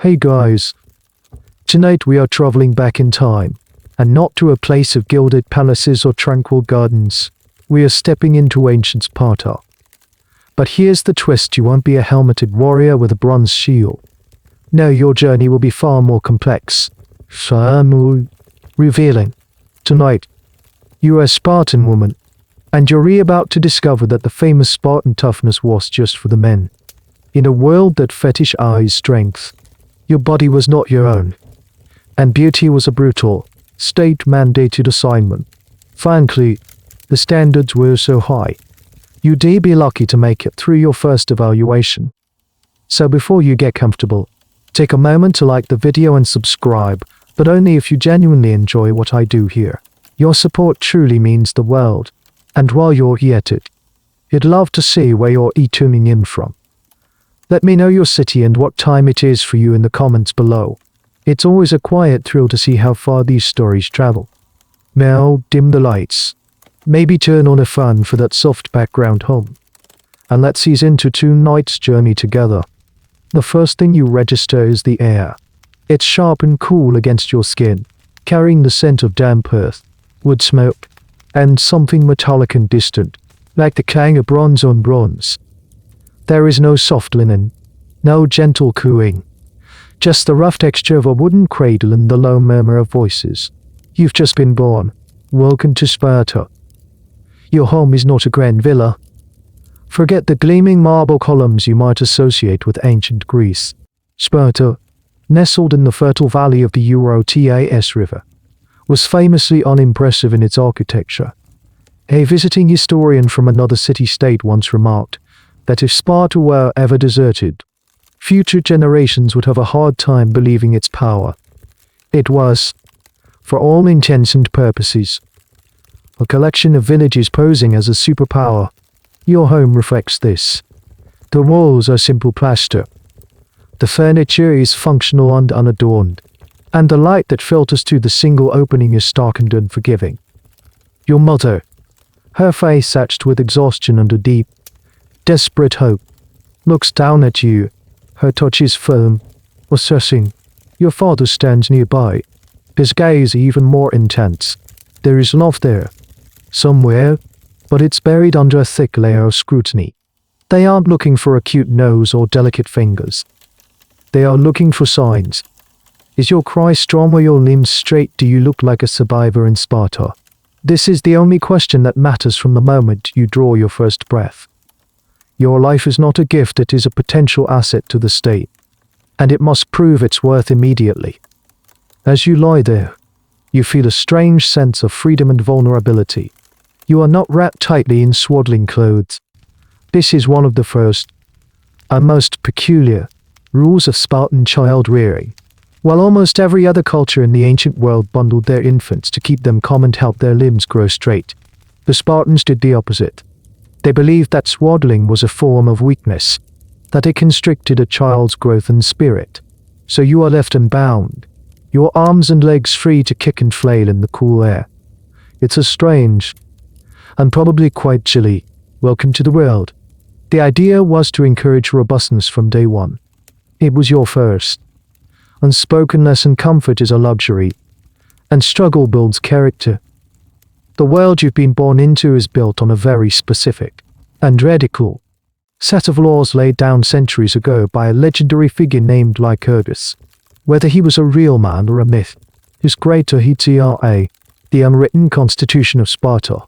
Hey guys, tonight we are traveling back in time, and not to a place of gilded palaces or tranquil gardens. We are stepping into ancient Sparta. But here's the twist: you won't be a helmeted warrior with a bronze shield. No, your journey will be far more complex, far more revealing. Tonight, you are a Spartan woman, and you're about to discover that the famous Spartan toughness was just for the men. In a world that fetishized strength, your body was not your own, and beauty was a brutal, state-mandated assignment. Frankly, the standards were so high, you'd be lucky to make it through your first evaluation. So before you get comfortable, take a moment to like the video and subscribe, but only if you genuinely enjoy what I do here. Your support truly means the world, and while you're at it, I'd love to see where you're tuning in from. Let me know your city and what time it is for you in the comments below. It's always a quiet thrill to see how far these stories travel. Now, dim the lights. Maybe turn on a fan for that soft background hum. And let's ease into tonight's journey together. The first thing you register is the air. It's sharp and cool against your skin, carrying the scent of damp earth, wood smoke, and something metallic and distant, like the clang of bronze on bronze. There is no soft linen, no gentle cooing, just the rough texture of a wooden cradle and the low murmur of voices. You've just been born. Welcome to Sparta. Your home is not a grand villa. Forget the gleaming marble columns you might associate with ancient Greece. Sparta, nestled in the fertile valley of the Eurotas River, was famously unimpressive in its architecture. A visiting historian from another city-state once remarked that if Sparta were ever deserted, future generations would have a hard time believing its power. It was, for all intents and purposes, a collection of villages posing as a superpower. Your home reflects this. The walls are simple plaster. The furniture is functional and unadorned, and the light that filters through the single opening is stark and unforgiving. Your mother, her face etched with exhaustion and a deep, desperate hope, looks down at you. Her touch is firm, assessing. Your father stands nearby, his gaze even more intense. There is love there, somewhere, but it's buried under a thick layer of scrutiny. They aren't looking for a cute nose or delicate fingers. They are looking for signs. Is your cry strong or your limbs straight? Do you look like a survivor in Sparta? This is the only question that matters from the moment you draw your first breath. Your life is not a gift, it is a potential asset to the state, and it must prove its worth immediately. As you lie there, you feel a strange sense of freedom and vulnerability. You are not wrapped tightly in swaddling clothes. This is one of the first, and most peculiar, rules of Spartan child rearing. While almost every other culture in the ancient world bundled their infants to keep them calm and help their limbs grow straight, the Spartans did the opposite. They believed that swaddling was a form of weakness, that it constricted a child's growth and spirit. So you are left unbound, your arms and legs free to kick and flail in the cool air. It's a strange, and probably quite chilly, welcome to the world. The idea was to encourage robustness from day one. It was your first. Unspoken lesson: comfort is a luxury, and struggle builds character. The world you've been born into is built on a very specific and radical set of laws laid down centuries ago by a legendary figure named Lycurgus. Whether he was a real man or a myth, his greater hearth, the unwritten constitution of Sparta,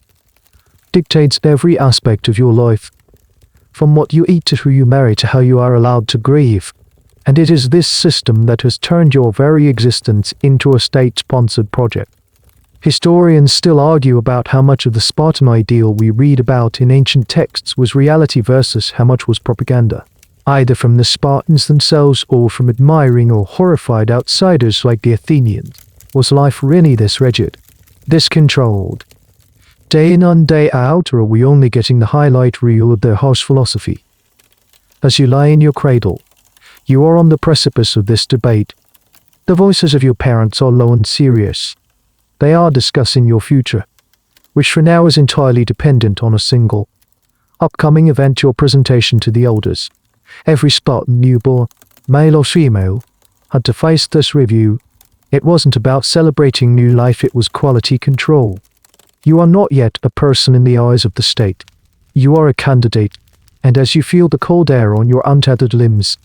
dictates every aspect of your life, from what you eat to who you marry to how you are allowed to grieve. And it is this system that has turned your very existence into a state-sponsored project. Historians still argue about how much of the Spartan ideal we read about in ancient texts was reality versus how much was propaganda, either from the Spartans themselves or from admiring or horrified outsiders like the Athenians. Was life really this rigid, this controlled, day in and day out, or are we only getting the highlight reel of their harsh philosophy? As you lie in your cradle, you are on the precipice of this debate. The voices of your parents are low and serious. They are discussing your future, which for now is entirely dependent on a single upcoming event: your presentation to the elders. Every Spartan newborn, male or female, had to face this review. It wasn't about celebrating new life, it was quality control. You are not yet a person in the eyes of the state. You are a candidate, and as you feel the cold air on your untethered limbs,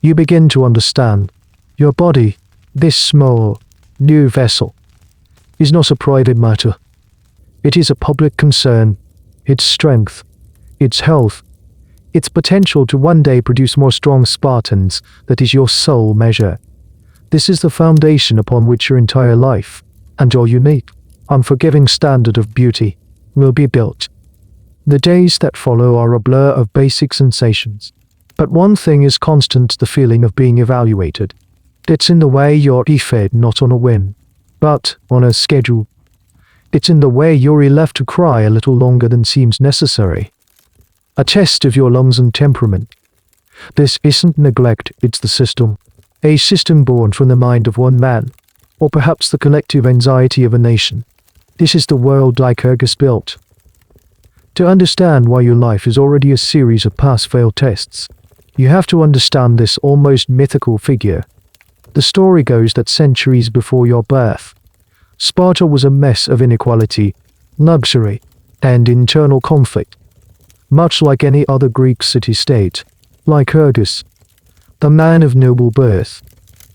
you begin to understand. Your body, this small, new vessel, is not a private matter. It is a public concern. Its strength, its health, its potential to one day produce more strong Spartans, that is your sole measure. This is the foundation upon which your entire life, and your unique, unforgiving standard of beauty, will be built. The days that follow are a blur of basic sensations. But one thing is constant, the feeling of being evaluated. It's in the way you're fed, not on a whim, but on a schedule. It's in the way you're left to cry a little longer than seems necessary. A test of your lungs and temperament. This isn't neglect, it's the system. A system born from the mind of one man, or perhaps the collective anxiety of a nation. This is the world Lycurgus built. To understand why your life is already a series of pass-fail tests, you have to understand this almost mythical figure. The story goes that centuries before your birth, Sparta was a mess of inequality, luxury, and internal conflict. Much like any other Greek city-state, Lycurgus, the man of noble birth,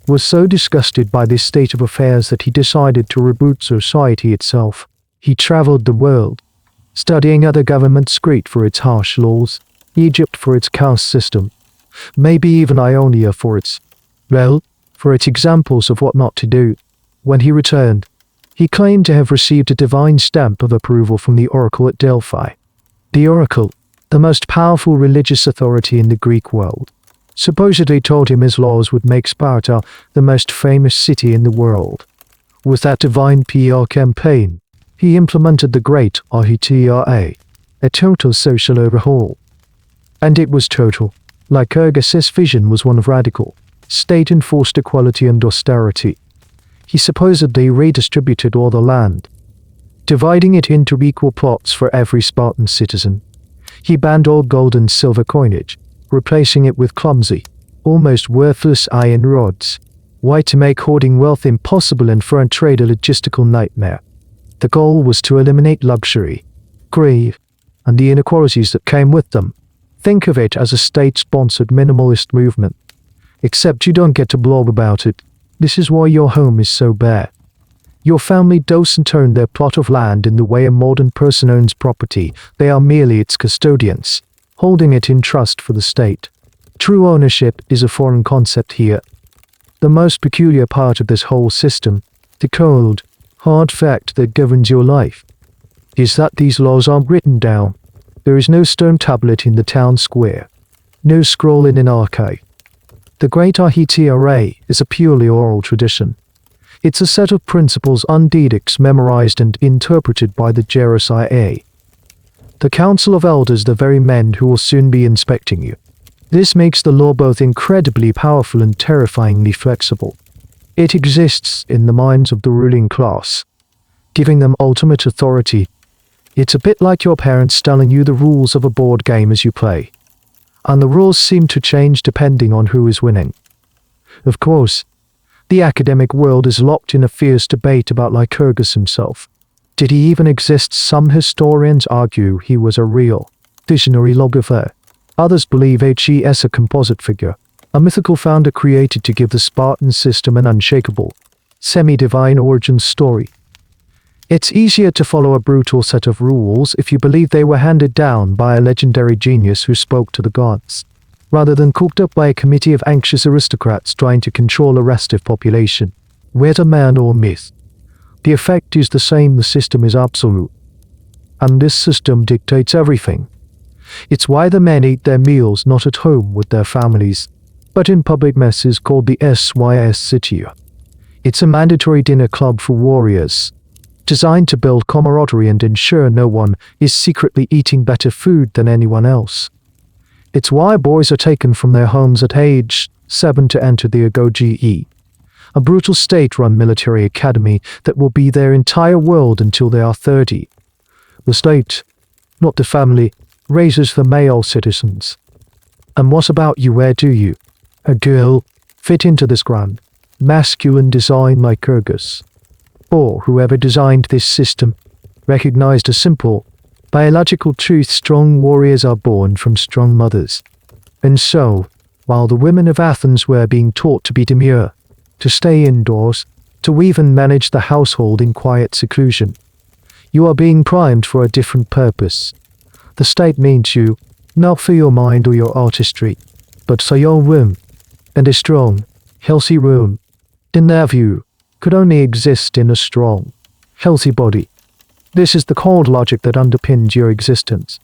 was so disgusted by this state of affairs that he decided to reboot society itself. He traveled the world, studying other governments, Crete for its harsh laws, Egypt for its caste system, maybe even Ionia for its examples of what not to do. When he returned, he claimed to have received a divine stamp of approval from the oracle at Delphi. The oracle, the most powerful religious authority in the Greek world, supposedly told him his laws would make Sparta the most famous city in the world. With that divine PR campaign, he implemented the Great RHTRA, a total social overhaul. And it was total. Lycurgus' vision was one of radical, state-enforced equality and austerity. He supposedly redistributed all the land, dividing it into equal plots for every Spartan citizen. He banned all gold and silver coinage, replacing it with clumsy, almost worthless iron rods. Why? To make hoarding wealth impossible and foreign trade a logistical nightmare. The goal was to eliminate luxury, greed, and the inequalities that came with them. Think of it as a state-sponsored minimalist movement. Except you don't get to blog about it. This is why your home is so bare. Your family doesn't own their plot of land in the way a modern person owns property. They are merely its custodians, holding it in trust for the state. True ownership is a foreign concept here. The most peculiar part of this whole system, the cold, hard fact that governs your life, is that these laws aren't written down. There is no stone tablet in the town square, no scroll in an archive. The Great RHTRA is a purely oral tradition. It's a set of principles and edicts memorized and interpreted by the GRSIA, the Council of Elders, the very men who will soon be inspecting you. This makes the law both incredibly powerful and terrifyingly flexible. It exists in the minds of the ruling class, giving them ultimate authority. It's a bit like your parents telling you the rules of a board game as you play. And the rules seem to change depending on who is winning. Of course, the academic world is locked in a fierce debate about Lycurgus himself. Did he even exist? Some historians argue he was a real, visionary lawgiver. Others believe he is a composite figure, a mythical founder created to give the Spartan system an unshakable, semi-divine origin story. It's easier to follow a brutal set of rules if you believe they were handed down by a legendary genius who spoke to the gods, rather than cooked up by a committee of anxious aristocrats trying to control a restive population. Whether man or myth, the effect is the same. The system is absolute, and this system dictates everything. It's why the men eat their meals not at home with their families, but in public messes called the SYS City. It's a mandatory dinner club for warriors, designed to build camaraderie and ensure no one is secretly eating better food than anyone else. It's why boys are taken from their homes at age 7 to enter the AGOGE, a brutal state-run military academy that will be their entire world until they are 30. The state, not the family, raises the male citizens. And what about you? Where do you, a girl, fit into this grand, masculine design like Kyrgyz, or whoever designed this system, recognized a simple, biological truth: strong warriors are born from strong mothers. And so, while the women of Athens were being taught to be demure, to stay indoors, to weave and manage the household in quiet seclusion, you are being primed for a different purpose. The state needs you, not for your mind or your artistry, but for your womb. And a strong, healthy womb, in their view, could only exist in a strong, healthy body. This is the cold logic that underpins your existence.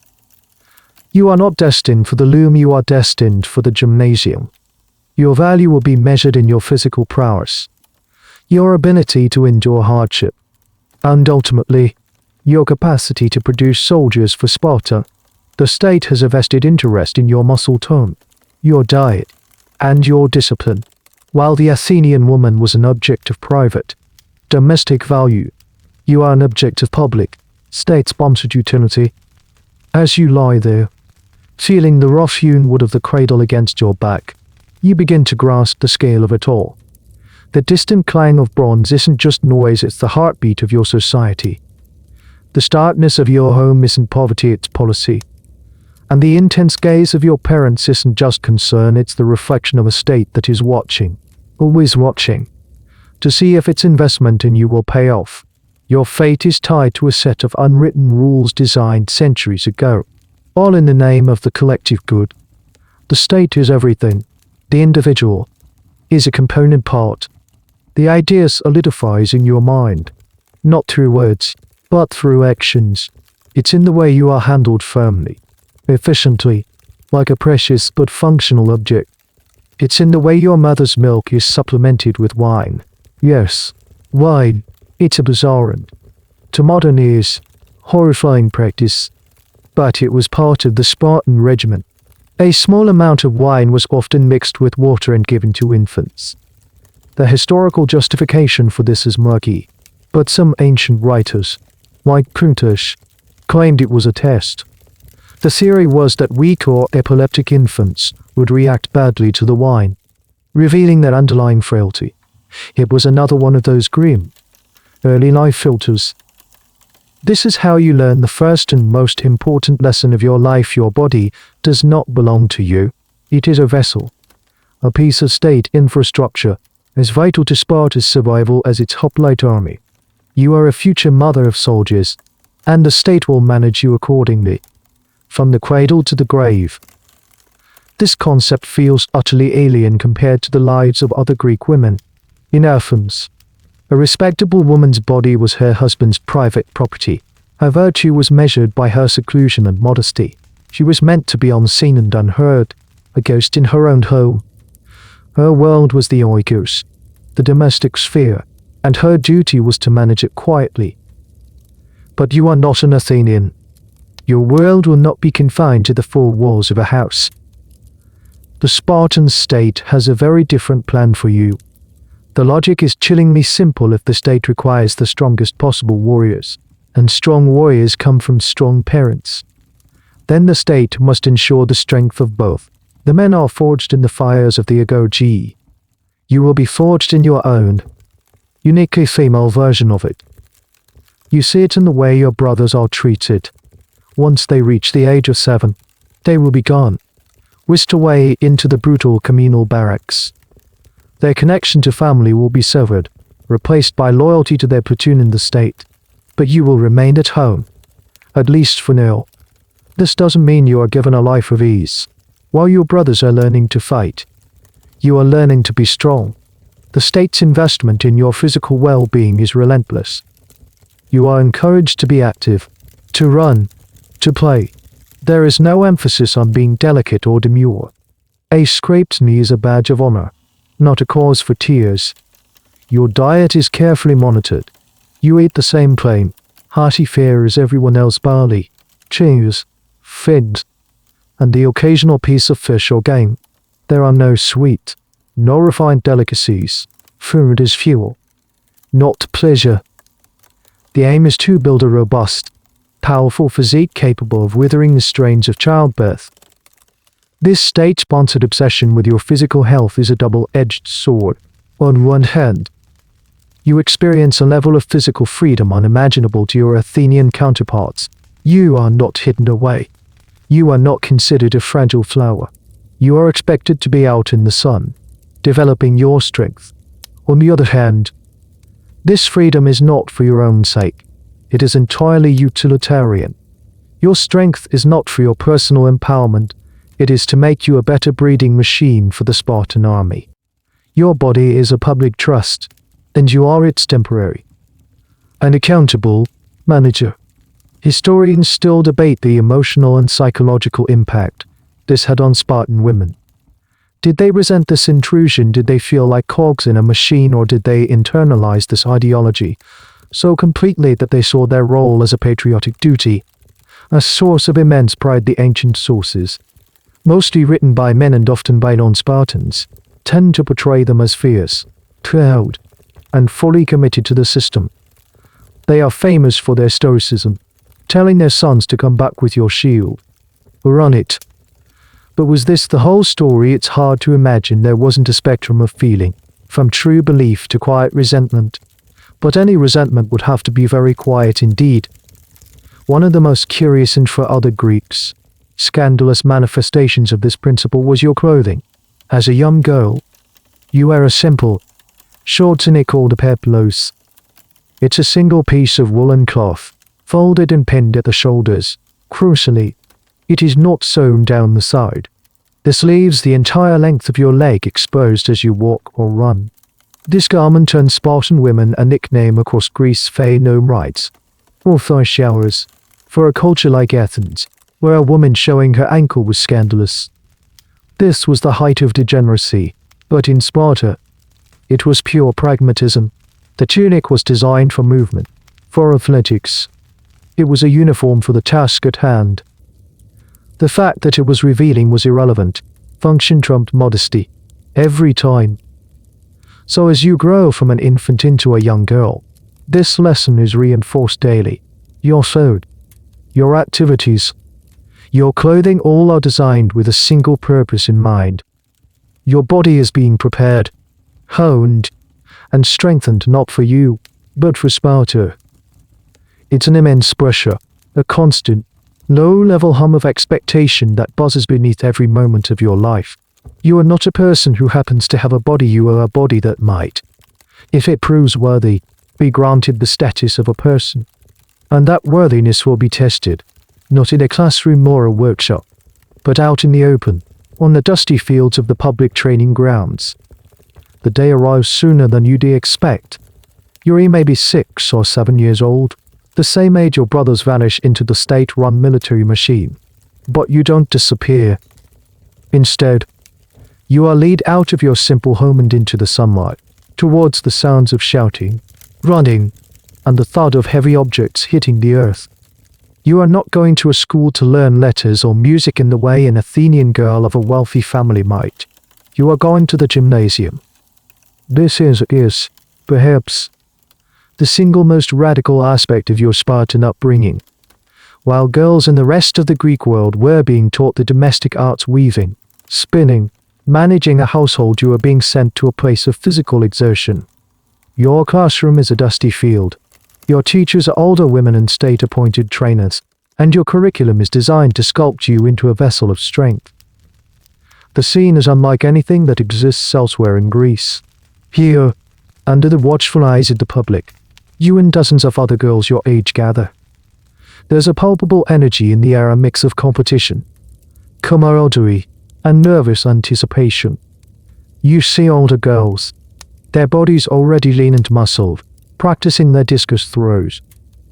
You are not destined for the loom, you are destined for the gymnasium. Your value will be measured in your physical prowess, your ability to endure hardship, and ultimately, your capacity to produce soldiers for Sparta. The state has a vested interest in your muscle tone, your diet, and your discipline. While the Athenian woman was an object of private, domestic value, you are an object of public, state-sponsored utility. As you lie there, feeling the rough-hewn wood of the cradle against your back, you begin to grasp the scale of it all. The distant clang of bronze isn't just noise, it's the heartbeat of your society. The starkness of your home isn't poverty, it's policy. And the intense gaze of your parents isn't just concern, it's the reflection of a state that is watching, always watching, to see if its investment in you will pay off. Your fate is tied to a set of unwritten rules designed centuries ago, all in the name of the collective good. The state is everything. The individual is a component part. The idea solidifies in your mind, not through words, but through actions. It's in the way you are handled firmly, efficiently, like a precious but functional object. It's in the way your mother's milk is supplemented with wine. Yes, wine. It's a bizarre and, to modern ears, horrifying practice. But it was part of the Spartan regimen. A small amount of wine was often mixed with water and given to infants. The historical justification for this is murky, but some ancient writers, like Plutarch, claimed it was a test. The theory was that weak or epileptic infants would react badly to the wine, revealing their underlying frailty. It was another one of those grim, early life filters. This is how you learn the first and most important lesson of your life: your body does not belong to you. It is a vessel, a piece of state infrastructure, as vital to Sparta's survival as its hoplite army. You are a future mother of soldiers, and the state will manage you accordingly, from the cradle to the grave. This concept feels utterly alien compared to the lives of other Greek women. In Athens, a respectable woman's body was her husband's private property. Her virtue was measured by her seclusion and modesty. She was meant to be unseen and unheard, a ghost in her own home. Her world was the oikos, the domestic sphere, and her duty was to manage it quietly. But you are not an Athenian. Your world will not be confined to the four walls of a house. The Spartan state has a very different plan for you. The logic is chillingly simple: if the state requires the strongest possible warriors, and strong warriors come from strong parents, then the state must ensure the strength of both. The men are forged in the fires of the agoge. You will be forged in your own, uniquely female version of it. You see it in the way your brothers are treated. Once they reach the age of 7, they will be gone, whisked away into the brutal communal barracks. Their connection to family will be severed, replaced by loyalty to their platoon in the state. But you will remain at home, at least for now. This doesn't mean you are given a life of ease. While your brothers are learning to fight, you are learning to be strong. The state's investment in your physical well-being is relentless. You are encouraged to be active, to run, to play. There is no emphasis on being delicate or demure. A scraped knee is a badge of honor, not a cause for tears. Your diet is carefully monitored. You eat the same plain, hearty fare as everyone else: barley, cheese, figs, and the occasional piece of fish or game. There are no sweet, no refined delicacies. Food is fuel, not pleasure. The aim is to build a robust, powerful physique capable of withering the strains of childbirth. This state-sponsored obsession with your physical health is a double-edged sword. On one hand, you experience a level of physical freedom unimaginable to your Athenian counterparts. You are not hidden away. You are not considered a fragile flower. You are expected to be out in the sun, developing your strength. On the other hand, this freedom is not for your own sake. It is entirely utilitarian. Your strength is not for your personal empowerment. It is to make you a better breeding machine for the Spartan army. Your body is a public trust, and you are its temporary and accountable manager. Historians still debate the emotional and psychological impact this had on Spartan women. Did they resent this intrusion? Did they feel like cogs in a machine, or did they internalize this ideology so completely that they saw their role as a patriotic duty, a source of immense pride? The ancient sources, mostly written by men and often by non-Spartans, tend to portray them as fierce, proud, and fully committed to the system. They are famous for their stoicism, telling their sons to come back with your shield, run it. But was this the whole story? It's hard to imagine there wasn't a spectrum of feeling, from true belief to quiet resentment. But any resentment would have to be very quiet indeed. One of the most curious and for other Greeks, scandalous manifestations of this principle was your clothing. As a young girl, you wear a simple, short tunic called a peplos. It's a single piece of woolen cloth, folded and pinned at the shoulders. Crucially, it is not sewn down the side. This leaves the entire length of your leg exposed as you walk or run. This garment earned Spartan women a nickname across Greece: phainomrites, or thigh showers, for a culture like Athens, where a woman showing her ankle was scandalous. This was the height of degeneracy, but in Sparta, it was pure pragmatism. The tunic was designed for movement, for athletics. It was a uniform for the task at hand. The fact that it was revealing was irrelevant. Function trumped modesty, every time. So as you grow from an infant into a young girl, this lesson is reinforced daily. Your food, your activities, your clothing, all are designed with a single purpose in mind. Your body is being prepared, honed, and strengthened not for you, but for Sparta. It's an immense pressure, a constant, low-level hum of expectation that buzzes beneath every moment of your life. You are not a person who happens to have a body. You are a body that might, if it proves worthy, be granted the status of a person. And that worthiness will be tested, not in a classroom or a workshop, but out in the open, on the dusty fields of the public training grounds. The day arrives sooner than you'd expect. You may be 6 or 7 years old, the same age your brothers vanish into the state-run military machine. But you don't disappear. Instead, you are led out of your simple home and into the sunlight, towards the sounds of shouting, running, and the thud of heavy objects hitting the earth. You are not going to a school to learn letters or music in the way an Athenian girl of a wealthy family might. You are going to the gymnasium. This is, perhaps, the single most radical aspect of your Spartan upbringing. While girls in the rest of the Greek world were being taught the domestic arts, weaving, spinning, managing a household, you are being sent to a place of physical exertion. Your classroom is a dusty field. Your teachers are older women and state-appointed trainers, and your curriculum is designed to sculpt you into a vessel of strength. The scene is unlike anything that exists elsewhere in Greece. Here, under the watchful eyes of the public, you and dozens of other girls your age gather. There's a palpable energy in the air, a mix of competition, camaraderie, and nervous anticipation. You see older girls, their bodies already lean and muscled, practicing their discus throws.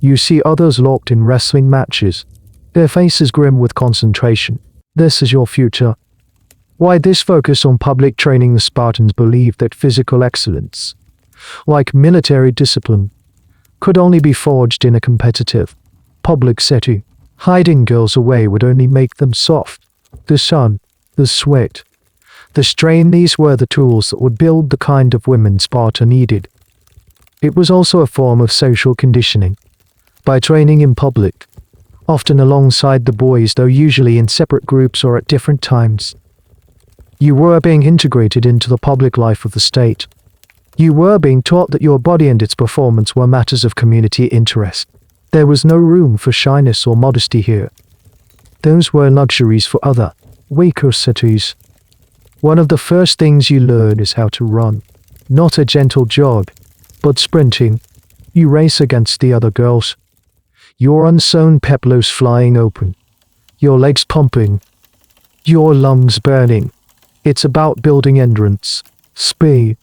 You see others locked in wrestling matches, their faces grim with concentration. This is your future. Why this focus on public training? The Spartans believed that physical excellence, like military discipline, could only be forged in a competitive, public setting. Hiding girls away would only make them soft. The sun, the sweat, the strain, these were the tools that would build the kind of women Sparta needed. It was also a form of social conditioning. By training in public, often alongside the boys, though usually in separate groups or at different times, You were being integrated into the public life of the state. You were being taught that your body and its performance were matters of community interest. There was no room for shyness or modesty here. Those were luxuries for other, weaker cities. One of the first things you learn is how to run. Not a gentle jog, but sprinting. You race against the other girls. Your unsewn peplos flying open. Your legs pumping. Your lungs burning. It's about building endurance, speed,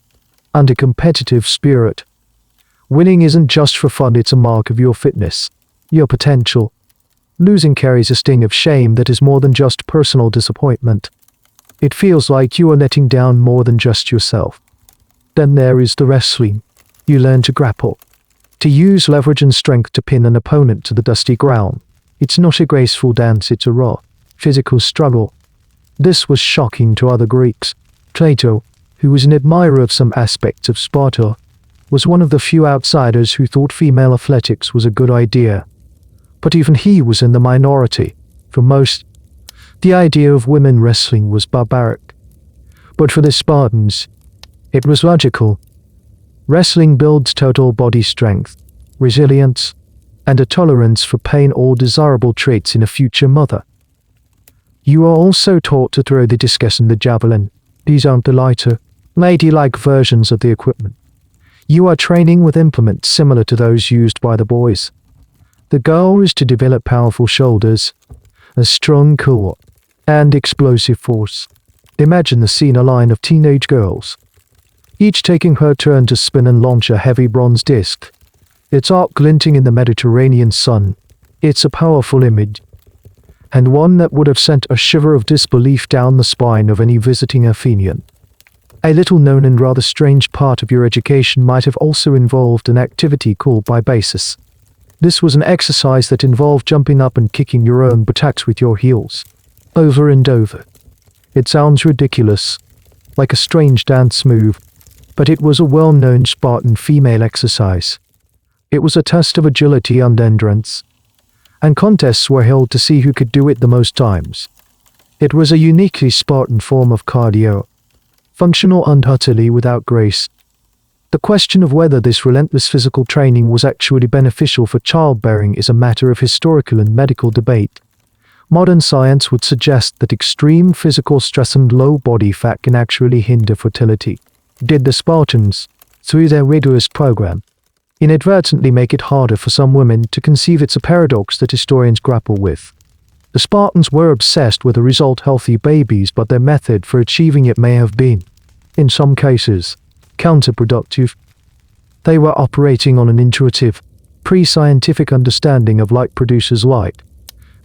and a competitive spirit. Winning isn't just for fun, it's a mark of your fitness, your potential. Losing carries a sting of shame that is more than just personal disappointment. It feels like you are letting down more than just yourself. Then there is the wrestling. You learn to grapple, to use leverage and strength to pin an opponent to the dusty ground. It's not a graceful dance, it's a raw, physical struggle. This was shocking to other Greeks. Plato, who was an admirer of some aspects of Sparta, was one of the few outsiders who thought female athletics was a good idea. But even he was in the minority. For most, the idea of women wrestling was barbaric. But for the Spartans, it was logical. Wrestling builds total body strength, resilience, and a tolerance for pain, all desirable traits in a future mother. You are also taught to throw the discus and the javelin. These aren't the lighter, ladylike versions of the equipment. You are training with implements similar to those used by the boys. The goal is to develop powerful shoulders, a strong core, and explosive force. Imagine the scene: a line of teenage girls, each taking her turn to spin and launch a heavy bronze disc, its arc glinting in the Mediterranean sun. It's a powerful image, and one that would have sent a shiver of disbelief down the spine of any visiting Athenian. A little-known and rather strange part of your education might have also involved an activity called bibasis. This was an exercise that involved jumping up and kicking your own buttocks with your heels, over and over. It sounds ridiculous, like a strange dance move, but it was a well-known Spartan female exercise. It was a test of agility and endurance, and contests were held to see who could do it the most times. It was a uniquely Spartan form of cardio, functional and utterly without grace. The question of whether this relentless physical training was actually beneficial for childbearing is a matter of historical and medical debate. Modern science would suggest that extreme physical stress and low body fat can actually hinder fertility. Did the Spartans, through their rigorous program, inadvertently make it harder for some women to conceive? It's a paradox that historians grapple with. The Spartans were obsessed with the result, healthy babies, but their method for achieving it may have been, in some cases, counterproductive. They were operating on an intuitive, pre-scientific understanding of light produces light,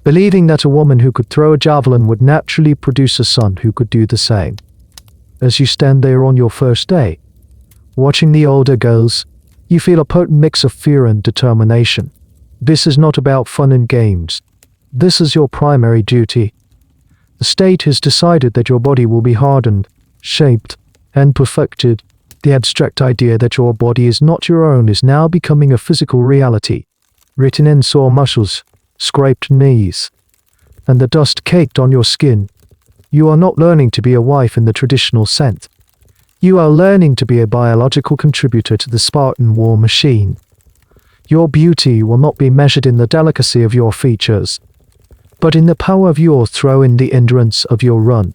believing that a woman who could throw a javelin would naturally produce a son who could do the same. As you stand there on your first day, watching the older girls, you feel a potent mix of fear and determination. This is not about fun and games. This is your primary duty. The state has decided that your body will be hardened, shaped, and perfected. The abstract idea that your body is not your own is now becoming a physical reality, written in sore muscles, scraped knees, and the dust caked on your skin. You are not learning to be a wife in the traditional sense. You are learning to be a biological contributor to the Spartan war machine. Your beauty will not be measured in the delicacy of your features, but in the power of your throw and the endurance of your run.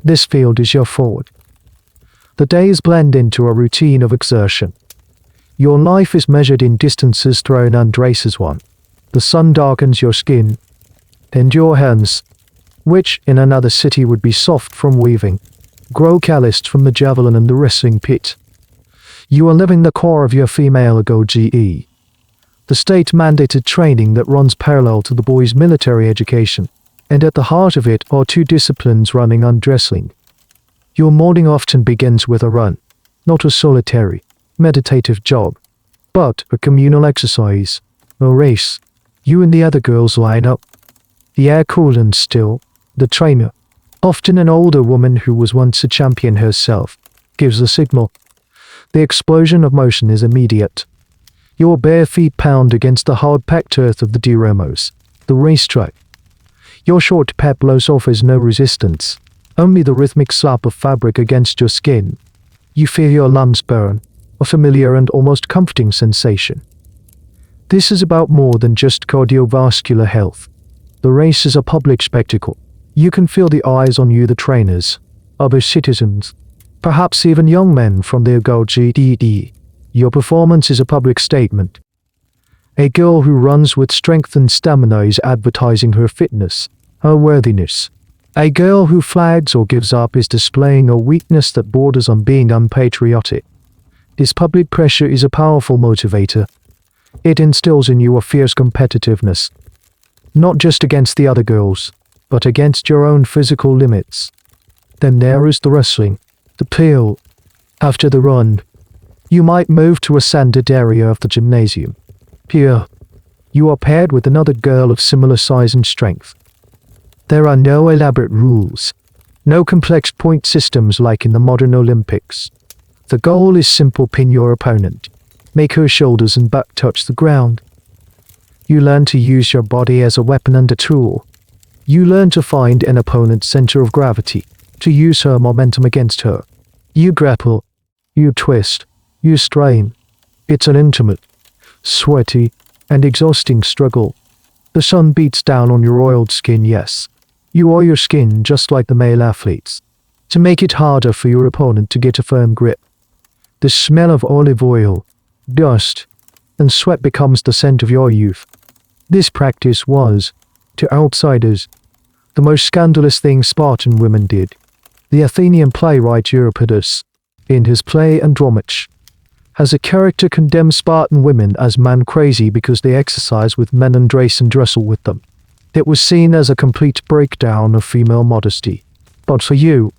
This field is your forward. The days blend into a routine of exertion. Your life is measured in distances thrown and races won. The sun darkens your skin, and your hands, which in another city would be soft from weaving, grow calloused from the javelin and the wrestling pit. You are living the core of your female GE, the state-mandated training that runs parallel to the boys' military education, and at the heart of it are two disciplines, running and wrestling. Your morning often begins with a run, not a solitary, meditative jog, but a communal exercise, a race. You and the other girls line up, the air cool and still. The trainer, often an older woman who was once a champion herself, gives the signal. The explosion of motion is immediate. Your bare feet pound against the hard-packed earth of the Diromos, the racetrack. Your short peplos offers no resistance, only the rhythmic slap of fabric against your skin. You feel your lungs burn, a familiar and almost comforting sensation. This is about more than just cardiovascular health. The race is a public spectacle. You can feel the eyes on you, the trainers, other citizens, perhaps even young men from their GDD. Your performance is a public statement. A girl who runs with strength and stamina is advertising her fitness, her worthiness. A girl who flags or gives up is displaying a weakness that borders on being unpatriotic. This public pressure is a powerful motivator. It instills in you a fierce competitiveness, not just against the other girls, but against your own physical limits. Then there is the wrestling, the peel. After the run, you might move to a sanded area of the gymnasium. Here, you are paired with another girl of similar size and strength. There are no elaborate rules, no complex point systems like in the modern Olympics. The goal is simple: pin your opponent, make her shoulders and back touch the ground. You learn to use your body as a weapon and a tool. You learn to find an opponent's center of gravity, to use her momentum against her. You grapple, you twist, you strain. It's an intimate, sweaty, and exhausting struggle. The sun beats down on your oiled skin, yes. You oil your skin just like the male athletes, to make it harder for your opponent to get a firm grip. The smell of olive oil, dust, and sweat becomes the scent of your youth. This practice was, to outsiders, the most scandalous thing Spartan women did. The Athenian playwright Euripides, in his play Andromache, has a character condemn Spartan women as man-crazy because they exercise with men and race and wrestle with them. It was seen as a complete breakdown of female modesty. But for you,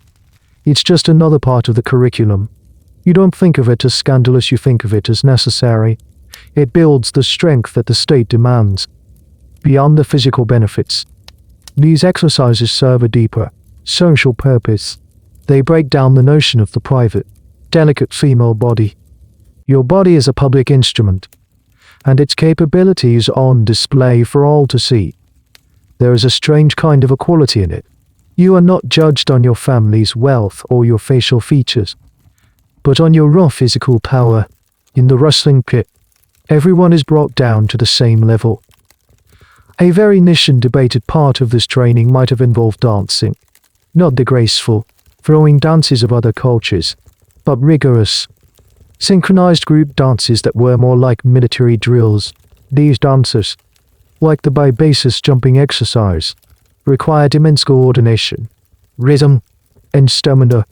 it's just another part of the curriculum. You don't think of it as scandalous, you think of it as necessary. It builds the strength that the state demands. Beyond the physical benefits, these exercises serve a deeper, social purpose. They break down the notion of the private, delicate female body. Your body is a public instrument, and its capabilities are on display for all to see. There is a strange kind of equality in it. You are not judged on your family's wealth or your facial features, but on your raw physical power. In the wrestling pit, everyone is brought down to the same level. A very niche and debated part of this training might have involved dancing. Not the graceful, throwing dances of other cultures, but rigorous, synchronized group dances that were more like military drills. These dances, like the basis jumping exercise, required immense coordination, rhythm, and stamina.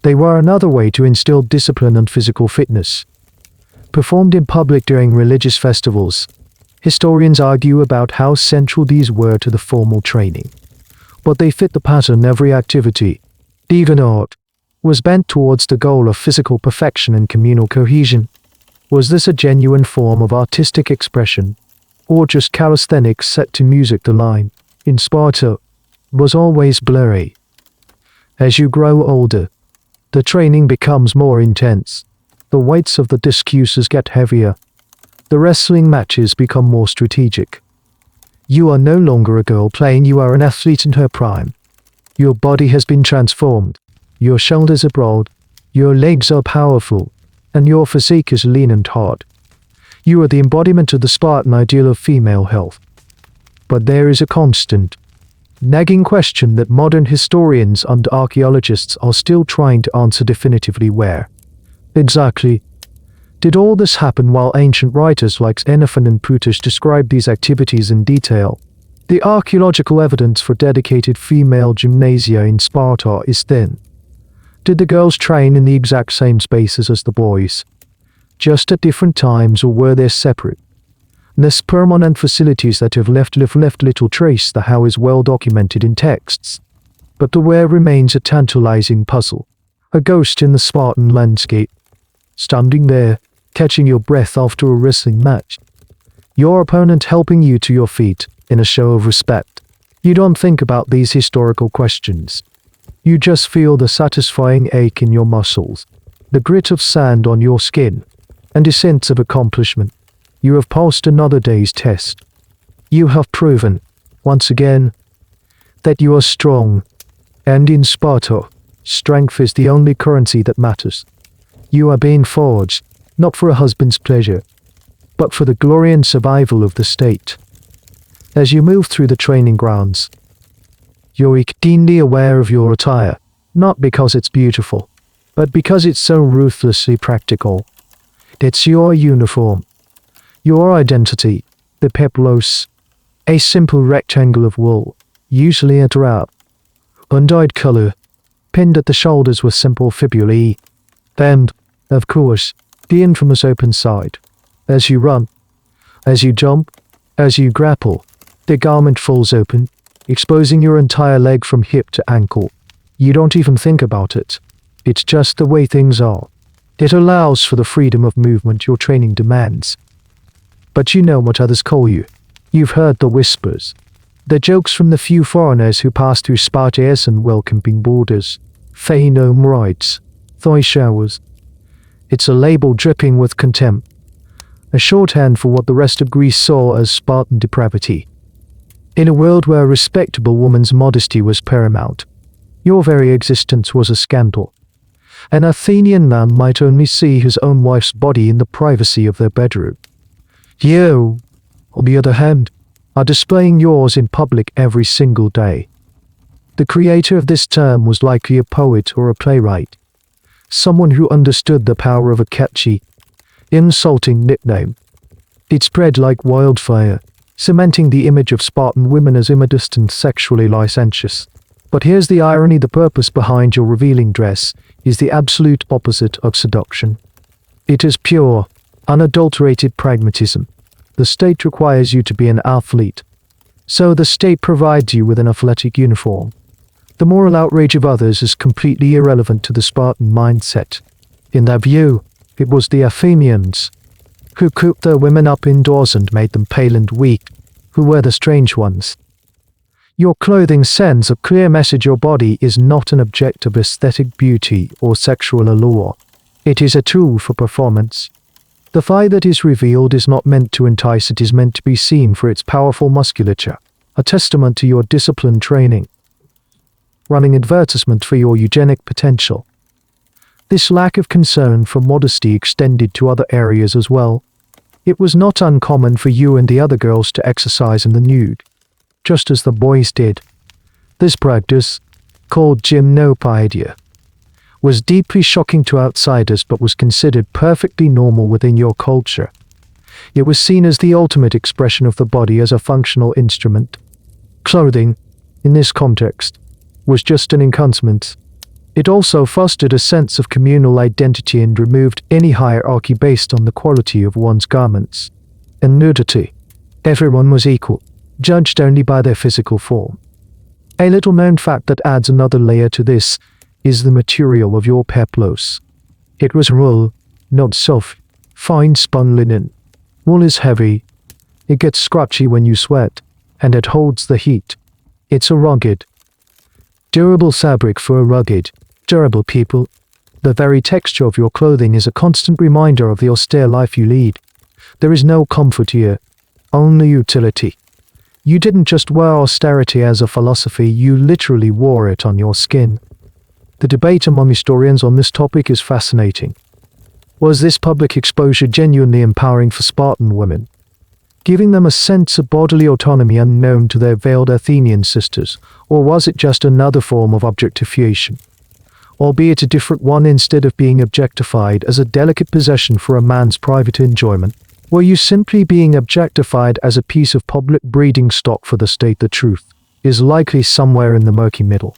They were another way to instill discipline and physical fitness. Performed in public during religious festivals, historians argue about how central these were to the formal training. But they fit the pattern. Every activity, even art, was bent towards the goal of physical perfection and communal cohesion. Was this a genuine form of artistic expression, or just calisthenics set to music? The line, in Sparta, was always blurry. As you grow older, the training becomes more intense. The weights of the disc uses get heavier. The wrestling matches become more strategic. You are no longer a girl playing, you are an athlete in her prime. Your body has been transformed. Your shoulders are broad, your legs are powerful, and your physique is lean and hard. You are the embodiment of the Spartan ideal of female health. But there is a constant, nagging question that modern historians and archaeologists are still trying to answer definitively: where exactly did all this happen? While ancient writers like Xenophon and Plutarch describe these activities in detail, the archaeological evidence for dedicated female gymnasia in Sparta is thin. Did the girls train in the exact same spaces as the boys, just at different times, or were they separate? There's permanent facilities that have left little trace. The how is well documented in texts, but the where remains a tantalizing puzzle, a ghost in the Spartan landscape. Standing there, catching your breath after a wrestling match, your opponent helping you to your feet in a show of respect. You don't think about these historical questions. You just feel the satisfying ache in your muscles, the grit of sand on your skin, and a sense of accomplishment. You have passed another day's test. You have proven, once again, that you are strong, And in Sparta, strength is the only currency that matters. You are being forged, not for a husband's pleasure, but for the glory and survival of the state. As you move through the training grounds, you're keenly aware of your attire, not because it's beautiful, but because it's so ruthlessly practical. It's your uniform, your identity, the peplos, a simple rectangle of wool, usually a drab, undyed color, pinned at the shoulders with simple fibulae, and, of course, the infamous open side. As you run, as you jump, as you grapple, the garment falls open, exposing your entire leg from hip to ankle. You don't even think about it. It's just the way things are. It allows for the freedom of movement your training demands. But you know what others call you. You've heard the whispers, the jokes from the few foreigners who pass through Sparta's unwelcoming borders. Phaenome rides, thigh showers. It's a label dripping with contempt, a shorthand for what the rest of Greece saw as Spartan depravity. In a world where a respectable woman's modesty was paramount, your very existence was a scandal. An Athenian man might only see his own wife's body in the privacy of their bedroom. You, on the other hand, are displaying yours in public every single day. The creator of this term was likely a poet or a playwright, someone who understood the power of a catchy, insulting nickname. It spread like wildfire, cementing the image of Spartan women as immodest and sexually licentious. But here's the irony: the purpose behind your revealing dress is the absolute opposite of seduction. It is pure, unadulterated pragmatism. The state requires you to be an athlete, so the state provides you with an athletic uniform. The moral outrage of others is completely irrelevant to the Spartan mindset. In their view, it was the Athenians who cooped their women up indoors and made them pale and weak, who were the strange ones. Your clothing sends a clear message: your body is not an object of aesthetic beauty or sexual allure. It is a tool for performance. The thigh that is revealed is not meant to entice, it is meant to be seen for its powerful musculature, a testament to your disciplined training. Running advertisement for your eugenic potential. This lack of concern for modesty extended to other areas as well. It was not uncommon for you and the other girls to exercise in the nude, just as the boys did. This practice, called gymnasium, was deeply shocking to outsiders but was considered perfectly normal within your culture. It was seen as the ultimate expression of the body as a functional instrument. Clothing, in this context, was just an enhancement. It also fostered a sense of communal identity and removed any hierarchy based on the quality of one's garments. In nudity, everyone was equal, judged only by their physical form. A little-known fact that adds another layer to this is the material of your peplos. It was wool, not soft, fine-spun linen. Wool is heavy. It gets scratchy when you sweat, and it holds the heat. It's a rugged, durable fabric for a rugged, durable people. The very texture of your clothing is a constant reminder of the austere life you lead. There is no comfort here, only utility. You didn't just wear austerity as a philosophy, you literally wore it on your skin. The debate among historians on this topic is fascinating. Was this public exposure genuinely empowering for Spartan women, giving them a sense of bodily autonomy unknown to their veiled Athenian sisters, or was it just another form of objectification? Albeit a different one. Instead of being objectified as a delicate possession for a man's private enjoyment, were you simply being objectified as a piece of public breeding stock for the state? The truth is likely somewhere in the murky middle.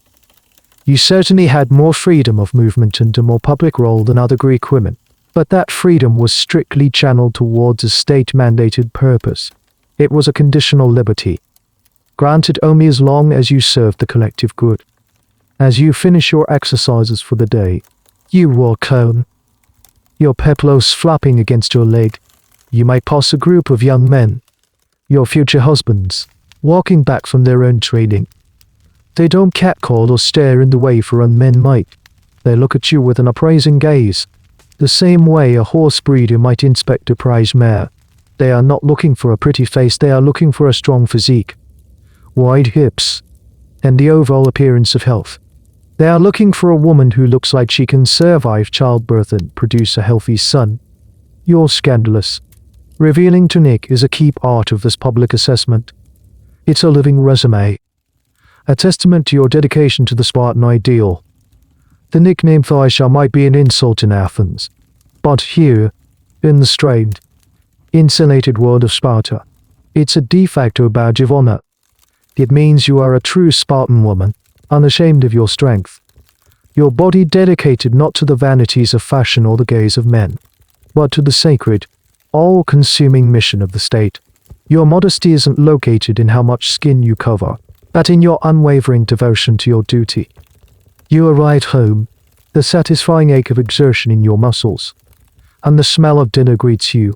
You certainly had more freedom of movement and a more public role than other Greek women, but that freedom was strictly channeled towards a state-mandated purpose. It was a conditional liberty, granted only as long as you served the collective good. As you finish your exercises for the day, you wore cone, your peplos flapping against your leg. You might pass a group of young men, your future husbands, walking back from their own training. They don't catcall or stare in the way foreign men might. They look at you with an appraising gaze, the same way a horse breeder might inspect a prize mare. They are not looking for a pretty face, they are looking for a strong physique, wide hips, and the overall appearance of health. They are looking for a woman who looks like she can survive childbirth and produce a healthy son. You're scandalous. Revealing to Nick is a key part of this public assessment. It's a living resume. A testament to your dedication to the Spartan ideal. The nickname Thaisha might be an insult in Athens. But here, in the strained, insulated world of Sparta, it's a de facto badge of honor. It means you are a true Spartan woman, unashamed of your strength. Your body dedicated not to the vanities of fashion or the gaze of men, but to the sacred, all-consuming mission of the state. Your modesty isn't located in how much skin you cover, but in your unwavering devotion to your duty. You arrive home, the satisfying ache of exertion in your muscles, and the smell of dinner greets you.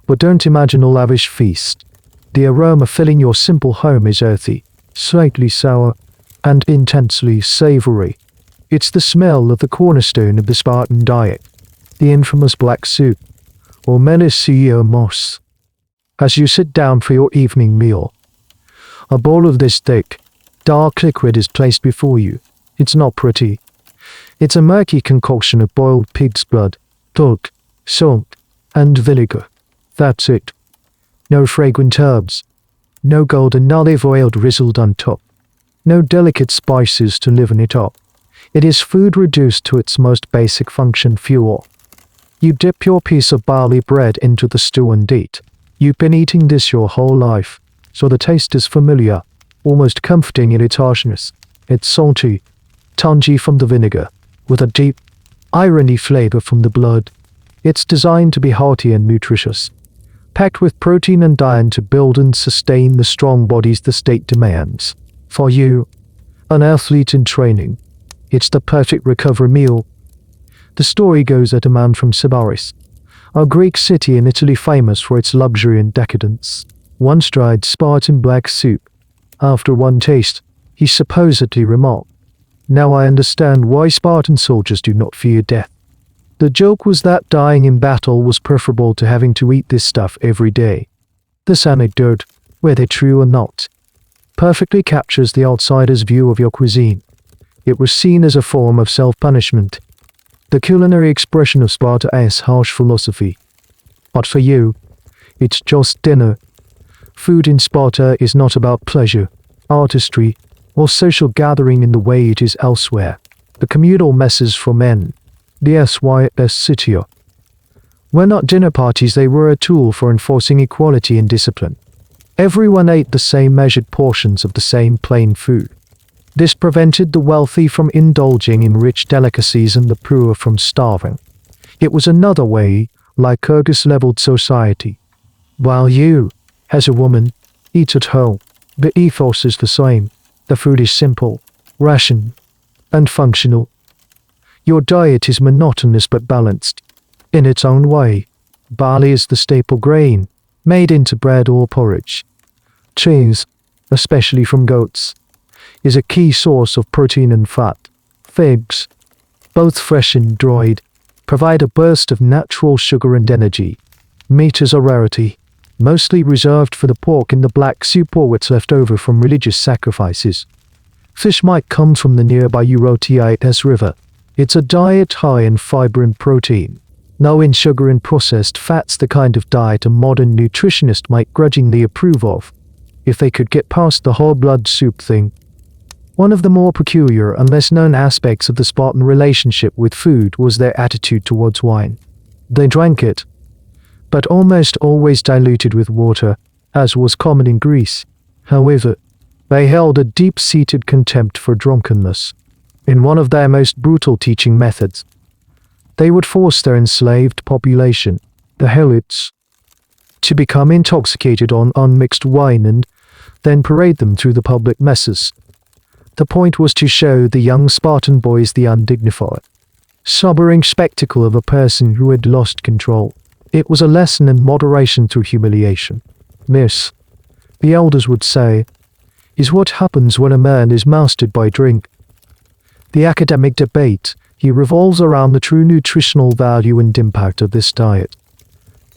But don't imagine a lavish feast. The aroma filling your simple home is earthy, slightly sour, and intensely savory. It's the smell of the cornerstone of the Spartan diet, the infamous black soup, or immerse. As you sit down for your evening meal, a bowl of this thick, dark liquid is placed before you. It's not pretty. It's a murky concoction of boiled pig's blood, talc, salt, and vinegar. That's it. No fragrant herbs. No golden olive oil drizzled on top. No delicate spices to liven it up. It is food reduced to its most basic function, fuel. You dip your piece of barley bread into the stew and eat. You've been eating this your whole life, so the taste is familiar, almost comforting in its harshness. It's salty, tangy from the vinegar, with a deep, irony flavor from the blood. It's designed to be hearty and nutritious, packed with protein and iron to build and sustain the strong bodies the state demands. For you, an athlete in training, it's the perfect recovery meal. The story goes that a man from Sybaris, a Greek city in Italy famous for its luxury and decadence, once tried Spartan black soup. After one taste, he supposedly remarked, "Now I understand why Spartan soldiers do not fear death." The joke was that dying in battle was preferable to having to eat this stuff every day. This anecdote, whether true or not, perfectly captures the outsider's view of your cuisine. It was seen as a form of self-punishment, the culinary expression of Sparta's harsh philosophy. But for you, it's just dinner. Food in Sparta is not about pleasure, artistry, or social gathering in the way it is elsewhere. The communal messes for men, the SYS were not dinner parties, they were a tool for enforcing equality and discipline. Everyone ate the same measured portions of the same plain food. This prevented the wealthy from indulging in rich delicacies and the poor from starving. It was another way, like Kyrgyz-leveled society. While you, as a woman, eat at home, the ethos is the same. The food is simple, rationed, and functional. Your diet is monotonous but balanced. In its own way, barley is the staple grain, made into bread or porridge. Cheese, especially from goats, is a key source of protein and fat. Figs, both fresh and dried, provide a burst of natural sugar and energy. Meat is a rarity, mostly reserved for the pork in the black soup or what's left over from religious sacrifices. Fish might come from the nearby Eurotas River. It's a diet high in fiber and protein, low in sugar and processed fats, the kind of diet a modern nutritionist might grudgingly approve of, if they could get past the whole blood soup thing. One of the more peculiar and less known aspects of the Spartan relationship with food was their attitude towards wine. They drank it, but almost always diluted with water, as was common in Greece. However, they held a deep-seated contempt for drunkenness. In one of their most brutal teaching methods, they would force their enslaved population, the helots, to become intoxicated on unmixed wine and then parade them through the public messes. The point was to show the young Spartan boys the undignified, sobering spectacle of a person who had lost control. It was a lesson in moderation through humiliation. This, the elders would say, is what happens when a man is mastered by drink. The academic debate here revolves around the true nutritional value and impact of this diet.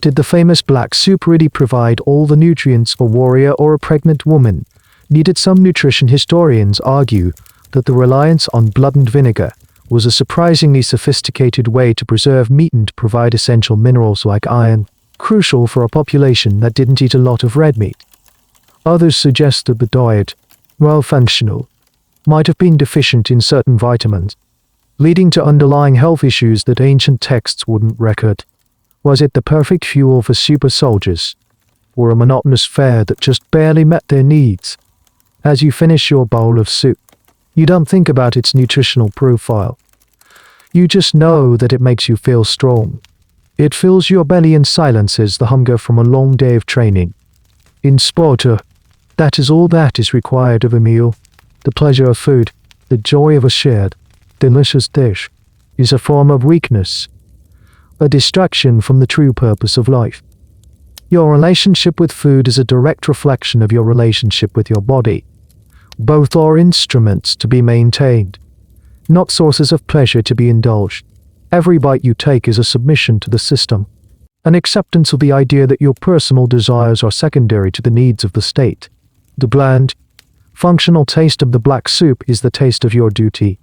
Did the famous black soup really provide all the nutrients a warrior or a pregnant woman needed? Some nutrition historians argue that the reliance on blood and vinegar was a surprisingly sophisticated way to preserve meat and provide essential minerals like iron, crucial for a population that didn't eat a lot of red meat. Others suggest that the diet, while functional, might have been deficient in certain vitamins, leading to underlying health issues that ancient texts wouldn't record. Was it the perfect fuel for super soldiers, or a monotonous fare that just barely met their needs? As you finish your bowl of soup, you don't think about its nutritional profile. You just know that it makes you feel strong. It fills your belly and silences the hunger from a long day of training. In Sparta, that is all that is required of a meal. The pleasure of food, the joy of a shared, delicious dish, is a form of weakness, a distraction from the true purpose of life. Your relationship with food is a direct reflection of your relationship with your body. Both are instruments to be maintained, not sources of pleasure to be indulged. Every bite you take is a submission to the system, an acceptance of the idea that your personal desires are secondary to the needs of the state. The bland, functional taste of the black soup is the taste of your duty.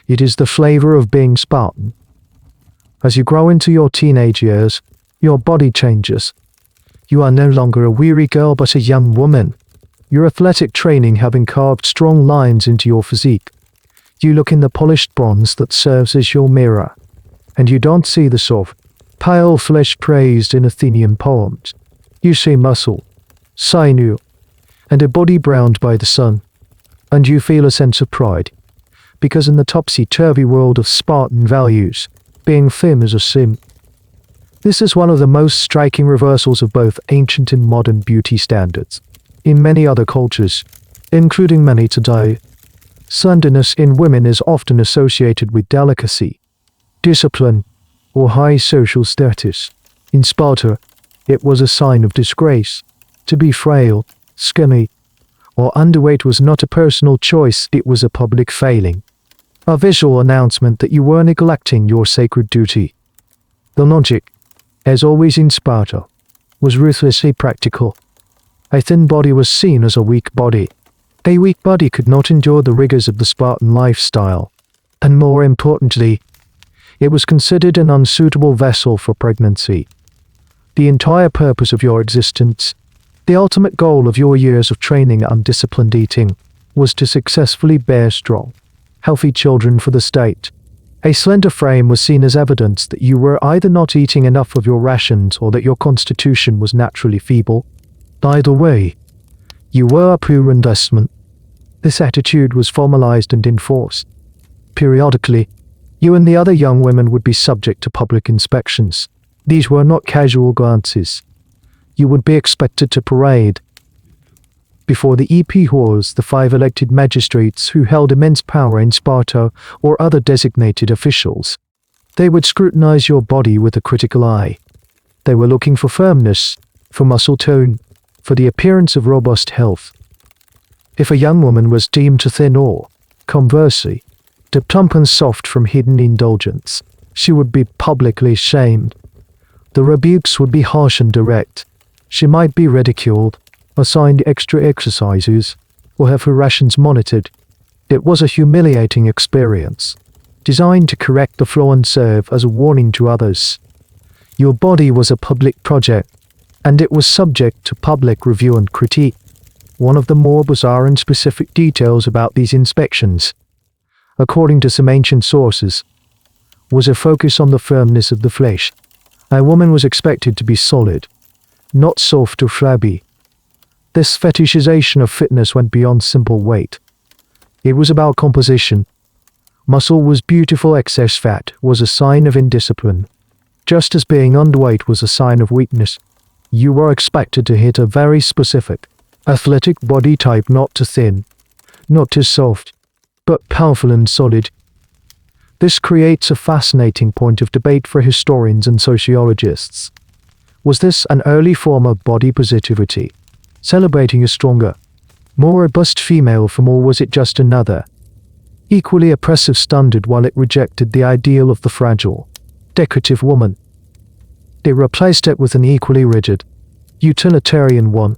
It is the flavor of being Spartan. As you grow into your teenage years, your body changes. You are no longer a weary girl but a young woman. Your athletic training having carved strong lines into your physique. You look in the polished bronze that serves as your mirror, and you don't see the soft, pale flesh praised in Athenian poems. You see muscle, sinew, and a body browned by the sun, and you feel a sense of pride, because in the topsy-turvy world of Spartan values, being thin is a sin. This is one of the most striking reversals of both ancient and modern beauty standards. In many other cultures, including many today, slenderness in women is often associated with delicacy, discipline, or high social status. In Sparta, it was a sign of disgrace. To be frail, skinny, or underweight was not a personal choice, it was a public failing. A visual announcement that you were neglecting your sacred duty. The logic, as always in Sparta, was ruthlessly practical. A thin body was seen as a weak body. A weak body could not endure the rigors of the Spartan lifestyle, and more importantly, it was considered an unsuitable vessel for pregnancy. The entire purpose of your existence, the ultimate goal of your years of training and disciplined eating, was to successfully bear strong, healthy children for the state. A slender frame was seen as evidence that you were either not eating enough of your rations or that your constitution was naturally feeble. Either way, you were a poor investment. This attitude was formalized and enforced. Periodically, you and the other young women would be subject to public inspections. These were not casual glances. You would be expected to parade before the ephors, the 5 elected magistrates who held immense power in Sparta, or other designated officials. They would scrutinize your body with a critical eye. They were looking for firmness, for muscle tone, for the appearance of robust health. If a young woman was deemed too thin or, conversely, too plump and soft from hidden indulgence, she would be publicly shamed. The rebukes would be harsh and direct. She might be ridiculed, assigned extra exercises, or have her rations monitored. It was a humiliating experience, designed to correct the flaw and serve as a warning to others. Your body was a public project, and it was subject to public review and critique. One of the more bizarre and specific details about these inspections, according to some ancient sources, was a focus on the firmness of the flesh. A woman was expected to be solid, not soft or flabby. This fetishization of fitness went beyond simple weight. It was about composition. Muscle was beautiful, excess fat was a sign of indiscipline. Just as being underweight was a sign of weakness, you were expected to hit a very specific, athletic body type, not too thin, not too soft, but powerful and solid. This creates a fascinating point of debate for historians and sociologists. Was this an early form of body positivity, celebrating a stronger, more robust female form, or was it just another, equally oppressive standard while it rejected the ideal of the fragile, decorative woman? It replaced it with an equally rigid, utilitarian one.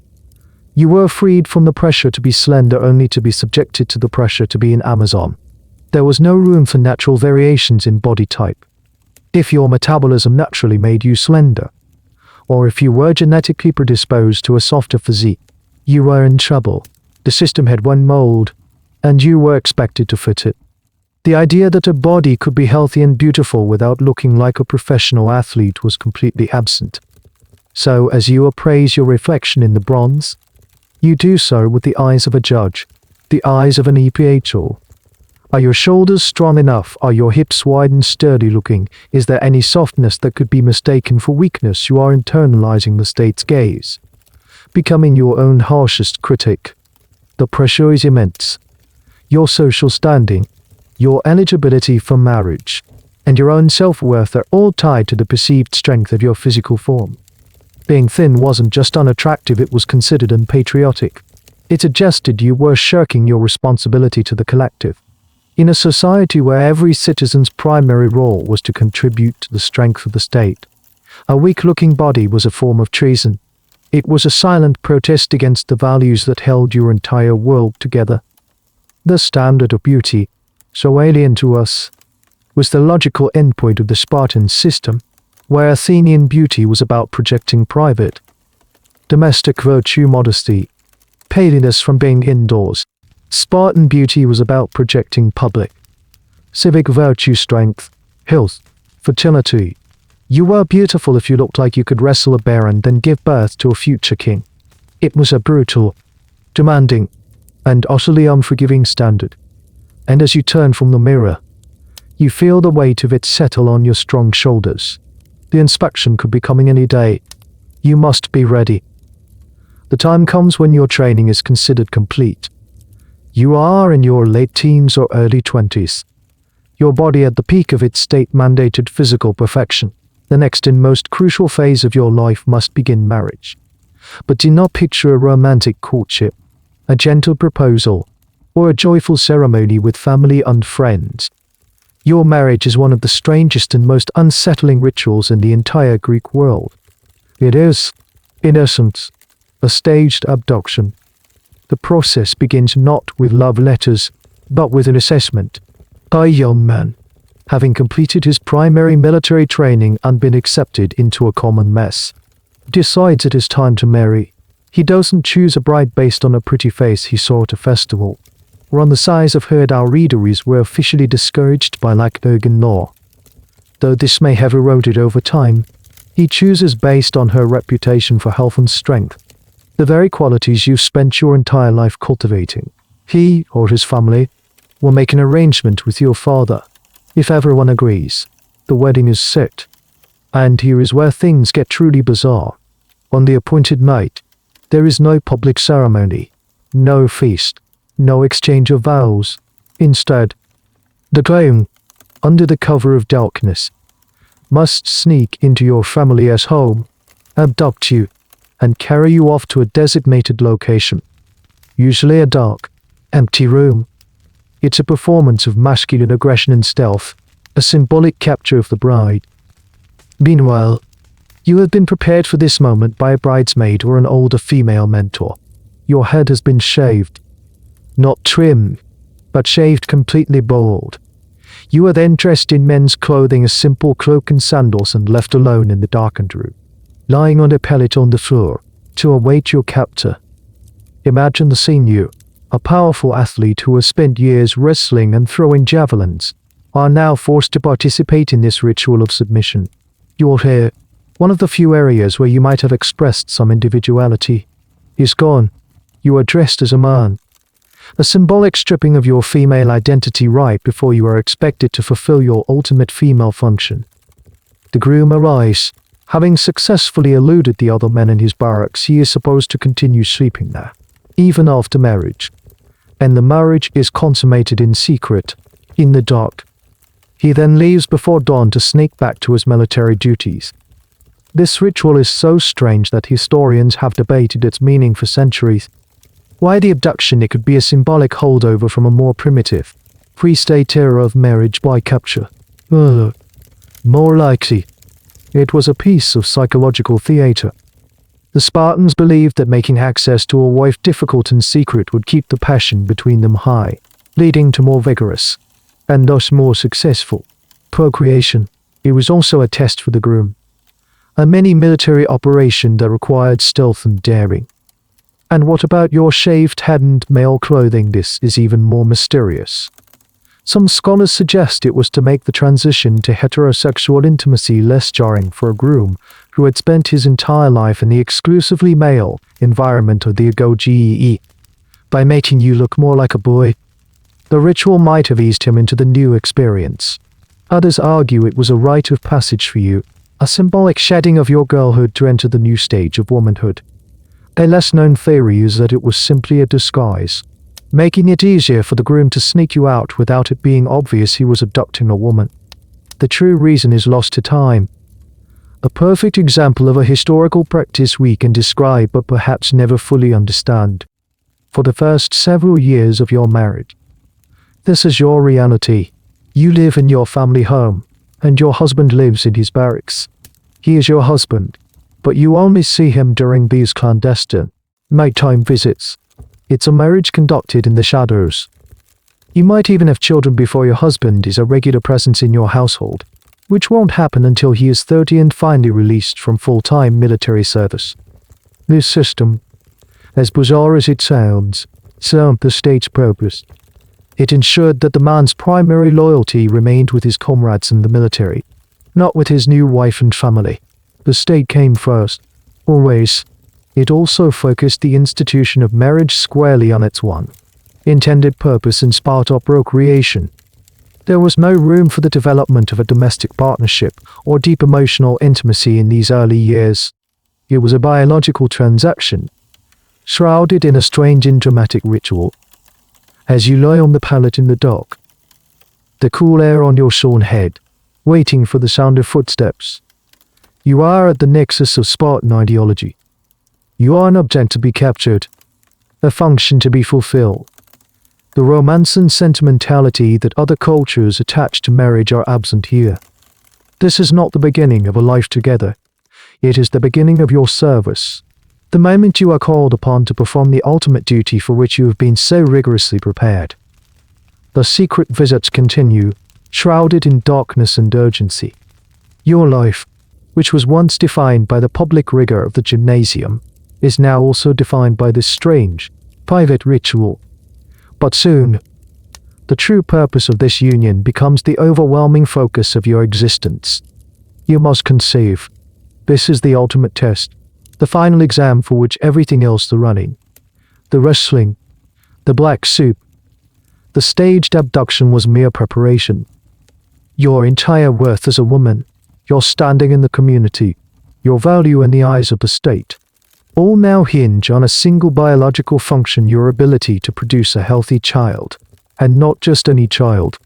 You were freed from the pressure to be slender only to be subjected to the pressure to be an Amazon. There was no room for natural variations in body type. If your metabolism naturally made you slender, or if you were genetically predisposed to a softer physique, you were in trouble. The system had one mold, and you were expected to fit it. The idea that a body could be healthy and beautiful without looking like a professional athlete was completely absent. So, as you appraise your reflection in the bronze, you do so with the eyes of a judge, the eyes of an EPA tool. Are your shoulders strong enough? Are your hips wide and sturdy looking? Is there any softness that could be mistaken for weakness? You are internalizing the state's gaze, becoming your own harshest critic. The pressure is immense. Your social standing, your eligibility for marriage, and your own self-worth are all tied to the perceived strength of your physical form. Being thin wasn't just unattractive, it was considered unpatriotic. It suggested you were shirking your responsibility to the collective. In a society where every citizen's primary role was to contribute to the strength of the state, a weak-looking body was a form of treason. It was a silent protest against the values that held your entire world together. The standard of beauty, so alien to us, was the logical endpoint of the Spartan system, where Athenian beauty was about projecting private, domestic virtue, modesty, paleness from being indoors. Spartan beauty was about projecting public, civic virtue, strength, health, fertility. You were beautiful if you looked like you could wrestle a bear and then give birth to a future king. It was a brutal, demanding, and utterly unforgiving standard. And as you turn from the mirror, you feel the weight of it settle on your strong shoulders. The inspection could be coming any day. You must be ready. The time comes when your training is considered complete. You are in your late teens or early 20s. Your body at the peak of its state-mandated physical perfection. The next and most crucial phase of your life must begin marriage. But do not picture a romantic courtship, a gentle proposal, or a joyful ceremony with family and friends. Your marriage is one of the strangest and most unsettling rituals in the entire Greek world. It is, in essence, a staged abduction. The process begins not with love letters, but with an assessment. A young man, having completed his primary military training and been accepted into a common mess, decides it is time to marry. He doesn't choose a bride based on a pretty face he saw at a festival, or on the size of her. Our readeries were officially discouraged by Lactogan law. Though this may have eroded over time, he chooses based on her reputation for health and strength, the very qualities you've spent your entire life cultivating. He, or his family, will make an arrangement with your father. If everyone agrees, the wedding is set. And here is where things get truly bizarre. On the appointed night, there is no public ceremony, no feast, no exchange of vows. Instead, the clown, under the cover of darkness, must sneak into your family's home, abduct you, and carry you off to a designated location, usually a dark, empty room. It's a performance of masculine aggression and stealth, a symbolic capture of the bride. Meanwhile, you have been prepared for this moment by a bridesmaid or an older female mentor. Your head has been shaved. Not trimmed, but shaved completely bald. You are then dressed in men's clothing, a simple cloak and sandals, and left alone in the darkened room, lying on a pallet on the floor, to await your captor. Imagine the scene. You, a powerful athlete who has spent years wrestling and throwing javelins, are now forced to participate in this ritual of submission. Your hair, one of the few areas where you might have expressed some individuality, is gone. You are dressed as a man. A symbolic stripping of your female identity right before you are expected to fulfill your ultimate female function. The groom arrives. Having successfully eluded the other men in his barracks, he is supposed to continue sleeping there, even after marriage. And the marriage is consummated in secret, in the dark. He then leaves before dawn to sneak back to his military duties. This ritual is so strange that historians have debated its meaning for centuries. Why the abduction? It could be a symbolic holdover from a more primitive, pre-state era of marriage by capture. More likely, it was a piece of psychological theater. The Spartans believed that making access to a wife difficult and secret would keep the passion between them high, leading to more vigorous, and thus more successful, procreation. It was also a test for the groom, a mini-military operation that required stealth and daring. And what about your shaved head and male clothing? This is even more mysterious. Some scholars suggest it was to make the transition to heterosexual intimacy less jarring for a groom who had spent his entire life in the exclusively male environment of the Agogee. By making you look more like a boy, the ritual might have eased him into the new experience. Others argue it was a rite of passage for you, a symbolic shedding of your girlhood to enter the new stage of womanhood. A less-known theory is that it was simply a disguise, making it easier for the groom to sneak you out without it being obvious he was abducting a woman. The true reason is lost to time. A perfect example of a historical practice we can describe but perhaps never fully understand. For the first several years of your marriage, this is your reality. You live in your family home, and your husband lives in his barracks. He is your husband, but you only see him during these clandestine, nighttime visits. It's a marriage conducted in the shadows. You might even have children before your husband is a regular presence in your household, which won't happen until he is 30 and finally released from full-time military service. This system, as bizarre as it sounds, served the state's purpose. It ensured that the man's primary loyalty remained with his comrades in the military, not with his new wife and family. The state came first, always. It also focused the institution of marriage squarely on its intended purpose in Sparta: procreation. There was no room for the development of a domestic partnership or deep emotional intimacy in these early years. It was a biological transaction, shrouded in a strange and dramatic ritual. As you lie on the pallet in the dark, the cool air on your shorn head, waiting for the sound of footsteps, you are at the nexus of Spartan ideology. You are an object to be captured, a function to be fulfilled. The romance and sentimentality that other cultures attach to marriage are absent here. This is not the beginning of a life together. It is the beginning of your service. The moment you are called upon to perform the ultimate duty for which you have been so rigorously prepared. The secret visits continue, shrouded in darkness and urgency. Your life, which was once defined by the public rigor of the gymnasium, is now also defined by this strange, private ritual. But soon, the true purpose of this union becomes the overwhelming focus of your existence. You must conceive. This is the ultimate test, the final exam for which everything else, the running, the wrestling, the black soup, the staged abduction, was mere preparation. Your entire worth as a woman, your standing in the community, your value in the eyes of the state, all now hinge on a single biological function: your ability to produce a healthy child, and not just any child.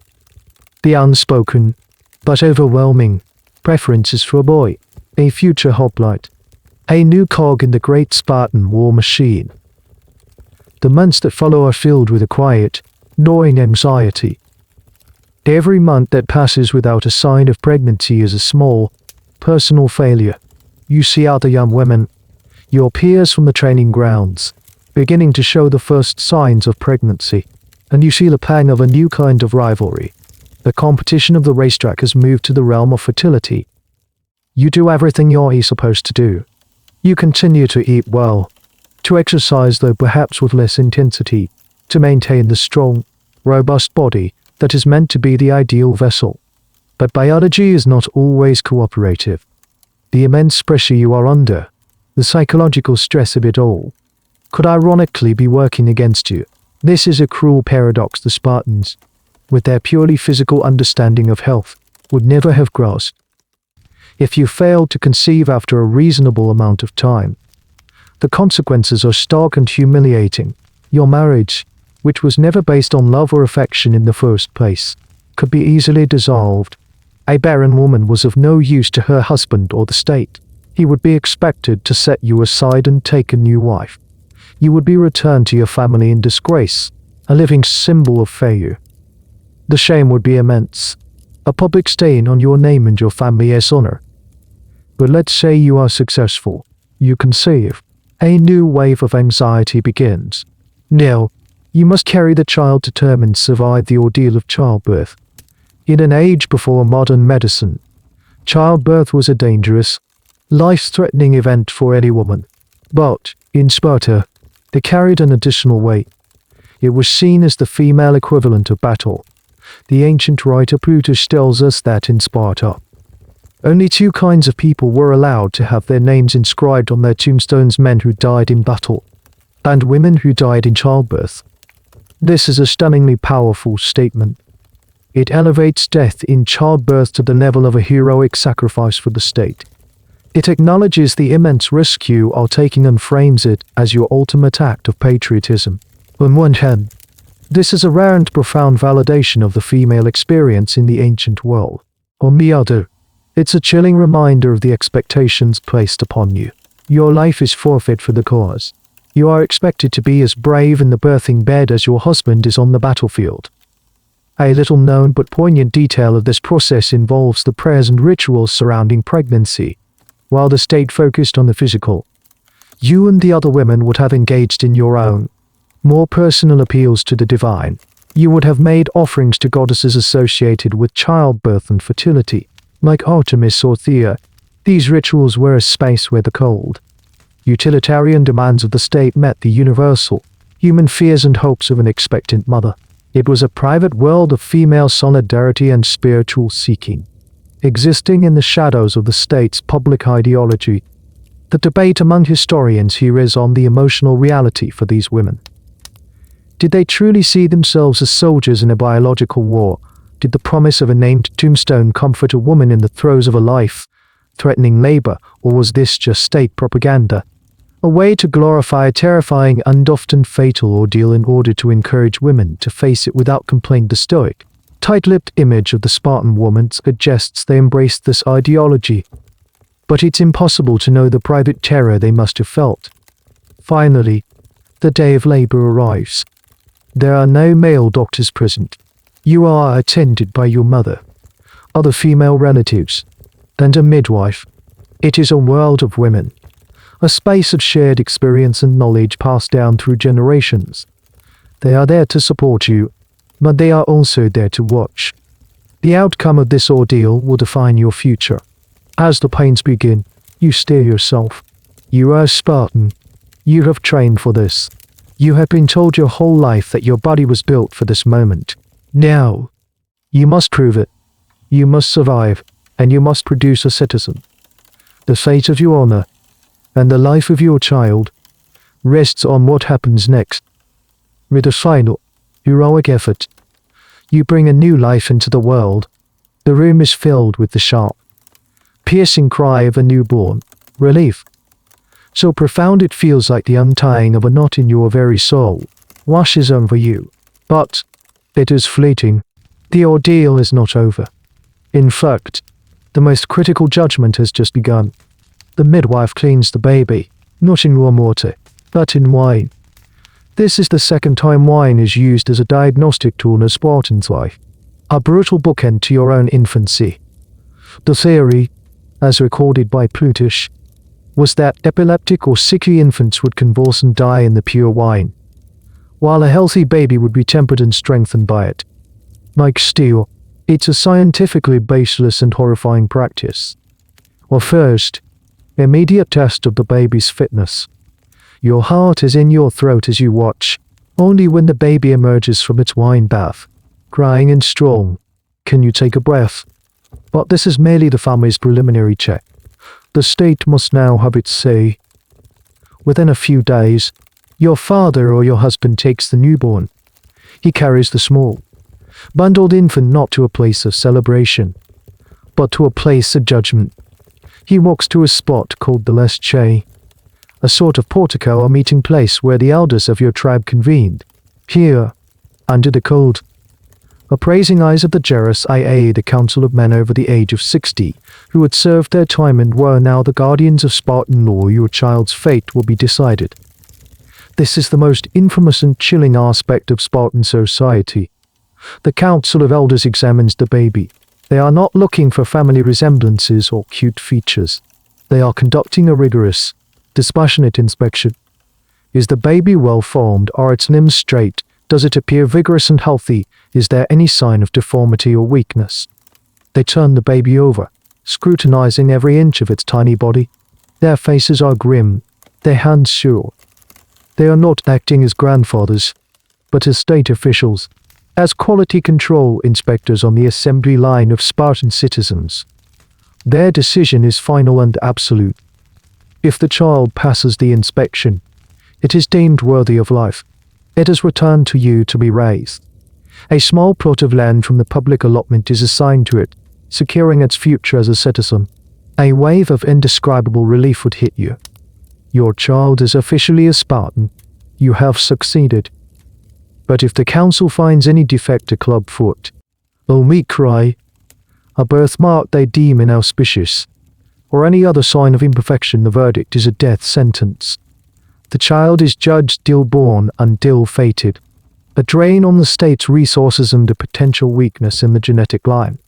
The unspoken, but overwhelming, preference is for a boy, a future hoplite, a new cog in the great Spartan war machine. The months that follow are filled with a quiet, gnawing anxiety. Every month that passes without a sign of pregnancy is a small, personal failure. You see other young women, your peers from the training grounds, beginning to show the first signs of pregnancy, and you feel a pang of a new kind of rivalry. The competition of the racetrack has moved to the realm of fertility. You do everything you're supposed to do. You continue to eat well, to exercise, though perhaps with less intensity, to maintain the strong, robust body that is meant to be the ideal vessel. But biology is not always cooperative. The immense pressure you are under, the psychological stress of it all, could ironically be working against you. This is a cruel paradox the Spartans, with their purely physical understanding of health, would never have grasped. If you failed to conceive after a reasonable amount of time, the consequences are stark and humiliating. Your marriage, which was never based on love or affection in the first place, could be easily dissolved. A barren woman was of no use to her husband or the state. He would be expected to set you aside and take a new wife. You would be returned to your family in disgrace, a living symbol of failure. The shame would be immense, a public stain on your name and your family's honor. But let's say you are successful. you conceive. A new wave of anxiety begins. Now, you must carry the child determined to survive the ordeal of childbirth. In an age before modern medicine, childbirth was a dangerous, life-threatening event for any woman. But, in Sparta, they carried an additional weight. It was seen as the female equivalent of battle. The ancient writer Plutarch tells us that in Sparta, only two kinds of people were allowed to have their names inscribed on their tombstones: men who died in battle, and women who died in childbirth. This is a stunningly powerful statement. It elevates death in childbirth to the level of a heroic sacrifice for the state. It acknowledges the immense risk you are taking and frames it as your ultimate act of patriotism. On one hand, this is a rare and profound validation of the female experience in the ancient world. On the other, it's a chilling reminder of the expectations placed upon you. Your life is forfeit for the cause. You are expected to be as brave in the birthing bed as your husband is on the battlefield. A little known but poignant detail of this process involves the prayers and rituals surrounding pregnancy. While the state focused on the physical, you and the other women would have engaged in your own, more personal appeals to the divine. You would have made offerings to goddesses associated with childbirth and fertility, like Artemis or Thea. These rituals were a space where the cold, utilitarian demands of the state met the universal, human fears and hopes of an expectant mother. It was a private world of female solidarity and spiritual seeking, existing in the shadows of the state's public ideology. The debate among historians here is on the emotional reality for these women. Did they truly see themselves as soldiers in a biological war? Did the promise of a named tombstone comfort a woman in the throes of a life-threatening labor, or was this just state propaganda? A way to glorify a terrifying and often fatal ordeal in order to encourage women to face it without complaint. The stoic, tight-lipped image of the Spartan woman suggests they embraced this ideology, but it's impossible to know the private terror they must have felt. Finally, the day of labor arrives. There are no male doctors present. You are attended by your mother, other female relatives, and a midwife. It is a world of women, a space of shared experience and knowledge passed down through generations. They are there to support you, but they are also there to watch. The outcome of this ordeal will define your future. As the pains begin, you steer yourself. You are a Spartan. You have trained for this. You have been told your whole life that your body was built for this moment. Now, you must prove it. You must survive, and you must produce a citizen. The fate of your honor, and the life of your child, rests on what happens next. With a final, heroic effort, you bring a new life into the world. The room is filled with the sharp, piercing cry of a newborn. Relief, so profound it feels like the untying of a knot in your very soul, washes over you. But it is fleeting. The ordeal is not over. In fact, the most critical judgment has just begun. The midwife cleans the baby, not in warm water, but in wine. This is the second time wine is used as a diagnostic tool in a Spartan's life. A brutal bookend to your own infancy. The theory, as recorded by Plutarch, was that epileptic or sickly infants would convulse and die in the pure wine, while a healthy baby would be tempered and strengthened by it. Like steel, it's a scientifically baseless and horrifying practice. Well, first, immediate test of the baby's fitness. Your heart is in your throat as you watch. Only when the baby emerges from its wine bath, crying and strong, can you take a breath. But this is merely the family's preliminary check. The state must now have its say. Within a few days, your father or your husband takes the newborn. He carries the small, bundled infant not to a place of celebration, but to a place of judgment. He walks to a spot called the Lesche, a sort of portico or meeting place where the elders of your tribe convened. Here, under the cold, appraising eyes of the Jerus, i.e. the council of men over the age of 60, who had served their time and were now the guardians of Spartan law, your child's fate will be decided. This is the most infamous and chilling aspect of Spartan society. The council of elders examines the baby. They are not looking for family resemblances or cute features. They are conducting a rigorous, Dispassionate inspection. Is the baby well formed? Are its limbs straight? Does it appear vigorous and healthy? Is there any sign of deformity or weakness? They turn the baby over, scrutinizing every inch of its tiny body. Their faces are grim, their hands sure. They are not acting as grandfathers, but as state officials, as quality control inspectors on the assembly line of Spartan citizens. Their decision is final and absolute. If the child passes the inspection, it is deemed worthy of life. It is returned to you to be raised. A small plot of land from the public allotment is assigned to it, securing its future as a citizen. A wave of indescribable relief would hit you. Your child is officially a Spartan. You have succeeded. But if the council finds any defect to clubfoot, a weak cry, a birthmark they deem inauspicious, or any other sign of imperfection, the verdict is a death sentence. The child is judged ill-born and ill-fated, a drain on the state's resources and a potential weakness in the genetic line.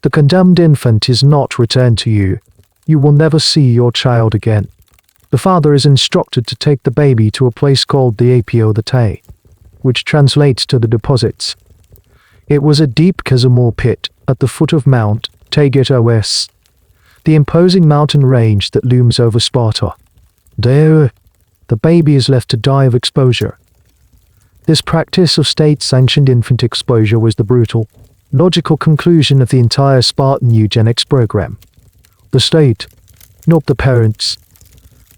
The condemned infant is not returned to you. You will never see your child again. The father is instructed to take the baby to a place called the Apio the Tay, which translates to the deposits. It was a deep chasm or pit at the foot of Mount Tagetos, the imposing mountain range that looms over Sparta. There, the baby is left to die of exposure. This practice of state-sanctioned infant exposure was the brutal, logical conclusion of the entire Spartan eugenics program. The state, not the parents,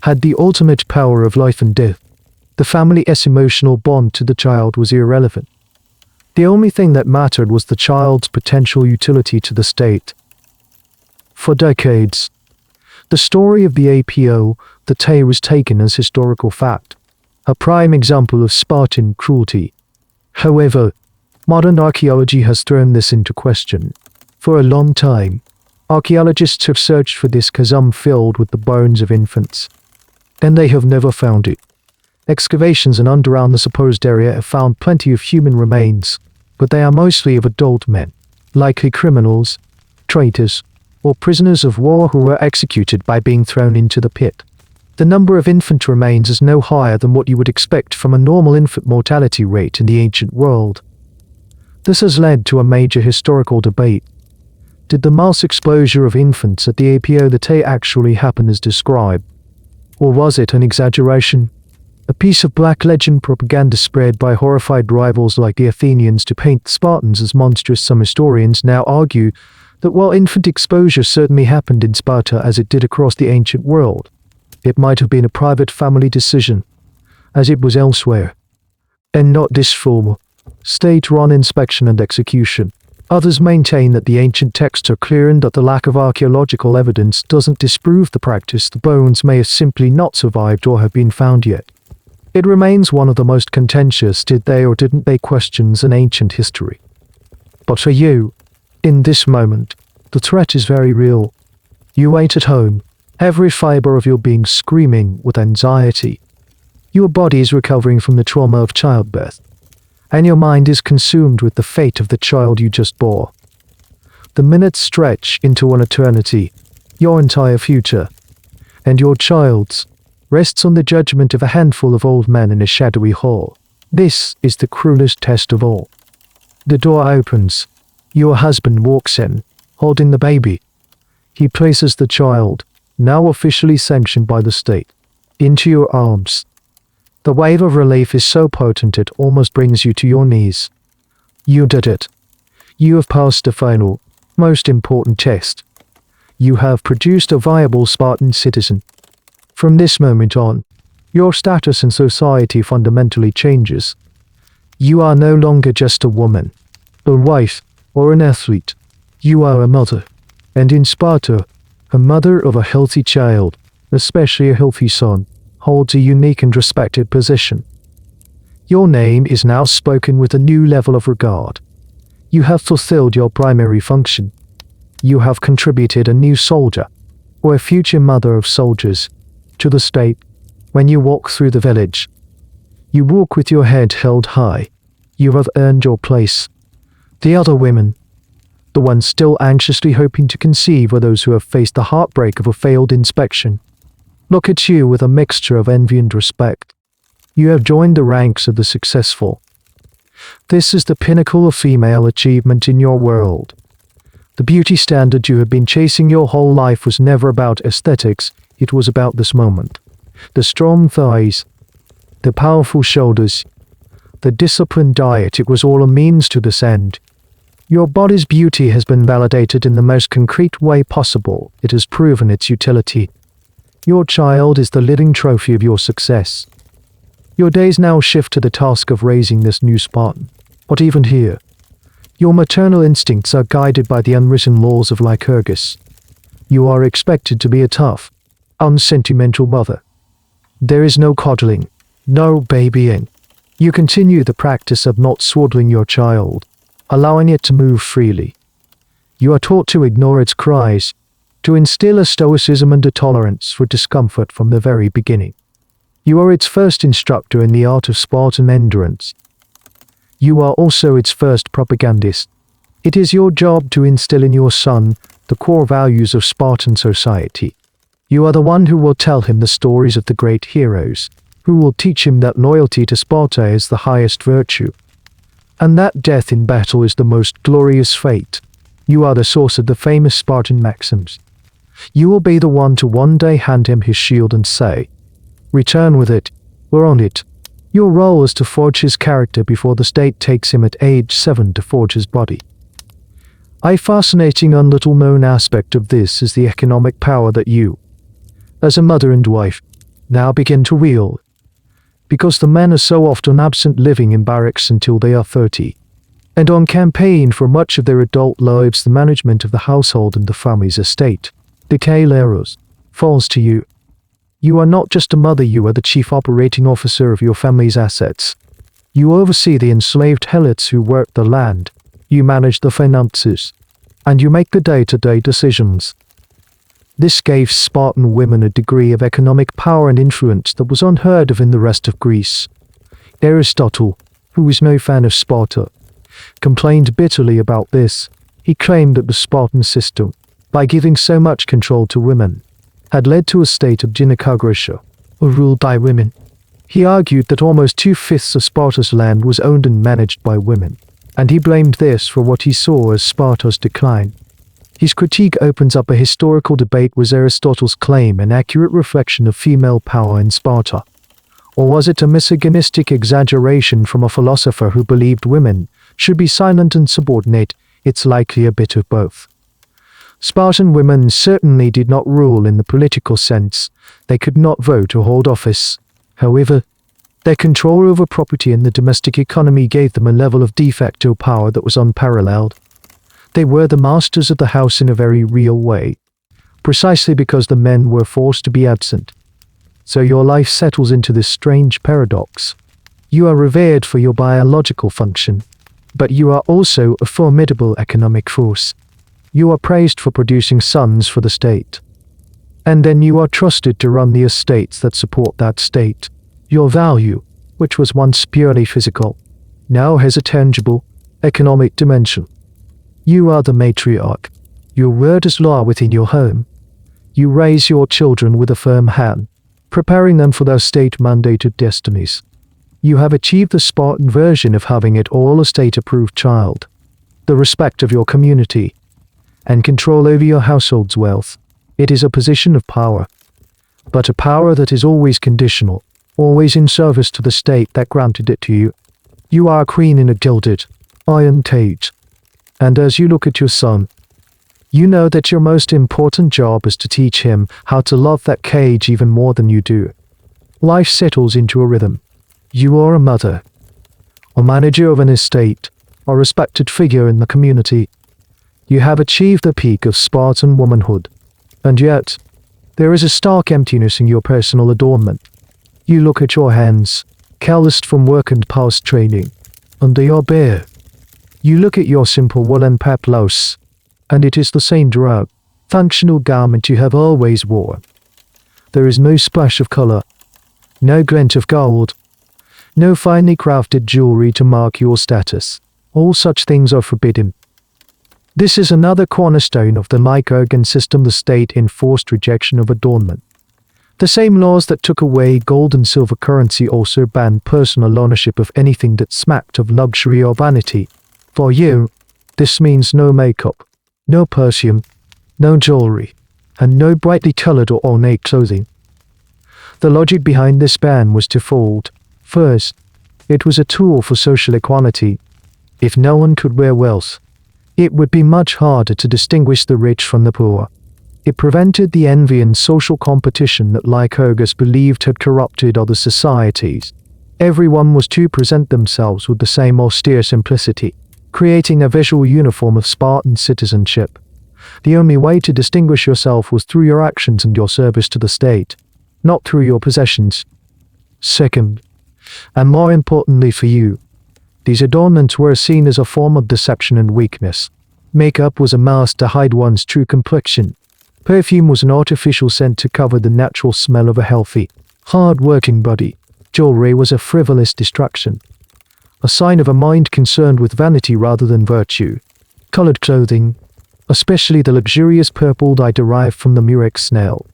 had the ultimate power of life and death. The family's emotional bond to the child was irrelevant. The only thing that mattered was the child's potential utility to the state. For decades, the story of the APO, the Tay, was taken as historical fact, a prime example of Spartan cruelty. However, modern archaeology has thrown this into question. For a long time, archaeologists have searched for this chasm filled with the bones of infants, and they have never found it. Excavations in and around the supposed area have found plenty of human remains, but they are mostly of adult men, likely criminals, traitors, or prisoners of war who were executed by being thrown into the pit. The number of infant remains is no higher than what you would expect from a normal infant mortality rate in the ancient world. This has led to a major historical debate. Did the mass exposure of infants at the Apio the Tay actually happen as described? Or was it an exaggeration? A piece of black legend propaganda spread by horrified rivals like the Athenians to paint the Spartans as monstrous. Some historians now argue that while infant exposure certainly happened in Sparta as it did across the ancient world, it might have been a private family decision, as it was elsewhere, and not this form, state-run inspection and execution. Others maintain that the ancient texts are clear and that the lack of archaeological evidence doesn't disprove the practice. The bones may have simply not survived or have been found yet. It remains one of the most contentious did they or didn't they questions in ancient history. But for you, in this moment, the threat is very real. You wait at home, every fiber of your being screaming with anxiety. Your body is recovering from the trauma of childbirth, and your mind is consumed with the fate of the child you just bore. The minutes stretch into an eternity, your entire future, and your child's, rests on the judgment of a handful of old men in a shadowy hall. This is the cruelest test of all. The door opens. Your husband walks in, holding the baby. He places the child, now officially sanctioned by the state, into your arms. The wave of relief is so potent it almost brings you to your knees. You did it. You have passed the final, most important test. You have produced a viable Spartan citizen. From this moment on, your status in society fundamentally changes. You are no longer just a woman, a wife, or an athlete. You are a mother, and in Sparta, a mother of a healthy child, especially a healthy son, holds a unique and respected position. Your name is now spoken with a new level of regard. You have fulfilled your primary function. You have contributed a new soldier, or a future mother of soldiers, to the state. When you walk through the village, you walk with your head held high. You have earned your place. The other women, the ones still anxiously hoping to conceive, are those who have faced the heartbreak of a failed inspection. look at you with a mixture of envy and respect. You have joined the ranks of the successful. This is the pinnacle of female achievement in your world. The beauty standard you have been chasing your whole life was never about aesthetics, it was about this moment. The strong thighs, the powerful shoulders, the disciplined diet, it was all a means to this end. Your body's beauty has been validated in the most concrete way possible. It has proven its utility. Your child is the living trophy of your success. Your days now shift to the task of raising this new Spartan. But even here, your maternal instincts are guided by the unwritten laws of Lycurgus. You are expected to be a tough, unsentimental mother. There is no coddling, no babying. You continue the practice of not swaddling your child, allowing it to move freely. You are taught to ignore its cries, to instill a stoicism and a tolerance for discomfort from the very beginning. You are its first instructor in the art of Spartan endurance. You are also its first propagandist. It is your job to instill in your son the core values of Spartan society. You are the one who will tell him the stories of the great heroes, who will teach him that loyalty to Sparta is the highest virtue, and that death in battle is the most glorious fate. You are the source of the famous Spartan maxims. You will be the one to one day hand him his shield and say, "Return with it, we're on it." Your role is to forge his character before the state takes him at age 7 to forge his body. A fascinating and little-known aspect of this is the economic power that you, as a mother and wife, now begin to wield. Because the men are so often absent living in barracks until they are 30, and on campaign for much of their adult lives, the management of the household and the family's estate, the Kaileros, falls to you. You are not just a mother, you are the chief operating officer of your family's assets. You oversee the enslaved helots who work the land, you manage the finances, and you make the day-to-day decisions. This gave Spartan women a degree of economic power and influence that was unheard of in the rest of Greece. Aristotle, who was no fan of Sparta, complained bitterly about this. He claimed that the Spartan system, by giving so much control to women, had led to a state of gynecocratia, or ruled by women. He argued that almost 2/5 of Sparta's land was owned and managed by women, and he blamed this for what he saw as Sparta's decline. His critique opens up a historical debate: was Aristotle's claim an accurate reflection of female power in Sparta? Or was it a misogynistic exaggeration from a philosopher who believed women should be silent and subordinate? It's likely a bit of both. Spartan women certainly did not rule in the political sense. They could not vote or hold office. However, their control over property and the domestic economy gave them a level of de facto power that was unparalleled. They were the masters of the house in a very real way, precisely because the men were forced to be absent. So your life settles into this strange paradox. You are revered for your biological function, but you are also a formidable economic force. You are praised for producing sons for the state. And then you are trusted to run the estates that support that state. Your value, which was once purely physical, now has a tangible, economic dimension. You are the matriarch. Your word is law within your home. You raise your children with a firm hand, preparing them for their state-mandated destinies. You have achieved the Spartan version of having it all a state-approved child, the respect of your community, and control over your household's wealth. It is a position of power, but a power that is always conditional, always in service to the state that granted it to you. You are a queen in a gilded, iron cage, and as you look at your son, you know that your most important job is to teach him how to love that cage even more than you do. Life settles into a rhythm. You are a mother, a manager of an estate, a respected figure in the community. You have achieved the peak of Spartan womanhood, and yet, there is a stark emptiness in your personal adornment. You look at your hands, calloused from work and past training, and they are bare. You look at your simple woolen peplos, and it is the same drab, functional garment you have always worn. There is no splash of color, no glint of gold, no finely crafted jewelry to mark your status. All such things are forbidden. This is another cornerstone of the Lycurgan system, the state-enforced rejection of adornment. The same laws that took away gold and silver currency also banned personal ownership of anything that smacked of luxury or vanity. For you, this means no makeup, no perfume, no jewelry, and no brightly colored or ornate clothing. The logic behind this ban was twofold. First, it was a tool for social equality. If no one could wear wealth, it would be much harder to distinguish the rich from the poor. It prevented the envy and social competition that Lycurgus believed had corrupted other societies. Everyone was to present themselves with the same austere simplicity, creating a visual uniform of Spartan citizenship. The only way to distinguish yourself was through your actions and your service to the state, not through your possessions. Second, and more importantly for you, these adornments were seen as a form of deception and weakness. Makeup was a mask to hide one's true complexion. Perfume was an artificial scent to cover the natural smell of a healthy, hard-working body. Jewelry was a frivolous distraction, a sign of a mind concerned with vanity rather than virtue. Colored clothing, especially the luxurious purple dye derived from the murex snail,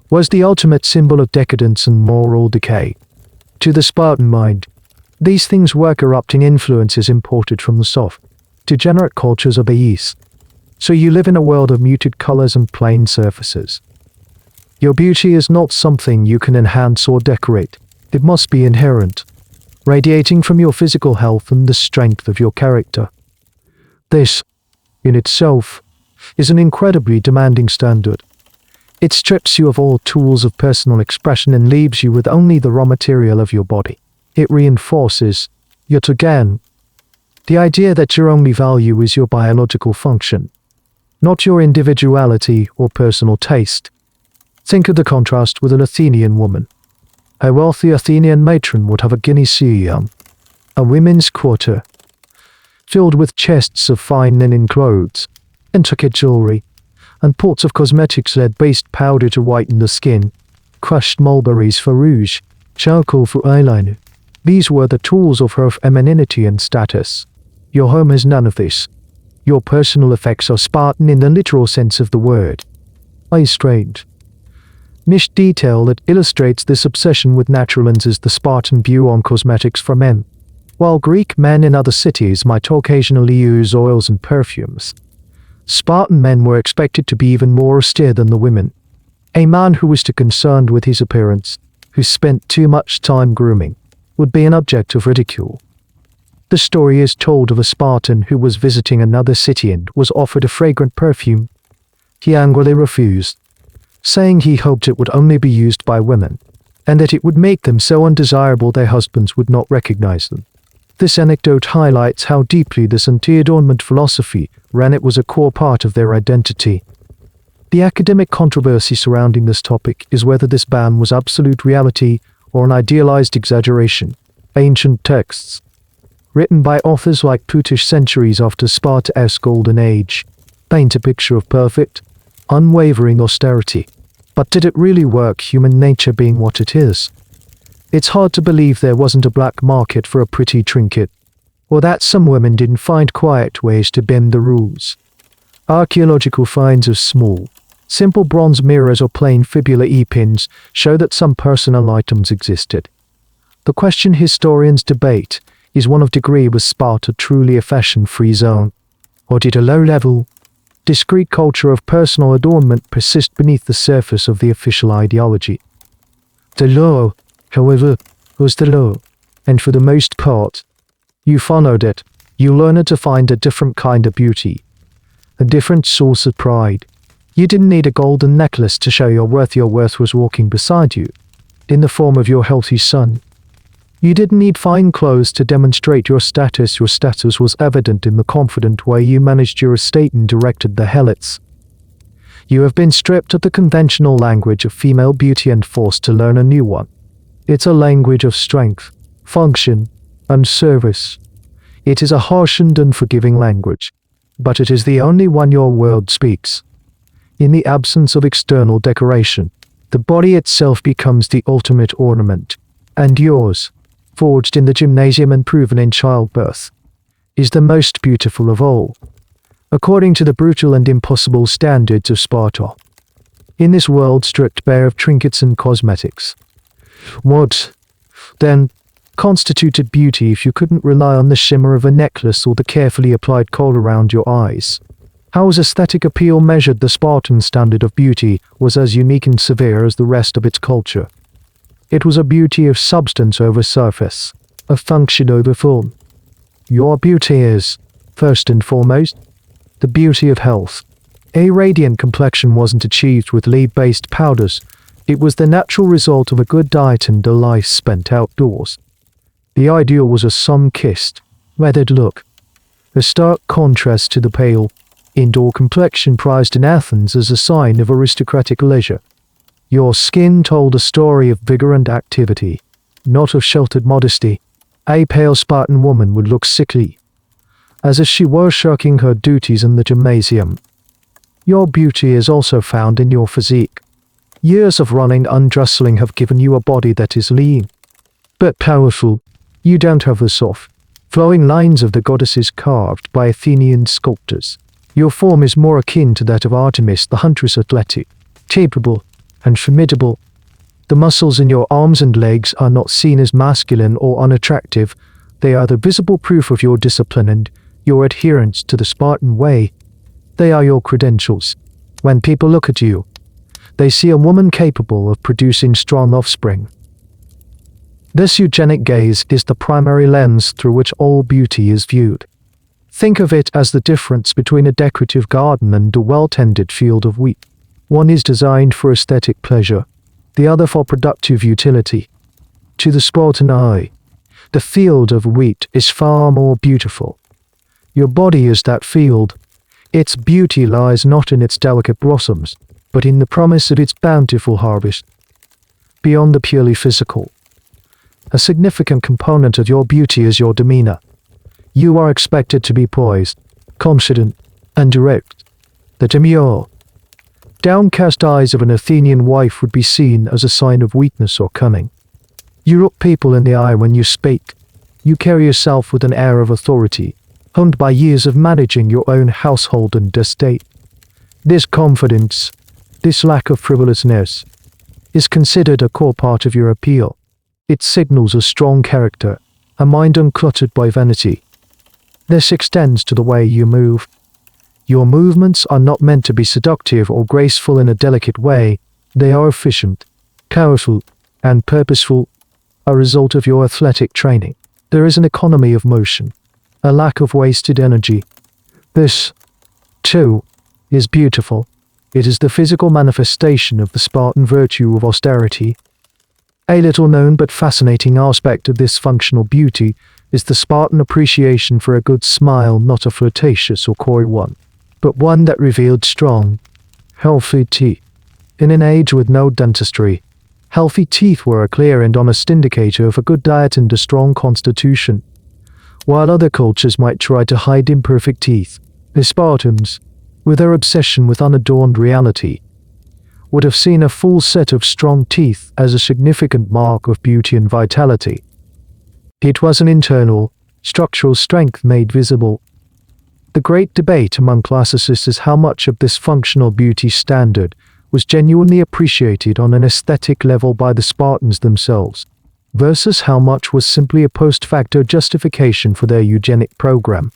was the ultimate symbol of decadence and moral decay. To the Spartan mind, these things were corrupting influences imported from the soft, degenerate cultures of the East. So you live in a world of muted colors and plain surfaces. Your beauty is not something you can enhance or decorate. It must be inherent, radiating from your physical health and the strength of your character. This, in itself, is an incredibly demanding standard. It strips you of all tools of personal expression and leaves you with only the raw material of your body. It reinforces, yet again, the idea that your only value is your biological function, not your individuality or personal taste. Think of the contrast with an Athenian woman. A wealthy Athenian matron would have a gymnasium, a women's quarter, filled with chests of fine linen clothes, intricate jewelry, and pots of cosmetics lead-based powder to whiten the skin, crushed mulberries for rouge, charcoal for eyeliner. These were the tools of her femininity and status. Your home has none of this. Your personal effects are Spartan in the literal sense of the word. A strange, niche detail that illustrates this obsession with naturalness is the Spartan view on cosmetics for men. While Greek men in other cities might occasionally use oils and perfumes, Spartan men were expected to be even more austere than the women. A man who was too concerned with his appearance, who spent too much time grooming, would be an object of ridicule. The story is told of a Spartan who was visiting another city and was offered a fragrant perfume. He angrily refused, saying he hoped it would only be used by women, and that it would make them so undesirable their husbands would not recognize them. This anecdote highlights how deeply this anti-adornment philosophy ran. It was a core part of their identity. The academic controversy surrounding this topic is whether this ban was absolute reality or an idealized exaggeration. Ancient texts, written by authors like Plutarch centuries after Sparta's golden age, paint a picture of perfect, unwavering austerity. But did it really work, human nature being what it is? It's hard to believe there wasn't a black market for a pretty trinket, or that some women didn't find quiet ways to bend the rules. Archaeological finds of small, simple bronze mirrors or plain fibula e-pins show that some personal items existed. The question historians debate is one of degree: was Sparta truly a fashion-free zone, or did a low-level, discrete culture of personal adornment persist beneath the surface of the official ideology? The law, however, was the law, and for the most part, you followed it. You learned to find a different kind of beauty, a different source of pride. You didn't need a golden necklace to show your worth was walking beside you, in the form of your healthy son. You didn't need fine clothes to demonstrate your status was evident in the confident way you managed your estate and directed the helots. You have been stripped of the conventional language of female beauty and forced to learn a new one. It's a language of strength, function, and service. It is a harsh and unforgiving language, but it is the only one your world speaks. In the absence of external decoration, the body itself becomes the ultimate ornament, and yours, forged in the gymnasium and proven in childbirth, is the most beautiful of all, according to the brutal and impossible standards of Sparta. in this world stripped bare of trinkets and cosmetics. What, then, constituted beauty if you couldn't rely on the shimmer of a necklace or the carefully applied kohl around your eyes? How was aesthetic appeal measured? The Spartan standard of beauty was as unique and severe as the rest of its culture. It was a beauty of substance over surface, of function over form. Your beauty is, first and foremost, the beauty of health. A radiant complexion wasn't achieved with lead-based powders. It was the natural result of a good diet and a life spent outdoors. The ideal was a sun-kissed, weathered look, a stark contrast to the pale, indoor complexion prized in Athens as a sign of aristocratic leisure. Your skin told a story of vigor and activity, not of sheltered modesty. A pale Spartan woman would look sickly, as if she were shirking her duties in the gymnasium. Your beauty is also found in your physique. Years of running and jostling have given you a body that is lean, but powerful. You don't have the soft, flowing lines of the goddesses carved by Athenian sculptors. Your form is more akin to that of Artemis, the huntress, athletic, capable, and formidable. The muscles in your arms and legs are not seen as masculine or unattractive. They are the visible proof of your discipline and your adherence to the Spartan way. They are your credentials. When people look at you, they see a woman capable of producing strong offspring. This eugenic gaze is the primary lens through which all beauty is viewed. Think of it as the difference between a decorative garden and a well-tended field of wheat. One is designed for aesthetic pleasure, the other for productive utility. To the Spartan eye, the field of wheat is far more beautiful. Your body is that field. Its beauty lies not in its delicate blossoms, but in the promise of its bountiful harvest. Beyond the purely physical, a significant component of your beauty is your demeanor. You are expected to be poised, confident, and direct. The demure, downcast eyes of an Athenian wife would be seen as a sign of weakness or cunning. You look people in the eye when you speak. You carry yourself with an air of authority, honed by years of managing your own household and estate. This confidence, this lack of frivolousness, is considered a core part of your appeal. It signals a strong character, a mind uncluttered by vanity. This extends to the way you move. Your movements are not meant to be seductive or graceful in a delicate way. They are efficient, powerful, and purposeful, a result of your athletic training. There is an economy of motion, a lack of wasted energy. This, too, is beautiful. It is the physical manifestation of the Spartan virtue of austerity. A little known but fascinating aspect of this functional beauty is the Spartan appreciation for a good smile, not a flirtatious or coy one, but one that revealed strong, healthy teeth. In an age with no dentistry, healthy teeth were a clear and honest indicator of a good diet and a strong constitution. While other cultures might try to hide imperfect teeth, the Spartans, with their obsession with unadorned reality, would have seen a full set of strong teeth as a significant mark of beauty and vitality. It was an internal, structural strength made visible. The great debate among classicists is how much of this functional beauty standard was genuinely appreciated on an aesthetic level by the Spartans themselves, versus how much was simply a post-facto justification for their eugenic program.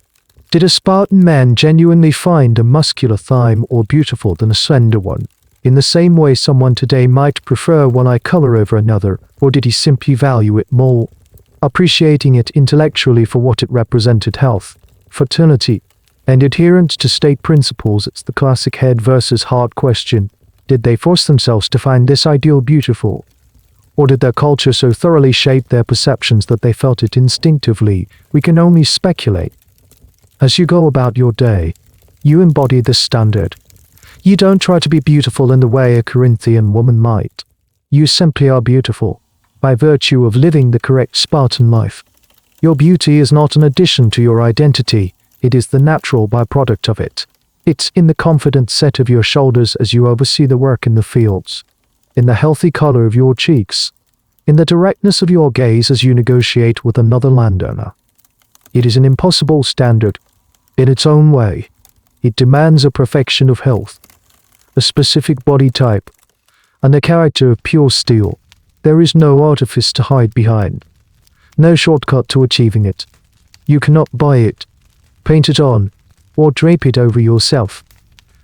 Did a Spartan man genuinely find a muscular thigh more beautiful than a slender one, in the same way someone today might prefer one eye color over another, or did he simply value it more, appreciating it intellectually for what it represented: health, fertility, and adherence to state principles? It's the classic head versus heart question. Did they force themselves to find this ideal beautiful? Or did their culture so thoroughly shape their perceptions that they felt it instinctively? We can only speculate. As you go about your day, you embody this standard. You don't try to be beautiful in the way a Corinthian woman might. You simply are beautiful, by virtue of living the correct Spartan life. Your beauty is not an addition to your identity, it is the natural byproduct of it. It's in the confident set of your shoulders as you oversee the work in the fields, in the healthy color of your cheeks, in the directness of your gaze as you negotiate with another landowner. It is an impossible standard. In its own way, it demands a perfection of health, a specific body type, and a character of pure steel. There is no artifice to hide behind. No shortcut to achieving it. You cannot buy it, paint it on, or drape it over yourself.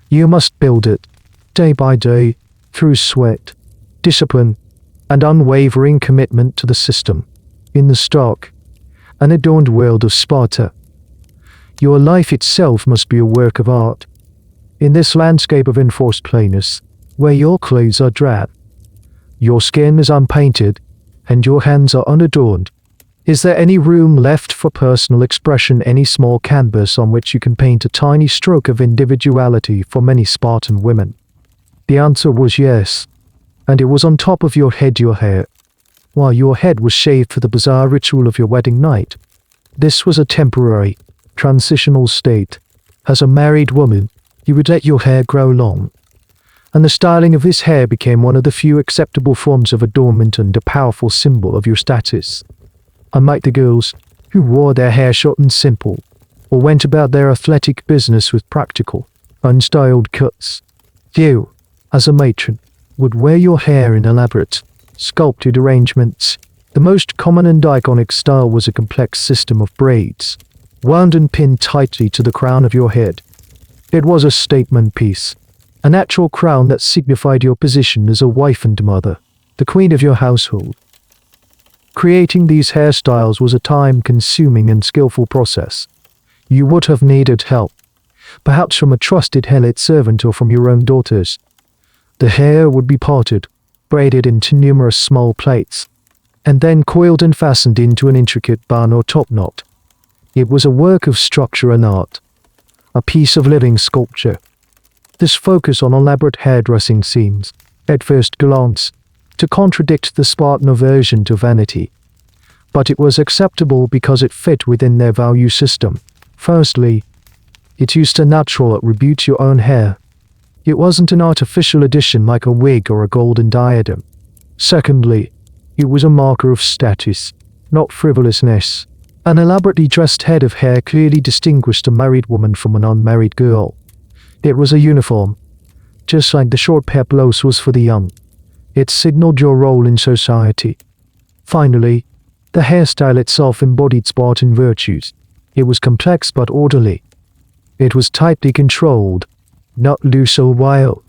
You must build it, day by day, through sweat, discipline, and unwavering commitment to the system, in the stark, unadorned world of Sparta. Your life itself must be a work of art. In this landscape of enforced plainness, where your clothes are drab, your skin is unpainted, and your hands are unadorned, is there any room left for personal expression, any small canvas on which you can paint a tiny stroke of individuality for many Spartan women? The answer was yes, and it was on top of your hair, while your head was shaved for the bizarre ritual of your wedding night. This was a temporary, transitional state. As a married woman, you would let your hair grow long, and the styling of this hair became one of the few acceptable forms of adornment and a powerful symbol of your status. Unlike the girls, who wore their hair short and simple, or went about their athletic business with practical, unstyled cuts, you, as a matron, would wear your hair in elaborate, sculpted arrangements. The most common and iconic style was a complex system of braids, wound and pinned tightly to the crown of your head. It was a statement piece, a natural crown that signified your position as a wife and mother, the queen of your household. Creating these hairstyles was a time-consuming and skillful process. You would have needed help, perhaps from a trusted helot servant or from your own daughters. The hair would be parted, braided into numerous small plaits, and then coiled and fastened into an intricate bun or top knot. It was a work of structure and art, a piece of living sculpture. This focus on elaborate hairdressing seems, at first glance, to contradict the Spartan aversion to vanity. But it was acceptable because it fit within their value system. Firstly, it used a natural attribute to your own hair. It wasn't an artificial addition like a wig or a golden diadem. Secondly, it was a marker of status, not frivolousness. An elaborately dressed head of hair clearly distinguished a married woman from an unmarried girl. It was a uniform, just like the short peplos was for the young. It signaled your role in society. Finally, the hairstyle itself embodied Spartan virtues. It was complex but orderly. It was tightly controlled, not loose or wild.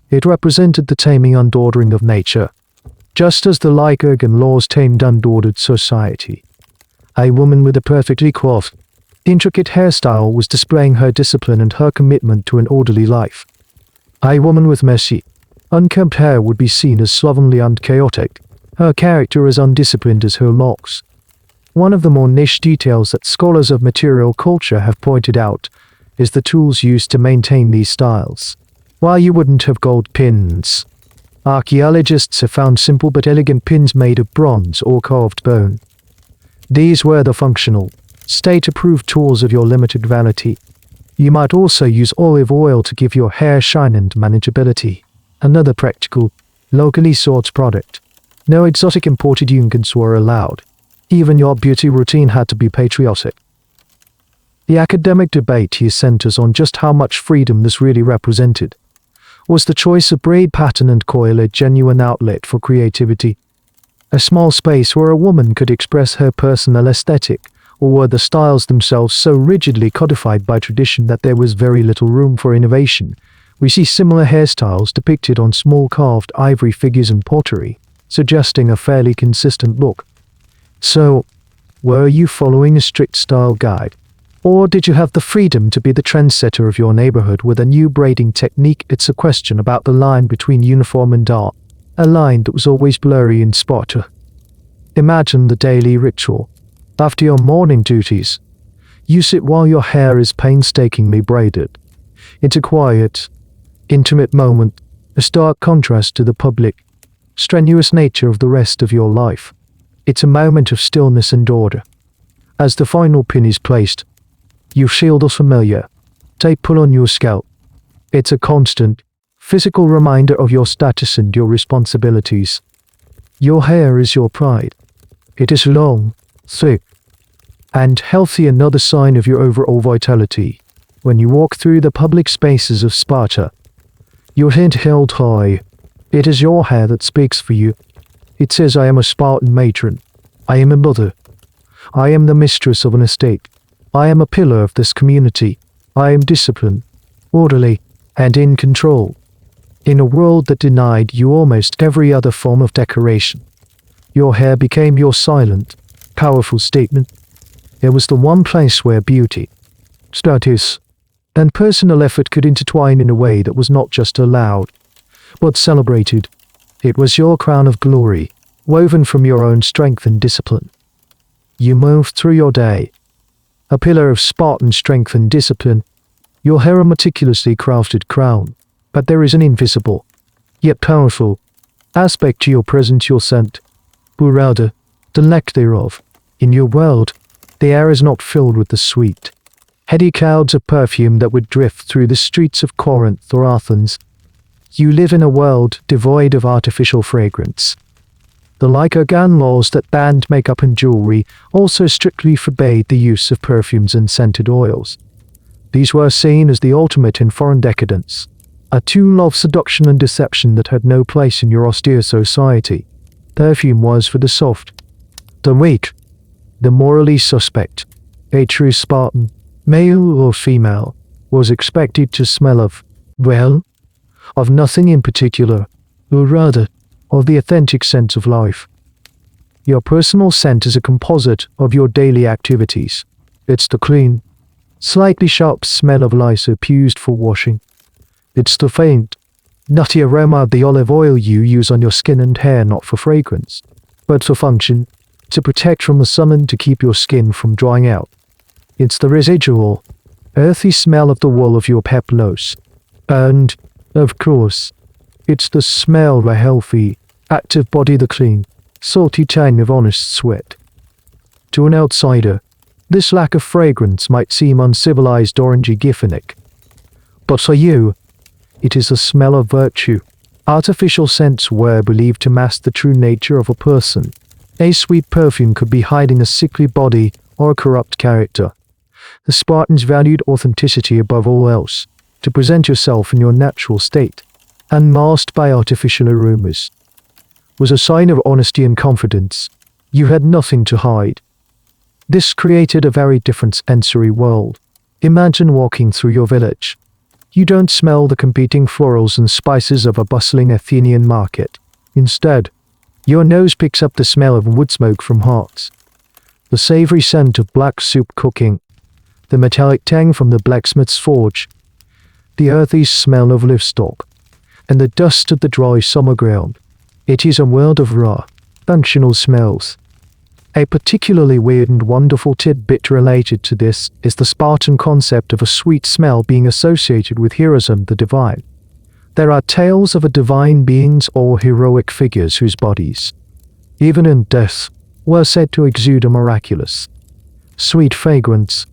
It represented the taming unordering of nature, just as the Lycurgan laws tamed unordered society. A woman with a perfectly coiffed, intricate hairstyle was displaying her discipline and her commitment to an orderly life. A woman with messy, unkempt hair would be seen as slovenly and chaotic, her character as undisciplined as her locks. One of the more niche details that scholars of material culture have pointed out is the tools used to maintain these styles. While you wouldn't have gold pins, archaeologists have found simple but elegant pins made of bronze or carved bone. These were the functional, state-approved tools of your limited vanity. You might also use olive oil to give your hair shine and manageability. Another practical, locally sourced product. No exotic imported unguents were allowed. Even your beauty routine had to be patriotic. The academic debate here centers on just how much freedom this really represented. Was the choice of braid pattern and coil a genuine outlet for creativity? A small space where a woman could express her personal aesthetic, or were the styles themselves so rigidly codified by tradition that there was very little room for innovation? We see similar hairstyles depicted on small carved ivory figures in pottery, suggesting a fairly consistent look. So, were you following a strict style guide? Or did you have the freedom to be the trendsetter of your neighborhood with a new braiding technique? It's a question about the line between uniform and art, a line that was always blurry in Sparta. Imagine the daily ritual. After your morning duties, you sit while your hair is painstakingly braided. It's a quiet, intimate moment, a stark contrast to the public, strenuous nature of the rest of your life. It's a moment of stillness and order. As the final pin is placed, you feel the familiar tape pull on your scalp. It's a constant, physical reminder of your status and your responsibilities. Your hair is your pride. It is long, thick, and healthy, another sign of your overall vitality. When you walk through the public spaces of Sparta, your head held high. It is your hair that speaks for you. It says, I am a Spartan matron. I am a mother. I am the mistress of an estate. I am a pillar of this community. I am disciplined, orderly, and in control. In a world that denied you almost every other form of decoration, your hair became your silent, powerful statement. It was the one place where beauty, status, and personal effort could intertwine in a way that was not just allowed, but celebrated. It was your crown of glory, woven from your own strength and discipline. You moved through your day, a pillar of Spartan strength and discipline, your hair a meticulously crafted crown. But there is an invisible, yet powerful, aspect to your presence, your scent, or rather, the lack thereof. In your world, the air is not filled with the sweet, heady clouds of perfume that would drift through the streets of Corinth or Athens. You live in a world devoid of artificial fragrance. The Lycagan laws that banned makeup and jewelry also strictly forbade the use of perfumes and scented oils. These were seen as the ultimate in foreign decadence, a tool of seduction and deception that had no place in your austere society. Perfume was for the soft, the weak, the morally suspect. A true Spartan, male or female, was expected to smell of, well, of nothing in particular, or rather, of the authentic scent of life. Your personal scent is a composite of your daily activities. It's the clean, slightly sharp smell of lye soap used for washing. It's the faint, nutty aroma of the olive oil you use on your skin and hair, not for fragrance, but for function, to protect from the sun and to keep your skin from drying out. It's the residual, earthy smell of the wool of your pet nose. And, of course, it's the smell of a healthy, active body, the clean, salty tang of honest sweat. To an outsider, this lack of fragrance might seem uncivilized or unhygienic. But for you, it is the smell of virtue. Artificial scents were believed to mask the true nature of a person. A sweet perfume could be hiding a sickly body or a corrupt character. The Spartans valued authenticity above all else, to present yourself in your natural state, unmasked by artificial aromas, was a sign of honesty and confidence. You had nothing to hide. This created a very different sensory world. Imagine walking through your village. You don't smell the competing florals and spices of a bustling Athenian market. Instead, your nose picks up the smell of wood smoke from hearths, the savory scent of black soup cooking, the metallic tang from the blacksmith's forge, the earthy smell of livestock, and the dust of the dry summer ground. It is a world of raw, functional smells. A particularly weird and wonderful tidbit related to this is the Spartan concept of a sweet smell being associated with heroism, the divine. There are tales of divine beings or heroic figures whose bodies, even in death, were said to exude a miraculous, sweet fragrance.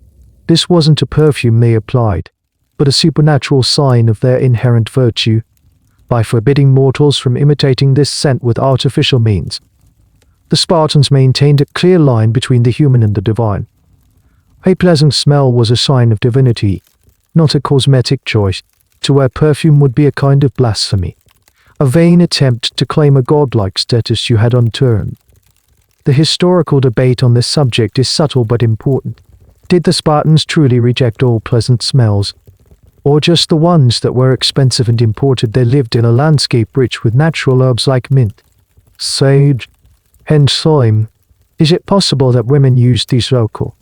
This wasn't a perfume they applied, but a supernatural sign of their inherent virtue. By forbidding mortals from imitating this scent with artificial means, the Spartans maintained a clear line between the human and the divine. A pleasant smell was a sign of divinity, not a cosmetic choice. To wear perfume would be a kind of blasphemy, a vain attempt to claim a godlike status you had unearned. The historical debate on this subject is subtle but important. Did the Spartans truly reject all pleasant smells, or just the ones that were expensive and imported? They lived in a landscape rich with natural herbs like mint, sage, and thyme. Is it possible that women used these local,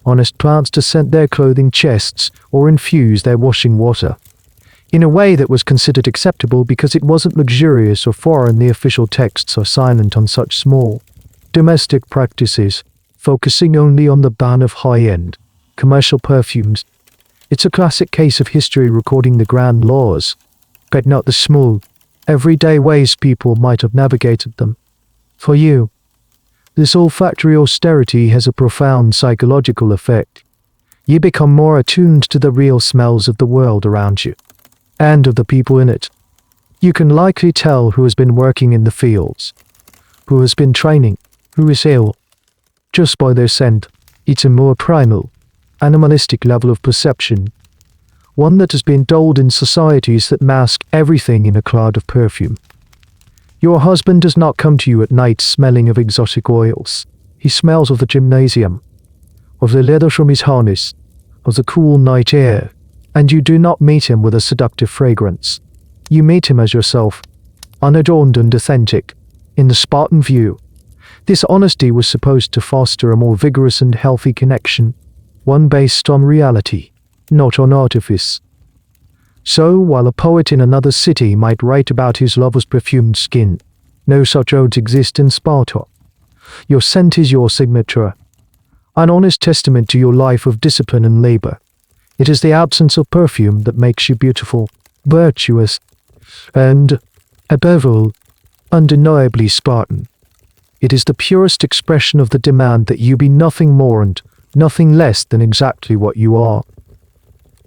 honest plants to scent their clothing chests or infuse their washing water in a way that was considered acceptable because it wasn't luxurious or foreign? The official texts are silent on such small, domestic practices, focusing only on the ban of high-end, commercial perfumes. It's a classic case of history recording the grand laws, but not the small, everyday ways people might have navigated them. For you, this olfactory austerity has a profound psychological effect. You become more attuned to the real smells of the world around you, and of the people in it. You can likely tell who has been working in the fields, who has been training, who is ill, just by their scent. It's a more primal, animalistic level of perception. one that has been dulled in societies that mask everything in a cloud of perfume. Your husband does not come to you at night smelling of exotic oils. He smells of the gymnasium, of the leather from his harness, of the cool night air, and you do not meet him with a seductive fragrance. You meet him as yourself, unadorned and authentic, in the Spartan view. This honesty was supposed to foster a more vigorous and healthy connection, one based on reality, not on artifice. So, while a poet in another city might write about his lover's perfumed skin, no such odes exist in Sparta. Your scent is your signature, an honest testament to your life of discipline and labor. It is the absence of perfume that makes you beautiful, virtuous, and, above all, undeniably Spartan. It is the purest expression of the demand that you be nothing more and nothing less than exactly what you are.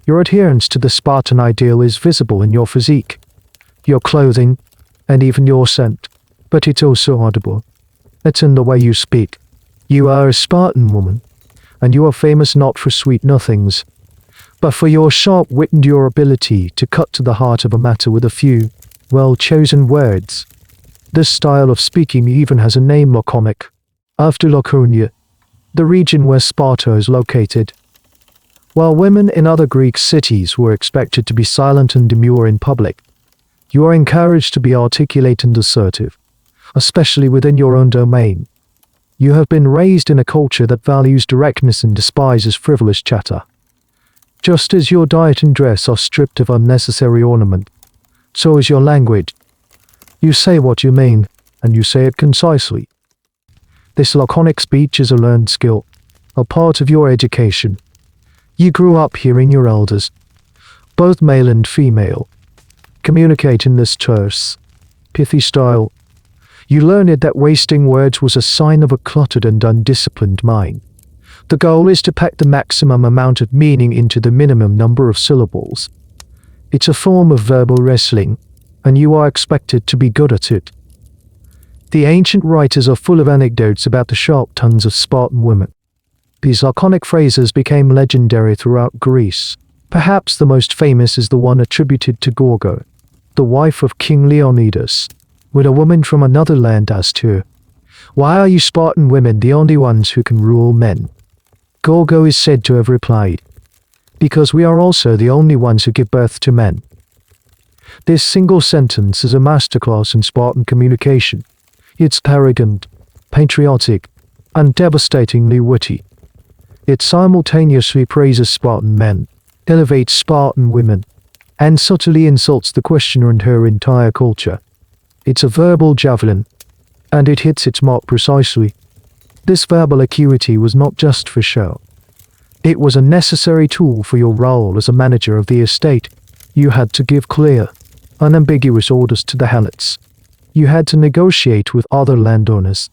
Your adherence to the Spartan ideal is visible in your physique, your clothing, and even your scent, but it's also audible. It's in the way you speak. You are a Spartan woman, and you are famous not for sweet nothings, but for your sharp wit and your ability to cut to the heart of a matter with a few, well-chosen words. This style of speaking even has a name: laconic, after Laconia, the region where Sparta is located. While women in other Greek cities were expected to be silent and demure in public, you are encouraged to be articulate and assertive, especially within your own domain. You have been raised in a culture that values directness and despises frivolous chatter. Just as your diet and dress are stripped of unnecessary ornament, so is your language. You say what you mean, and you say it concisely. This laconic speech is a learned skill, a part of your education. You grew up hearing your elders, both male and female, communicate in this terse, pithy style. You learned that wasting words was a sign of a cluttered and undisciplined mind. The goal is to pack the maximum amount of meaning into the minimum number of syllables. It's a form of verbal wrestling, and you are expected to be good at it. The ancient writers are full of anecdotes about the sharp tongues of Spartan women. These laconic phrases became legendary throughout Greece. Perhaps the most famous is the one attributed to Gorgo, the wife of King Leonidas, when a woman from another land asked her, "Why are you Spartan women the only ones who can rule men?" Gorgo is said to have replied, "Because we are also the only ones who give birth to men." This single sentence is a masterclass in Spartan communication. It's arrogant, patriotic, and devastatingly witty. It simultaneously praises Spartan men, elevates Spartan women, and subtly insults the questioner and her entire culture. It's a verbal javelin, and it hits its mark precisely. This verbal acuity was not just for show. It was a necessary tool for your role as a manager of the estate. You had to give clear, unambiguous orders to the helots. You had to negotiate with other landowners.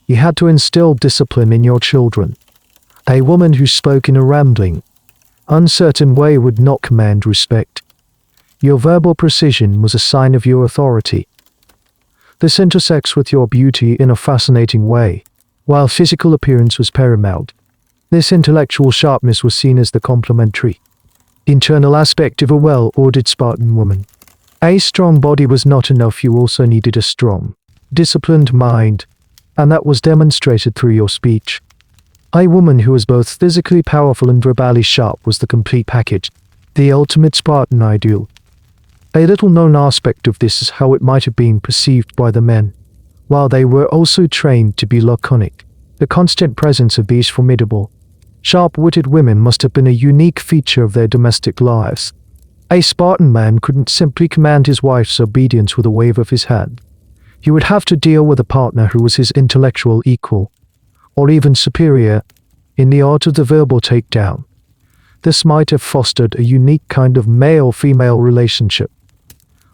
You had to instill discipline in your children. A woman who spoke in a rambling, uncertain way would not command respect. Your verbal precision was a sign of your authority. This intersects with your beauty in a fascinating way. While physical appearance was paramount, this intellectual sharpness was seen as the complementary, internal aspect of a well-ordered Spartan woman. A strong body was not enough, you also needed a strong, disciplined mind, and that was demonstrated through your speech. A woman who was both physically powerful and verbally sharp was the complete package, the ultimate Spartan ideal. A little-known aspect of this is how it might have been perceived by the men. While they were also trained to be laconic, the constant presence of these formidable, sharp-witted women must have been a unique feature of their domestic lives. A Spartan man couldn't simply command his wife's obedience with a wave of his hand. He would have to deal with a partner who was his intellectual equal, or even superior, in the art of the verbal takedown. This might have fostered a unique kind of male-female relationship,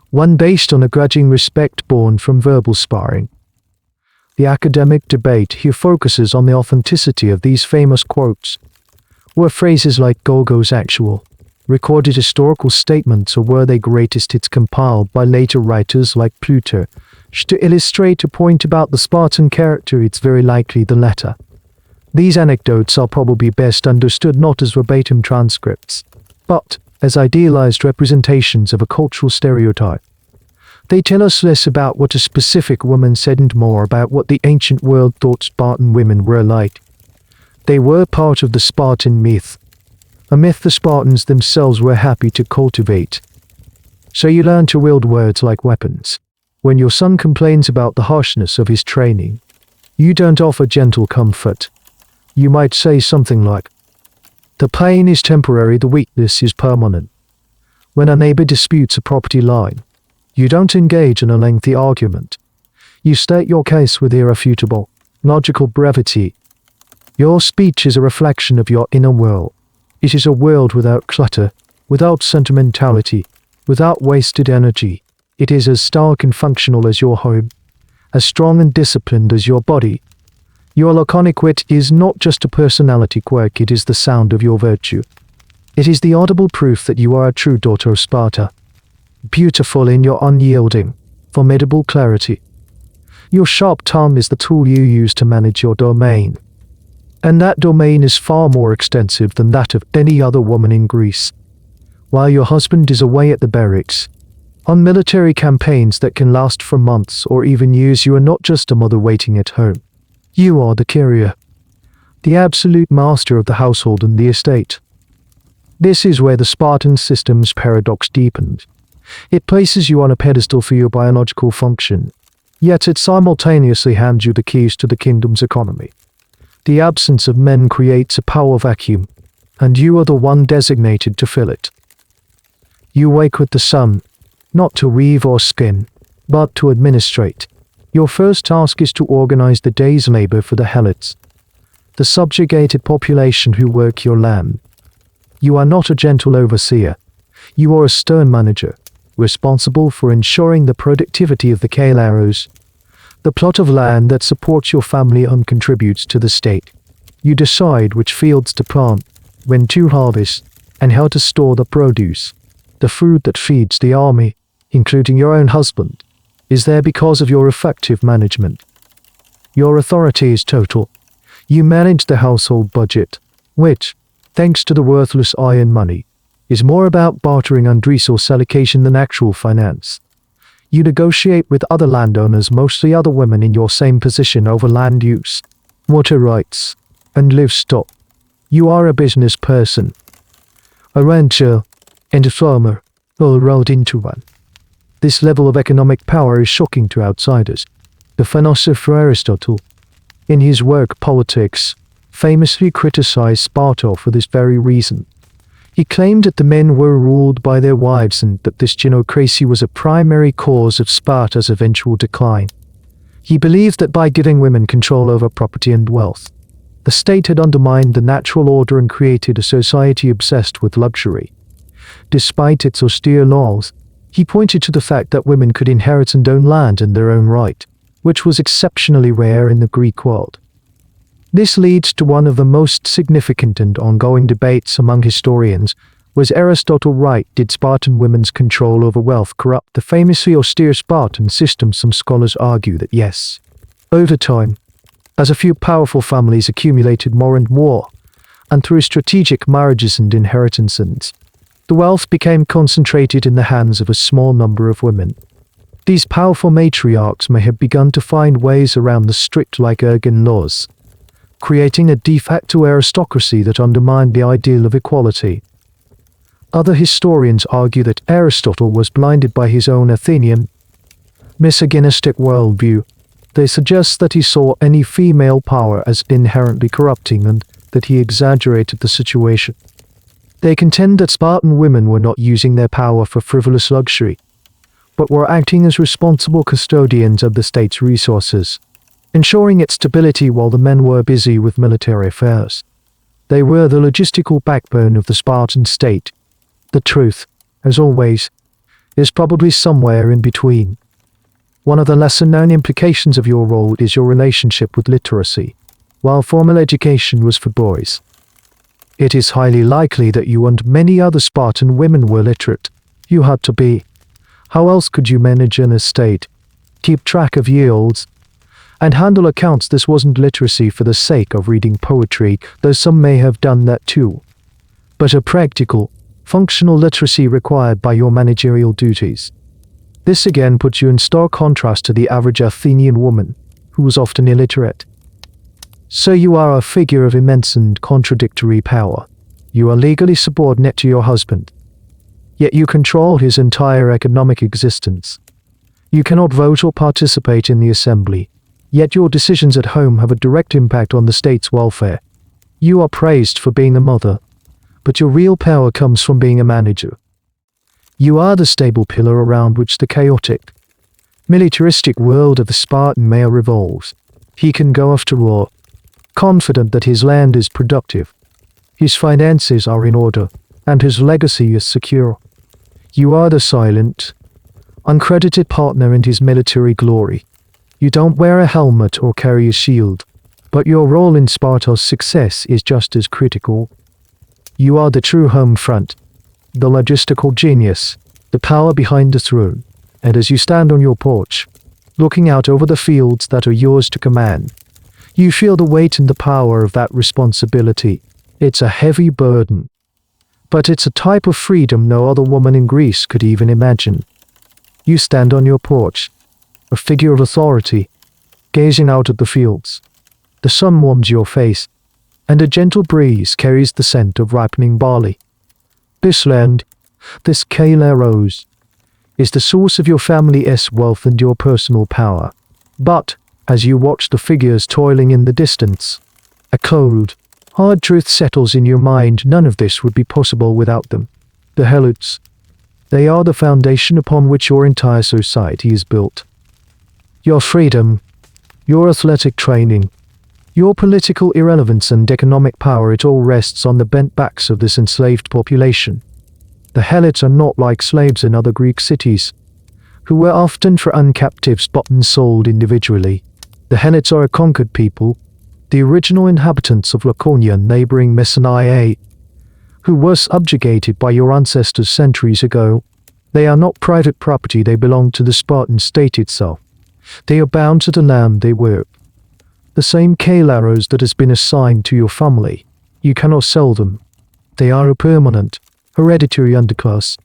one based on a grudging respect born from verbal sparring. The academic debate here focuses on the authenticity of these famous quotes. Were phrases like Gorgo's actual, recorded historical statements, or were they greatest hits compiled by later writers like Plutarch? To illustrate a point about the Spartan character, it's very likely the latter. These anecdotes are probably best understood not as verbatim transcripts, but as idealized representations of a cultural stereotype. They tell us less about what a specific woman said and more about what the ancient world thought Spartan women were like. They were part of the Spartan myth, a myth the Spartans themselves were happy to cultivate. So you learn to wield words like weapons. When your son complains about the harshness of his training, you don't offer gentle comfort. You might say something like, "The pain is temporary, the weakness is permanent." When a neighbor disputes a property line, you don't engage in a lengthy argument. You state your case with irrefutable, logical brevity. Your speech is a reflection of your inner world. It is a world without clutter, without sentimentality, without wasted energy. It is as stark and functional as your home, as strong and disciplined as your body. Your laconic wit is not just a personality quirk, it is the sound of your virtue. It is the audible proof that you are a true daughter of Sparta, beautiful in your unyielding, formidable clarity. Your sharp tongue is the tool you use to manage your domain. And that domain is far more extensive than that of any other woman in Greece. While your husband is away at the barracks, on military campaigns that can last for months or even years, you are not just a mother waiting at home. You are the carrier, the absolute master of the household and the estate. This is where the Spartan system's paradox deepened. It places you on a pedestal for your biological function, yet it simultaneously hands you the keys to the kingdom's economy. The absence of men creates a power vacuum, and you are the one designated to fill it. You wake with the sun, not to weave or spin, but to administrate. Your first task is to organize the day's labor for the helots, the subjugated population who work your land. You are not a gentle overseer. You are a stern manager, responsible for ensuring the productivity of the kalaros, the plot of land that supports your family and contributes to the state. You decide which fields to plant, when to harvest, and how to store the produce. The food that feeds the army, including your own husband, is there because of your effective management. Your authority is total. You manage the household budget, which, thanks to the worthless iron money, is more about bartering and resource allocation than actual finance. You negotiate with other landowners, mostly other women in your same position, over land use, water rights, and livestock. You are a business person, a rancher, and a farmer, all rolled into one. This level of economic power is shocking to outsiders. The philosopher Aristotle, in his work Politics, famously criticized Sparta for this very reason. He claimed that the men were ruled by their wives and that this genocracy was a primary cause of Sparta's eventual decline. He believed that by giving women control over property and wealth, the state had undermined the natural order and created a society obsessed with luxury. Despite its austere laws, he pointed to the fact that women could inherit and own land in their own right, which was exceptionally rare in the Greek world. This leads to one of the most significant and ongoing debates among historians. Was Aristotle right? Did Spartan women's control over wealth corrupt the famously austere Spartan system? Some scholars argue that yes. Over time, as a few powerful families accumulated more and more, and through strategic marriages and inheritances, the wealth became concentrated in the hands of a small number of women. These powerful matriarchs may have begun to find ways around the strict Lycurgan laws, creating a de facto aristocracy that undermined the ideal of equality. Other historians argue that Aristotle was blinded by his own Athenian, misogynistic worldview. They suggest that he saw any female power as inherently corrupting and that he exaggerated the situation. They contend that Spartan women were not using their power for frivolous luxury, but were acting as responsible custodians of the state's resources, ensuring its stability while the men were busy with military affairs. They were the logistical backbone of the Spartan state. The truth, as always, is probably somewhere in between. One of the lesser-known implications of your role is your relationship with literacy. While formal education was for boys, it is highly likely that you and many other Spartan women were literate. You had to be. How else could you manage an estate, keep track of yields, and handle accounts? This wasn't literacy for the sake of reading poetry, though some may have done that too, but a practical, functional literacy required by your managerial duties. This again puts you in stark contrast to the average Athenian woman, who was often illiterate. So you are a figure of immense and contradictory power. You are legally subordinate to your husband, yet you control his entire economic existence. You cannot vote or participate in the assembly, yet your decisions at home have a direct impact on the state's welfare. You are praised for being a mother, but your real power comes from being a manager. You are the stable pillar around which the chaotic, militaristic world of the Spartan male revolves. He can go off to war, confident that his land is productive, his finances are in order, and his legacy is secure. You are the silent, uncredited partner in his military glory. You don't wear a helmet or carry a shield, but your role in Sparta's success is just as critical. You are the true home front, the logistical genius, the power behind the throne, and as you stand on your porch, looking out over the fields that are yours to command, you feel the weight and the power of that responsibility. It's a heavy burden, but it's a type of freedom no other woman in Greece could even imagine. You stand on your porch, a figure of authority, gazing out at the fields. The sun warms your face, and a gentle breeze carries the scent of ripening barley. This land, this Kala rose, is the source of your family's wealth and your personal power. But, as you watch the figures toiling in the distance, a cold, hard truth settles in your mind. None of this would be possible without them. The helots. They are the foundation upon which your entire society is built. Your freedom, your athletic training, your political irrelevance and economic power, it all rests on the bent backs of this enslaved population. The helots are not like slaves in other Greek cities, who were often for uncaptives bought and sold individually. The helots are a conquered people, the original inhabitants of Laconia neighboring Messenia, who were subjugated by your ancestors centuries ago. They are not private property, they belong to the Spartan state itself. They are bound to the land they work. The same Kalaros that has been assigned to your family. You cannot sell them. They are a permanent, hereditary underclass.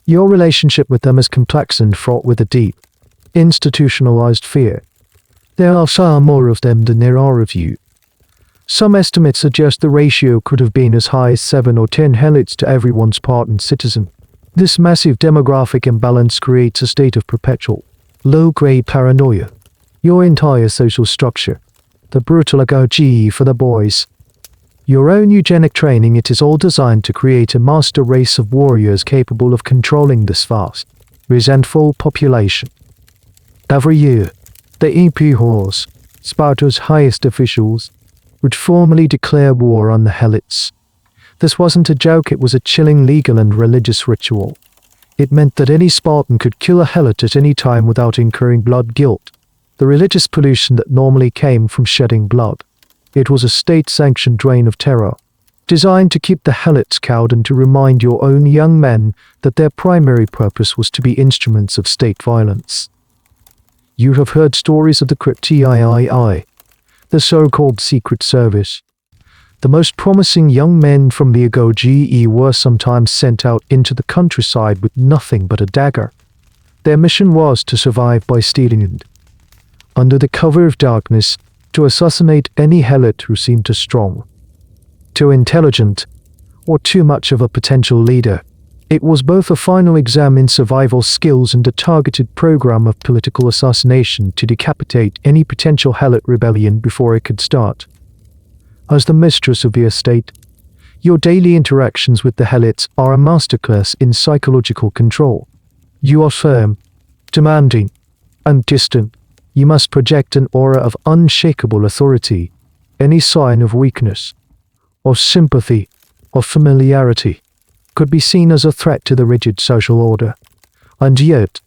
Your relationship with them is complex and fraught with a deep, institutionalized fear. There are far more of them than there are of you. Some estimates suggest the ratio could have been as high as 7 or 10 helots to every one Spartan citizen. This massive demographic imbalance creates a state of perpetual, low-grade paranoia. Your entire social structure, the brutal agoge for the boys, your own eugenic training, it is all designed to create a master race of warriors capable of controlling this vast, resentful population. Every year, the ephors, Sparta's highest officials, would formally declare war on the helots. This wasn't a joke, it was a chilling legal and religious ritual. It meant that any Spartan could kill a helot at any time without incurring blood guilt, the religious pollution that normally came from shedding blood. It was a state-sanctioned reign of terror, designed to keep the helots cowed and to remind your own young men that their primary purpose was to be instruments of state violence. You have heard stories of the Cryptii, the so-called secret service. The most promising young men from the agoge were sometimes sent out into the countryside with nothing but a dagger. Their mission was to survive by stealing and, under the cover of darkness, to assassinate any helot who seemed too strong, too intelligent, or too much of a potential leader. It was both a final exam in survival skills and a targeted program of political assassination to decapitate any potential helot rebellion before it could start. As the mistress of the estate, your daily interactions with the helots are a masterclass in psychological control. You are firm, demanding, and distant. You must project an aura of unshakable authority. Any sign of weakness, of sympathy, of familiarity could be seen as a threat to the rigid social order. And yet,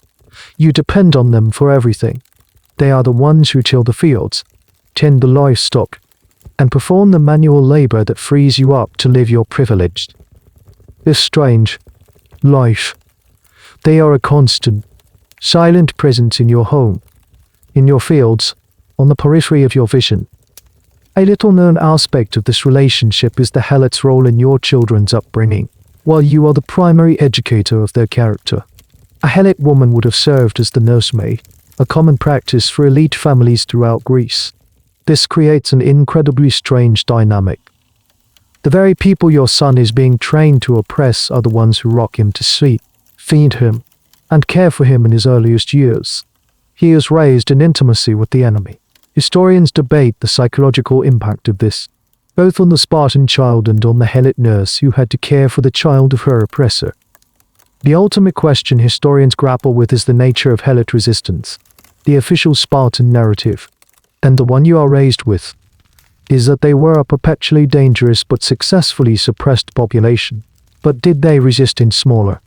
you depend on them for everything. They are the ones who till the fields, tend the livestock, and perform the manual labor that frees you up to live your privileged, this strange life. They are a constant, silent presence in your home, in your fields, on the periphery of your vision. A little-known aspect of this relationship is the helots' role in your children's upbringing. while you are the primary educator of their character. A Helot woman would have served as the nursemaid, a common practice for elite families throughout Greece. This creates an incredibly strange dynamic. The very people your son is being trained to oppress are the ones who rock him to sleep, feed him, and care for him in his earliest years. He is raised in intimacy with the enemy. Historians debate the psychological impact of this, both on the Spartan child and on the Helot nurse who had to care for the child of her oppressor. The ultimate question historians grapple with is the nature of Helot resistance. The official Spartan narrative, and the one you are raised with, is that they were a perpetually dangerous but successfully suppressed population. But did they resist in smaller,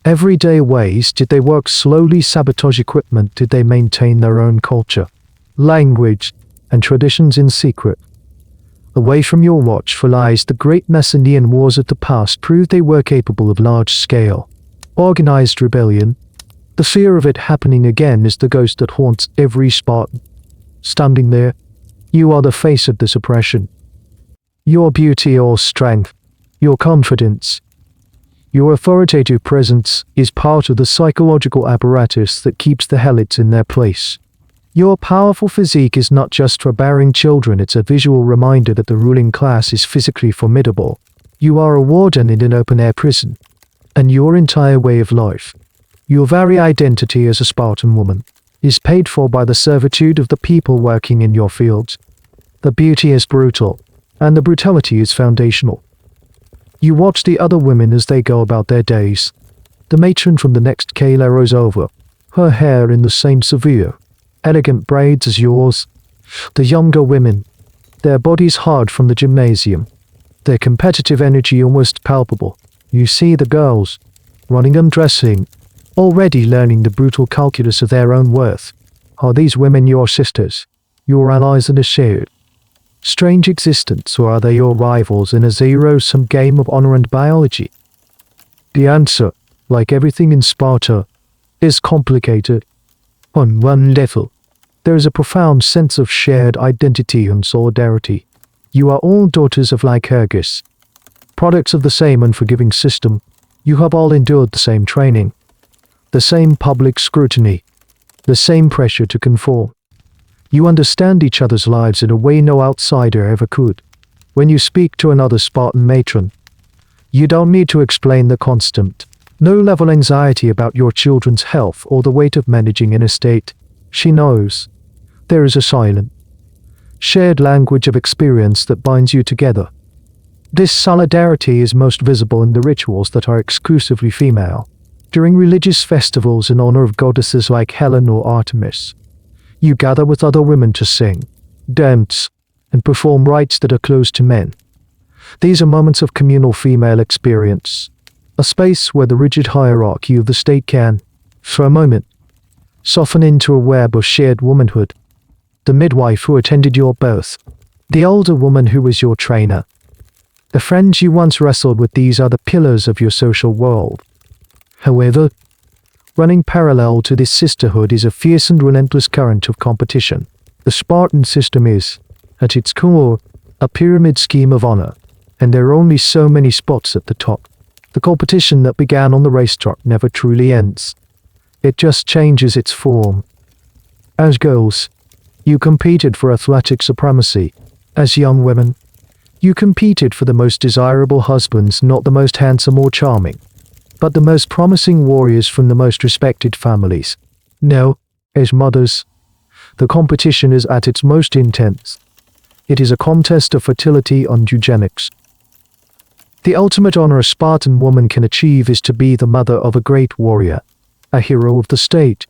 everyday ways? Did they work slowly, sabotage equipment? Did they maintain their own culture, language, and traditions in secret? Away from your watchful lies, the great Messenian wars of the past proved they were capable of large-scale, organized rebellion. The fear of it happening again is the ghost that haunts every Spartan. Standing there, you are the face of this oppression. Your beauty, your strength, your confidence, your authoritative presence is part of the psychological apparatus that keeps the Helots in their place. Your powerful physique is not just for bearing children, it's a visual reminder that the ruling class is physically formidable. You are a warden in an open-air prison, and your entire way of life, your very identity as a Spartan woman, is paid for by the servitude of the people working in your fields. The beauty is brutal, and the brutality is foundational. You watch the other women as they go about their days. The matron from the next Kala rows over, her hair in the same severe, elegant braids as yours. The younger women, their bodies hard from the gymnasium, their competitive energy almost palpable. You see the girls, running and dressing, already learning the brutal calculus of their own worth. Are these women your sisters, your allies in a shared, strange existence, or are they your rivals in a zero-sum game of honor and biology? The answer, like everything in Sparta, is complicated. On one level, there is a profound sense of shared identity and solidarity. You are all daughters of Lycurgus, products of the same unforgiving system. You have all endured the same training, the same public scrutiny, the same pressure to conform. You understand each other's lives in a way no outsider ever could. When you speak to another Spartan matron, you don't need to explain the constant, low-level anxiety about your children's health or the weight of managing an estate. She knows. There is a silent, shared language of experience that binds you together. This solidarity is most visible in the rituals that are exclusively female. During religious festivals in honor of goddesses like Helen or Artemis, you gather with other women to sing, dance, and perform rites that are closed to men. These are moments of communal female experience, a space where the rigid hierarchy of the state can, for a moment, soften into a web of shared womanhood. The midwife who attended your birth, the older woman who was your trainer, the friends you once wrestled with, these are the pillars of your social world. However, running parallel to this sisterhood is a fierce and relentless current of competition. The Spartan system is, at its core, a pyramid scheme of honor, and there are only so many spots at the top. The competition that began on the racetrack never truly ends. It just changes its form. As girls, you competed for athletic supremacy. As young women, you competed for the most desirable husbands, not the most handsome or charming, but the most promising warriors from the most respected families. Now, as mothers, the competition is at its most intense. It is a contest of fertility and eugenics. The ultimate honor a Spartan woman can achieve is to be the mother of a great warrior, a hero of the state.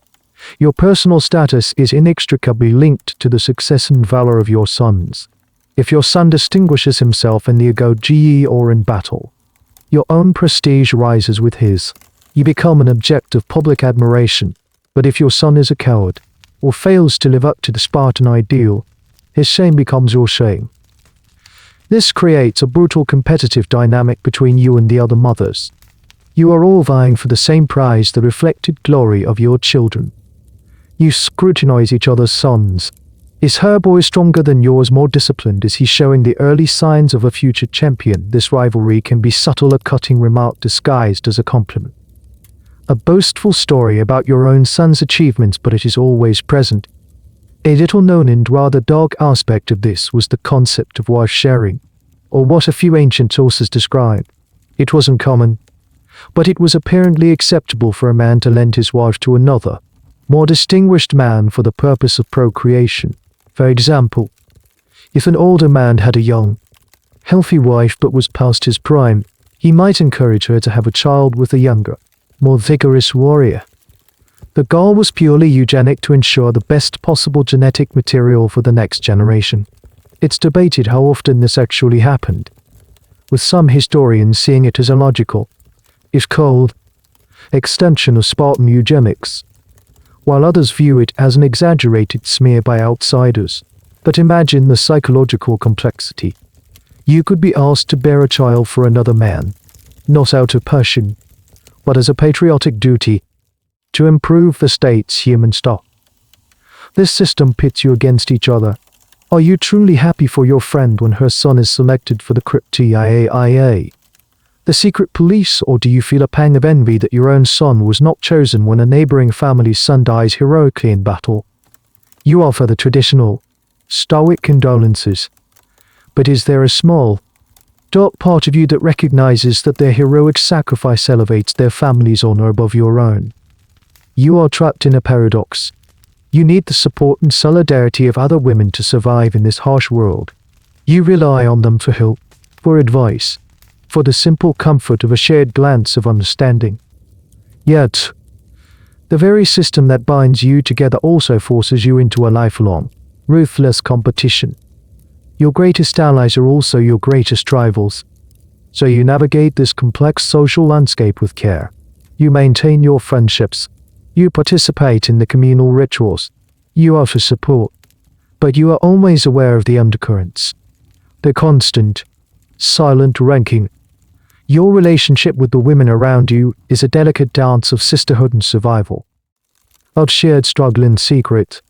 Your personal status is inextricably linked to the success and valor of your sons. If your son distinguishes himself in the agoge or in battle, your own prestige rises with his. You become an object of public admiration. But if your son is a coward, or fails to live up to the Spartan ideal, his shame becomes your shame. This creates a brutal competitive dynamic between you and the other mothers. You are all vying for the same prize, the reflected glory of your children. You scrutinize each other's sons, Is her boy stronger than yours, more disciplined? Is he showing the early signs of a future champion? This rivalry can be subtle, a cutting remark disguised as a compliment. A boastful story about your own son's achievements, but it is always present. A little known and rather dark aspect of this was the concept of wife sharing, or what a few ancient sources describe. It wasn't common, but it was apparently acceptable for a man to lend his wife to another, more distinguished man for the purpose of procreation. For example, if an older man had a young, healthy wife but was past his prime, he might encourage her to have a child with a younger, more vigorous warrior. The goal was purely eugenic, to ensure the best possible genetic material for the next generation. It's debated how often this actually happened, with some historians seeing it as illogical, if called extension of Spartan eugenics, while others view it as an exaggerated smear by outsiders. But imagine the psychological complexity. You could be asked to bear a child for another man, not out of passion, but as a patriotic duty, to improve the state's human stock. This system pits you against each other. Are you truly happy for your friend when her son is selected for the TIAIA, the secret police, or do you feel a pang of envy that your own son was not chosen when a neighboring family's son dies heroically in battle? You offer the traditional, stoic condolences. But is there a small, dark part of you that recognizes that their heroic sacrifice elevates their family's honor above your own? You are trapped in a paradox. You need the support and solidarity of other women to survive in this harsh world. You rely on them for help, for advice, for the simple comfort of a shared glance of understanding. Yet, the very system that binds you together also forces you into a lifelong, ruthless competition. Your greatest allies are also your greatest rivals. So you navigate this complex social landscape with care. You maintain your friendships. You participate in the communal rituals. You offer support. But you are always aware of the undercurrents, the constant, silent ranking. Your relationship with the women around you is a delicate dance of sisterhood and survival, of shared struggle in secret,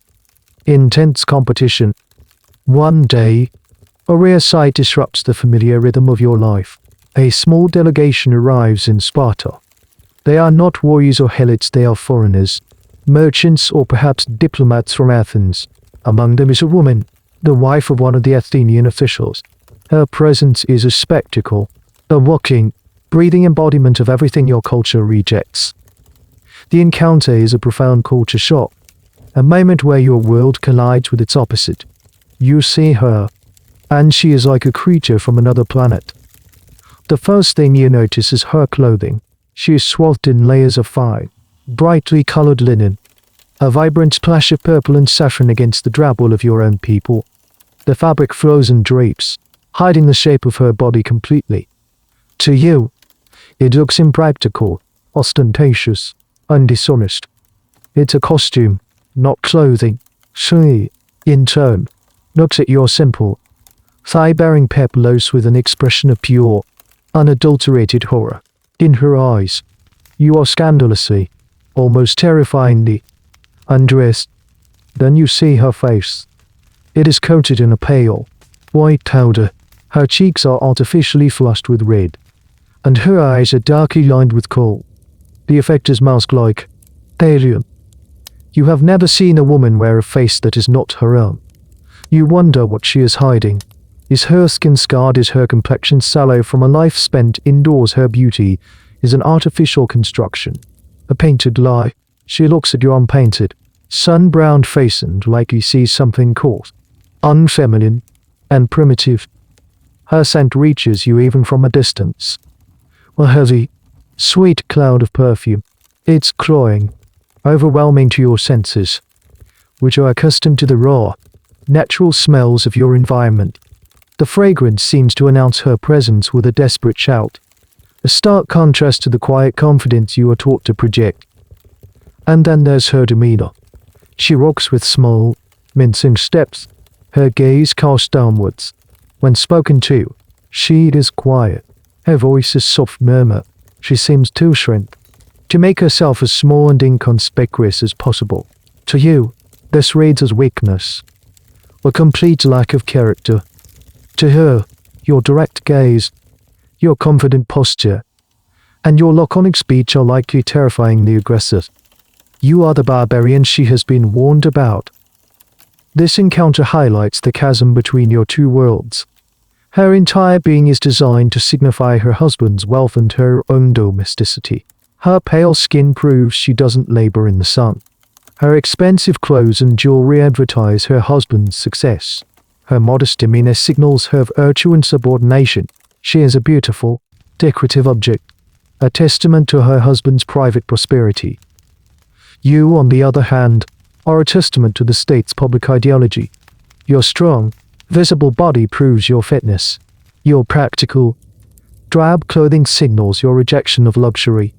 intense competition. One day, a rare sight disrupts the familiar rhythm of your life. A small delegation arrives in Sparta. They are not warriors or helots, they are foreigners, merchants or perhaps diplomats from Athens. Among them is a woman, the wife of one of the Athenian officials. Her presence is a spectacle, a walking, breathing embodiment of everything your culture rejects. The encounter is a profound culture shock, a moment where your world collides with its opposite. You see her, and she is like a creature from another planet. The first thing you notice is her clothing. She is swathed in layers of fine, brightly colored linen, a vibrant splash of purple and saffron against the drab wool of your own people. The fabric flows and drapes, hiding the shape of her body completely. To you, it looks impractical, ostentatious, and dishonest. It's a costume, not clothing. She, in turn, looks at your simple, thigh-bearing peplos with an expression of pure, unadulterated horror. In her eyes, you are scandalously, almost terrifyingly, undressed. Then you see her face. It is coated in a pale, white powder. Her cheeks are artificially flushed with red, and her eyes are darkly lined with kohl. The effect is mask-like, alien. You have never seen a woman wear a face that is not her own. You wonder what she is hiding. Is her skin scarred? Is her complexion sallow from a life spent indoors? Her beauty is an artificial construction, a painted lie. She looks at your unpainted, sun-browned face and likely sees something coarse, unfeminine, and primitive. Her scent reaches you even from a distance. A heavy, sweet cloud of perfume. It's cloying, overwhelming to your senses, which are accustomed to the raw, natural smells of your environment. The fragrance seems to announce her presence with a desperate shout, a stark contrast to the quiet confidence you are taught to project. And then there's her demeanor. She walks with small, mincing steps, her gaze cast downwards. When spoken to, she is quiet. Her voice is soft murmur. She seems to shrink, to make herself as small and inconspicuous as possible. To you, this reads as weakness. a complete lack of character. To her, your direct gaze, your confident posture, and your laconic speech are likely terrifyingly aggressive. You are the barbarian she has been warned about. This encounter highlights the chasm between your two worlds. Her entire being is designed to signify her husband's wealth and her own domesticity. Her pale skin proves she doesn't labor in the sun. Her expensive clothes and jewelry advertise her husband's success. Her modest demeanor signals her virtue and subordination. She is a beautiful, decorative object, a testament to her husband's private prosperity. You, on the other hand, are a testament to the state's public ideology. Your strong, visible body proves your fitness. Your practical, drab clothing signals your rejection of luxury.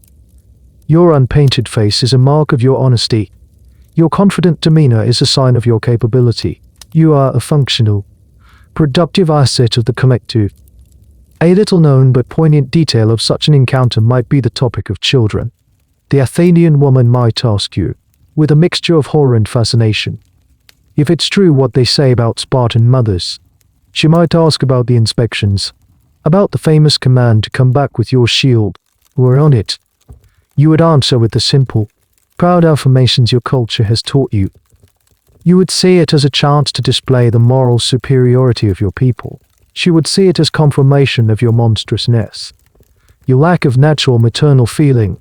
Your unpainted face is a mark of your honesty. Your confident demeanor is a sign of your capability. You are a functional, productive asset of the collective. A little-known but poignant detail of such an encounter might be the topic of children. The Athenian woman might ask you, with a mixture of horror and fascination, if it's true what they say about Spartan mothers. She might ask about the inspections, about the famous command to come back with your shield, or on it. You would answer with the simple, proud affirmations your culture has taught you. You would see it as a chance to display the moral superiority of your people. She would see it as confirmation of your monstrousness, your lack of natural maternal feeling.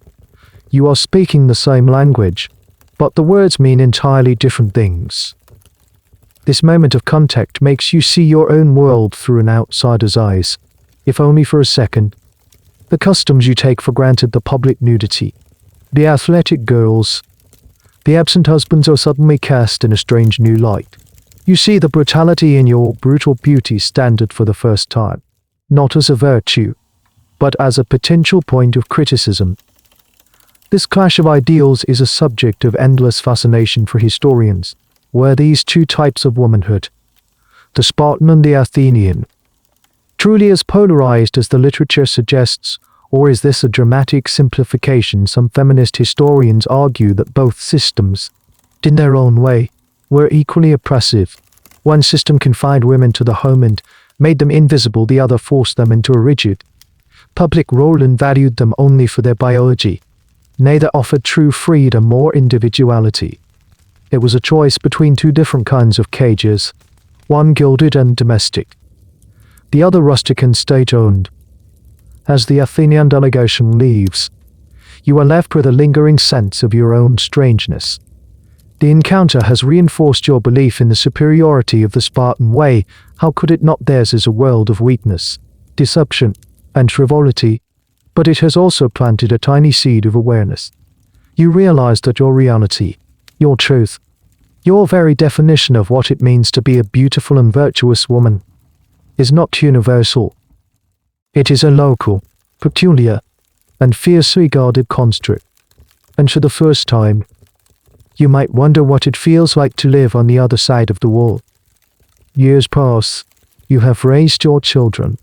You are speaking the same language, but the words mean entirely different things. This moment of contact makes you see your own world through an outsider's eyes, if only for a second. The customs you take for granted, the public nudity, the athletic girls, the absent husbands are suddenly cast in a strange new light. You see the brutality in your brutal beauty standard for the first time, not as a virtue, but as a potential point of criticism. This clash of ideals is a subject of endless fascination for historians. Were these two types of womanhood, the Spartan and the Athenian, truly as polarized as the literature suggests, or is this a dramatic simplification? Some feminist historians argue that both systems, in their own way, were equally oppressive. One system confined women to the home and made them invisible, the other forced them into a rigid public role and valued them only for their biology. Neither offered true freedom or individuality. It was a choice between two different kinds of cages, one gilded and domestic, the other rustic and state-owned. As the Athenian delegation leaves, you are left with a lingering sense of your own strangeness. The encounter has reinforced your belief in the superiority of the Spartan way. How could it not? Theirs is a world of weakness, deception, and frivolity, but it has also planted a tiny seed of awareness. You realize that your reality, your truth, your very definition of what it means to be a beautiful and virtuous woman, is not universal. It is a local, peculiar, and fiercely guarded construct. And for the first time, you might wonder what it feels like to live on the other side of the wall. Years pass. You have raised your children.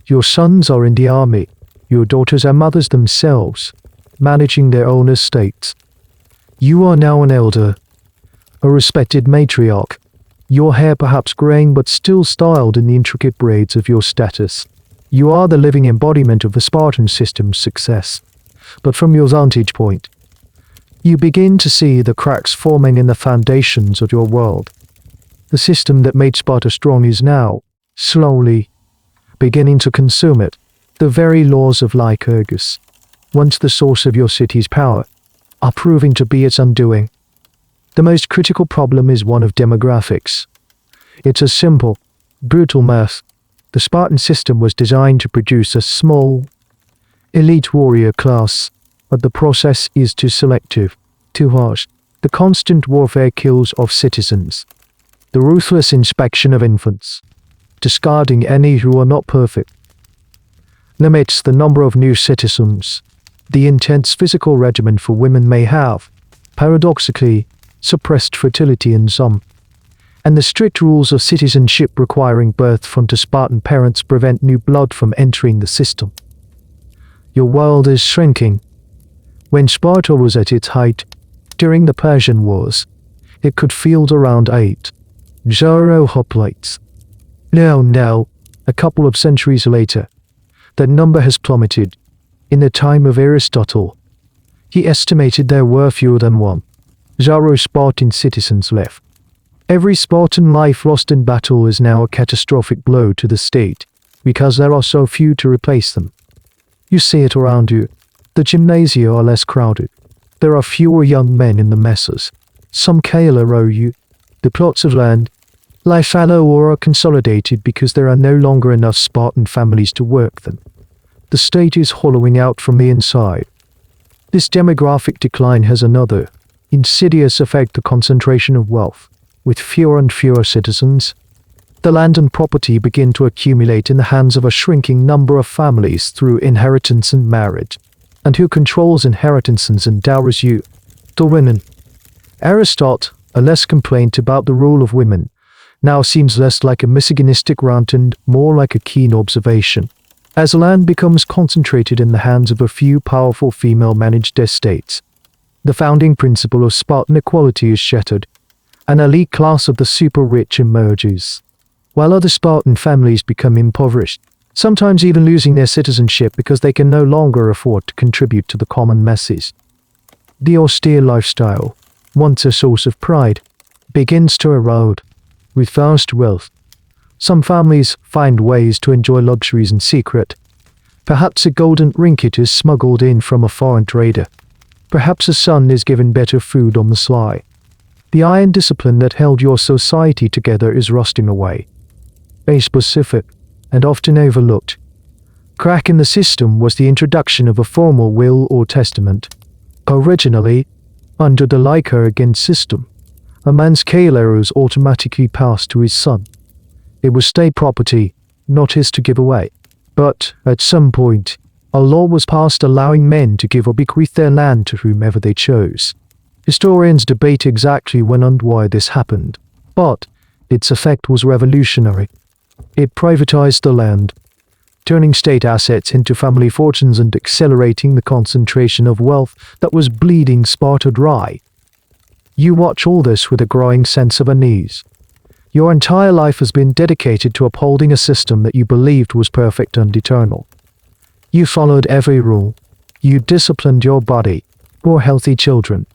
Your sons are in the army. Your daughters are mothers themselves, managing their own estates. You are now an elder, a respected matriarch, your hair perhaps graying but still styled in the intricate braids of your status. You are the living embodiment of the Spartan system's success. But from your vantage point, you begin to see the cracks forming in the foundations of your world. The system that made Sparta strong is now, slowly, beginning to consume it. The very laws of Lycurgus, once the source of your city's power, are proving to be its undoing. The most critical problem is one of demographics. It's a simple, brutal math. The Spartan system was designed to produce a small, elite warrior class, but the process is too selective, too harsh. The constant warfare kills of citizens, the ruthless inspection of infants, discarding any who are not perfect, limits the number of new citizens. The intense physical regimen for women may have, paradoxically, suppressed fertility in some, and the strict rules of citizenship requiring birth from Spartan parents prevent new blood from entering the system. Your world is shrinking. When Sparta was at its height, during the Persian Wars, it could field around 8 0 hoplites. Now, a couple of centuries later, that number has plummeted. In the time of Aristotle, he estimated there were fewer than 1,000 Spartan citizens left. Every Spartan life lost in battle is now a catastrophic blow to the state, because there are so few to replace them. You see it around you. The gymnasia are less crowded. There are fewer young men in the messes. Some row you. The plots of land lie fallow or are consolidated because there are no longer enough Spartan families to work them. The state is hollowing out from the inside. This demographic decline has another insidious effect: the concentration of wealth. With fewer and fewer citizens, the land and property begin to accumulate in the hands of a shrinking number of families through inheritance and marriage. And who controls inheritances and dowries you? The women. Aristotle, a less complaint about the role of women, now seems less like a misogynistic rant and more like a keen observation. As land becomes concentrated in the hands of a few powerful female-managed estates, the founding principle of Spartan equality is shattered. An elite class of the super-rich emerges, while other Spartan families become impoverished, sometimes even losing their citizenship because they can no longer afford to contribute to the common masses. The austere lifestyle, once a source of pride, begins to erode. With vast wealth, some families find ways to enjoy luxuries in secret. Perhaps a golden ringgit is smuggled in from a foreign trader. Perhaps a son is given better food on the sly. The iron discipline that held your society together is rusting away. A specific, and often overlooked, crack in the system was the introduction of a formal will or testament. Originally, under the Like Against system, a man's was automatically passed to his son. It was state property, not his to give away. But, at some point, a law was passed allowing men to give or bequeath their land to whomever they chose. Historians debate exactly when and why this happened, but its effect was revolutionary. It privatized the land, turning state assets into family fortunes and accelerating the concentration of wealth that was bleeding Sparta dry. You watch all this with a growing sense of unease. Your entire life has been dedicated to upholding a system that you believed was perfect and eternal. You followed every rule. You disciplined your body, bore healthy children,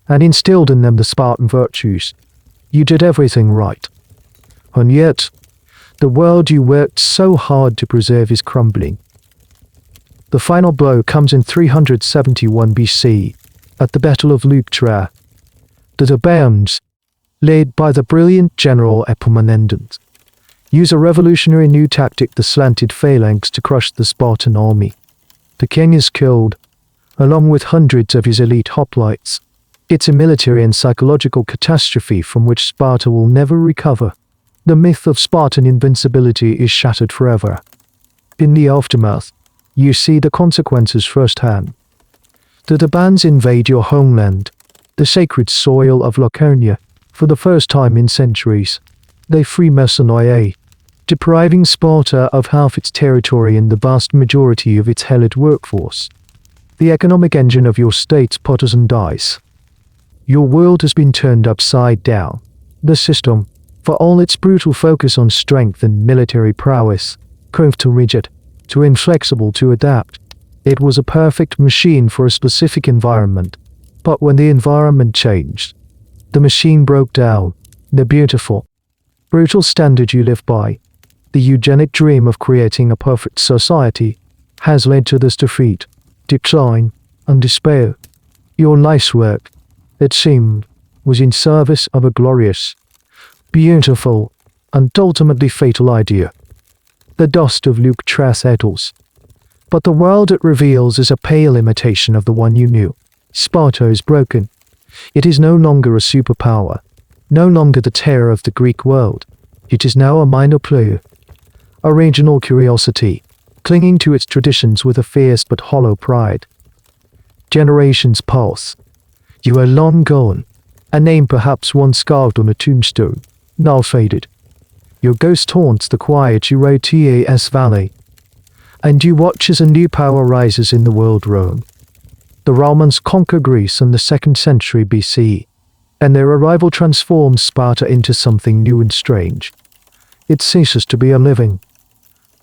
and instilled in them the Spartan virtues. You did everything right. And yet, the world you worked so hard to preserve is crumbling. The final blow comes in 371 BC, at the Battle of Leuctra. The Thebaeans, led by the brilliant general Epaminondas, use a revolutionary new tactic, the slanted phalanx, to crush the Spartan army. The king is killed, along with hundreds of his elite hoplites. It's a military and psychological catastrophe from which Sparta will never recover. The myth of Spartan invincibility is shattered forever. In the aftermath, you see the consequences firsthand. The Thebaeans invade your homeland, the sacred soil of Laconia, for the first time in centuries. They free Macedonia, depriving Sparta of half its territory and the vast majority of its helot workforce. The economic engine of your state putters and dies. Your world has been turned upside down. The system, for all its brutal focus on strength and military prowess, proved too rigid, too inflexible to adapt. It was a perfect machine for a specific environment, but when the environment changed, the machine broke down. The beautiful, brutal standard you live by, the eugenic dream of creating a perfect society, has led to this defeat, decline, and despair. Your life's work, it seemed, was in service of a glorious, beautiful, and ultimately fatal idea. The dust of Leuctra settles. But the world it reveals is a pale imitation of the one you knew. Sparta is broken. It is no longer a superpower, no longer the terror of the Greek world. It is now a minor player, a regional curiosity, clinging to its traditions with a fierce but hollow pride. Generations pass. You are long gone, a name perhaps once carved on a tombstone, now faded. Your ghost haunts the quiet Eurotas valley, and you watch as a new power rises in the world Rome. The Romans conquer Greece in the 2nd century BC. and their arrival transforms Sparta into something new and strange. It ceases to be a living,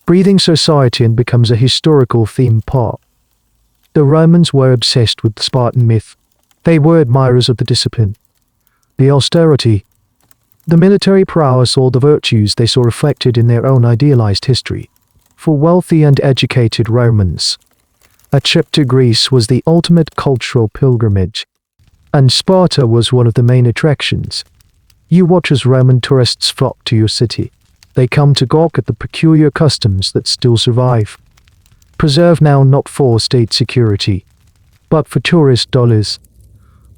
breathing society and becomes a historical theme park. The Romans were obsessed with the Spartan myth. They were admirers of the discipline, the austerity, the military prowess, all the virtues they saw reflected in their own idealized history. For wealthy and educated Romans, a trip to Greece was the ultimate cultural pilgrimage, and Sparta was one of the main attractions. You watch as Roman tourists flock to your city. They come to gawk at the peculiar customs that still survive, preserved now not for state security, but for tourist dollars.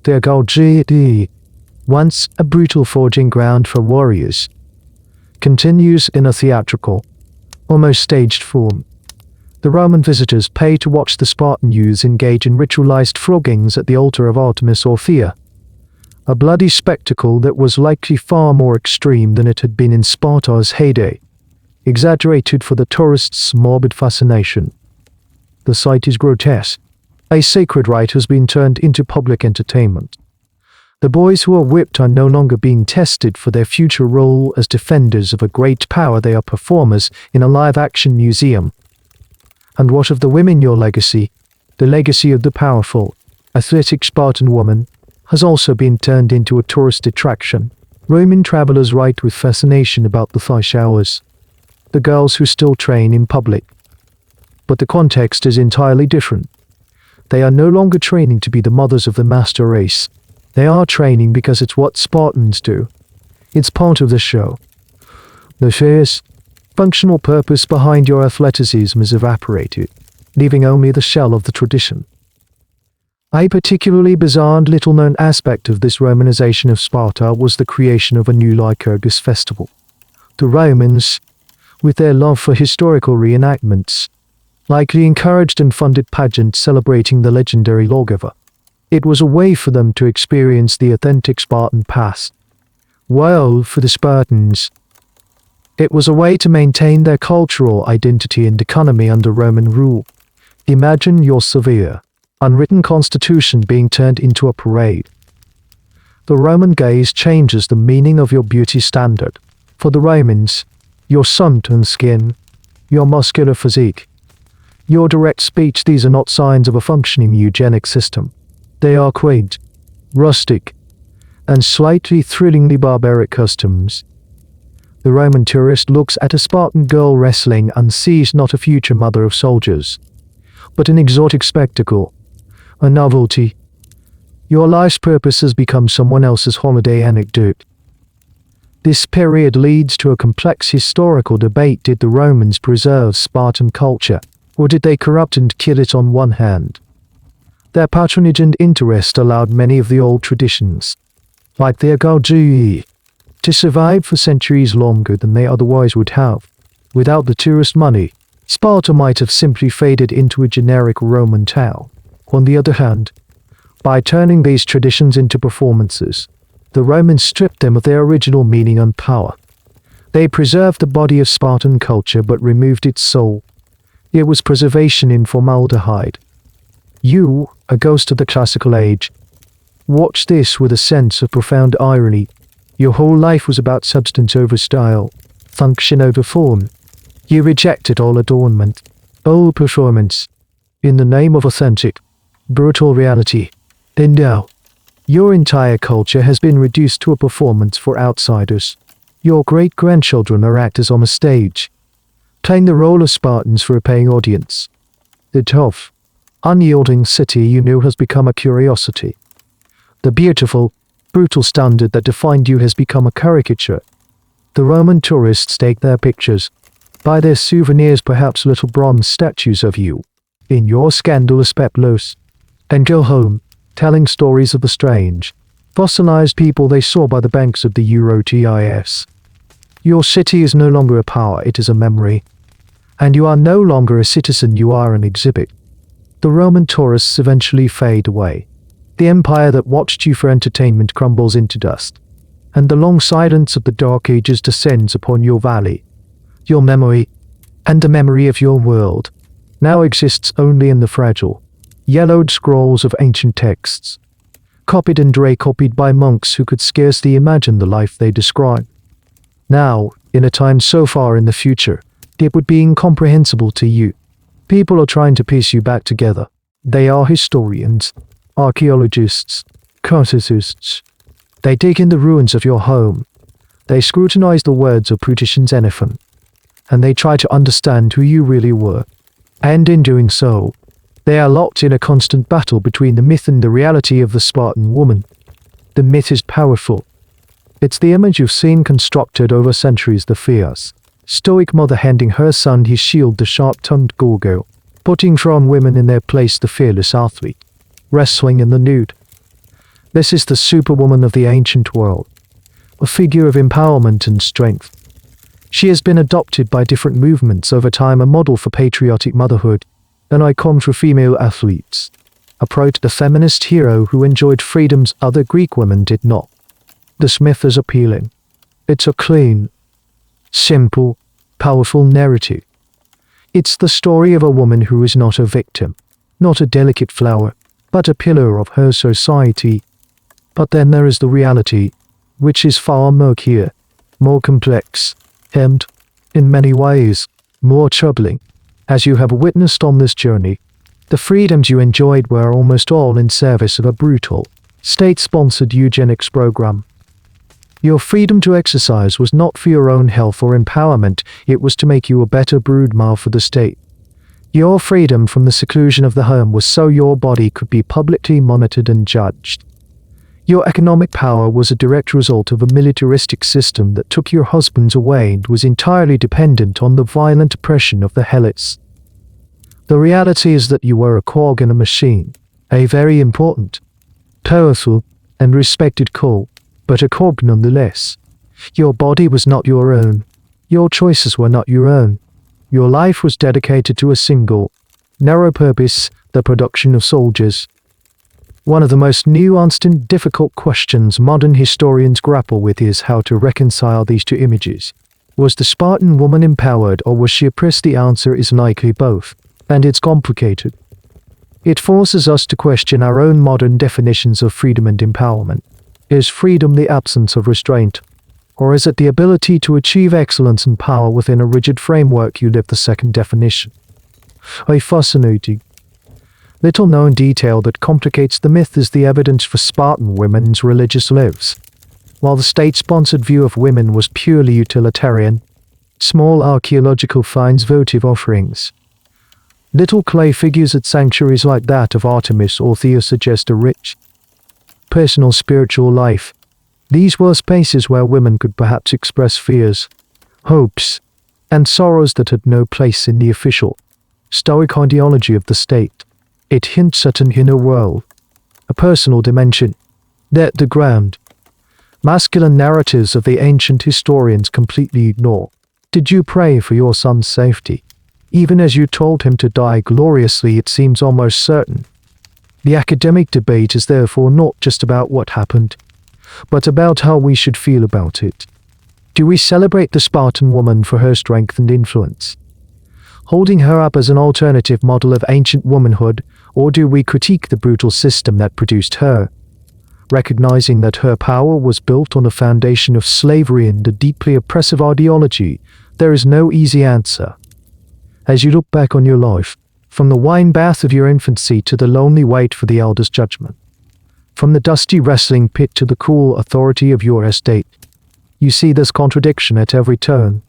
Their Galgd, once a brutal forging ground for warriors, continues in a theatrical, almost staged form. The Roman visitors pay to watch the Spartan youths engage in ritualized floggings at the altar of Artemis or Thea, a bloody spectacle that was likely far more extreme than it had been in Sparta's heyday, exaggerated for the tourists' morbid fascination. The sight is grotesque. A sacred rite has been turned into public entertainment. The boys who are whipped are no longer being tested for their future role as defenders of a great power. They are performers in a live-action museum. And what of the women? Your legacy, the legacy of the powerful, athletic Spartan woman, has also been turned into a tourist attraction. Roman travelers write with fascination about the thigh showers, the girls who still train in public. But the context is entirely different. They are no longer training to be the mothers of the master race. They are training because it's what Spartans do. It's part of the show. The fierce, functional purpose behind your athleticism is evaporated, leaving only the shell of the tradition. A particularly bizarre and little-known aspect of this Romanization of Sparta was the creation of a new Lycurgus festival. The Romans, with their love for historical reenactments, likely encouraged and funded pageants celebrating the legendary lawgiver. It was a way for them to experience the authentic Spartan past. Well, for the Spartans, it was a way to maintain their cultural identity and economy under Roman rule. Imagine your severe, unwritten constitution being turned into a parade. The Roman gaze changes the meaning of your beauty standard. For the Romans, your sun-tanned skin, your muscular physique, your direct speech, these are not signs of a functioning eugenic system. They are quaint, rustic, and slightly thrillingly barbaric customs. The Roman tourist looks at a Spartan girl wrestling and sees not a future mother of soldiers, but an exotic spectacle, a novelty. Your life's purpose has become someone else's holiday anecdote. This period leads to a complex historical debate. Did the Romans preserve Spartan culture, or did they corrupt and kill it on one hand? Their patronage and interest allowed many of the old traditions, like their Galgd, to survive for centuries longer than they otherwise would have. Without the tourist money, Sparta might have simply faded into a generic Roman town. On the other hand, by turning these traditions into performances, the Romans stripped them of their original meaning and power. They preserved the body of Spartan culture but removed its soul. It was preservation in formaldehyde. You, a ghost of the classical age, watch this with a sense of profound irony. Your whole life was about substance over style, function over form. You rejected all adornment, all performance, in the name of authentic, brutal reality. And now, your entire culture has been reduced to a performance for outsiders. Your great-grandchildren are actors on a stage, playing the role of Spartans for a paying audience. The tough, unyielding city you knew has become a curiosity. The beautiful, brutal standard that defined you has become a caricature. The Roman tourists take their pictures, buy their souvenirs, perhaps little bronze statues of you, in your scandalous peplos, and go home, telling stories of the strange, fossilized people they saw by the banks of the Eurotis. Your city is no longer a power, it is a memory. And you are no longer a citizen, you are an exhibit. The Roman tourists eventually fade away. The empire that watched you for entertainment crumbles into dust, and the long silence of the Dark Ages descends upon your valley. Your memory, and the memory of your world, now exists only in the fragile, yellowed scrolls of ancient texts. copied and recopied by monks who could scarcely imagine the life they describe. Now, in a time so far in the future, it would be incomprehensible to you. People are trying to piece you back together. They are historians, archaeologists, cartographers. They dig in the ruins of your home. They scrutinize the words of brutish and Xenophon, and they try to understand who you really were. And in doing so, they are locked in a constant battle between the myth and the reality of the Spartan woman. The myth is powerful. It's the image you've seen constructed over centuries, the fierce, stoic mother handing her son his shield, the sharp-tongued Gorgo, putting strong women in their place, the fearless athlete, wrestling in the nude. This is the superwoman of the ancient world, a figure of empowerment and strength. She has been adopted by different movements over time, a model for patriotic motherhood, an icon for female athletes, a the feminist hero who enjoyed freedoms other Greek women did not. This myth is appealing. It's a clean, simple, powerful narrative. It's the story of a woman who is not a victim, not a delicate flower, but a pillar of her society. But then there is the reality, which is far murkier, more complex, and, in many ways, more troubling. As you have witnessed on this journey, the freedoms you enjoyed were almost all in service of a brutal, state-sponsored eugenics program. Your freedom to exercise was not for your own health or empowerment, it was to make you a better broodmother for the state. Your freedom from the seclusion of the home was so your body could be publicly monitored and judged. Your economic power was a direct result of a militaristic system that took your husbands away and was entirely dependent on the violent oppression of the helots. The reality is that you were a cog in a machine, a very important, powerful, and respected cog, but a cog nonetheless. Your body was not your own. Your choices were not your own. Your life was dedicated to a single, narrow purpose, the production of soldiers. One of the most nuanced and difficult questions modern historians grapple with is how to reconcile these two images. Was the Spartan woman empowered or was she oppressed? The answer is likely both, and it's complicated. It forces us to question our own modern definitions of freedom and empowerment. Is freedom the absence of restraint? Or is it the ability to achieve excellence and power within a rigid framework? You live the second definition. A fascinating, little-known detail that complicates the myth is the evidence for Spartan women's religious lives. While the state-sponsored view of women was purely utilitarian, small archaeological finds, votive offerings, little clay figures at sanctuaries like that of Artemis or Theia suggest a rich, personal spiritual life. These were spaces where women could perhaps express fears, hopes, and sorrows that had no place in the official, stoic ideology of the state. It hints at an inner world, a personal dimension, that the ground, masculine narratives of the ancient historians completely ignore. Did you pray for your son's safety? Even as you told him to die gloriously, it seems almost certain. The academic debate is therefore not just about what happened, but about how we should feel about it. Do we celebrate the Spartan woman for her strength and influence, holding her up as an alternative model of ancient womanhood, or do we critique the brutal system that produced her, recognizing that her power was built on a foundation of slavery and a deeply oppressive ideology? There is no easy answer. As you look back on your life, from the wine bath of your infancy to the lonely wait for the elder's judgment, from the dusty wrestling pit to the cool authority of your estate, you see this contradiction at every turn.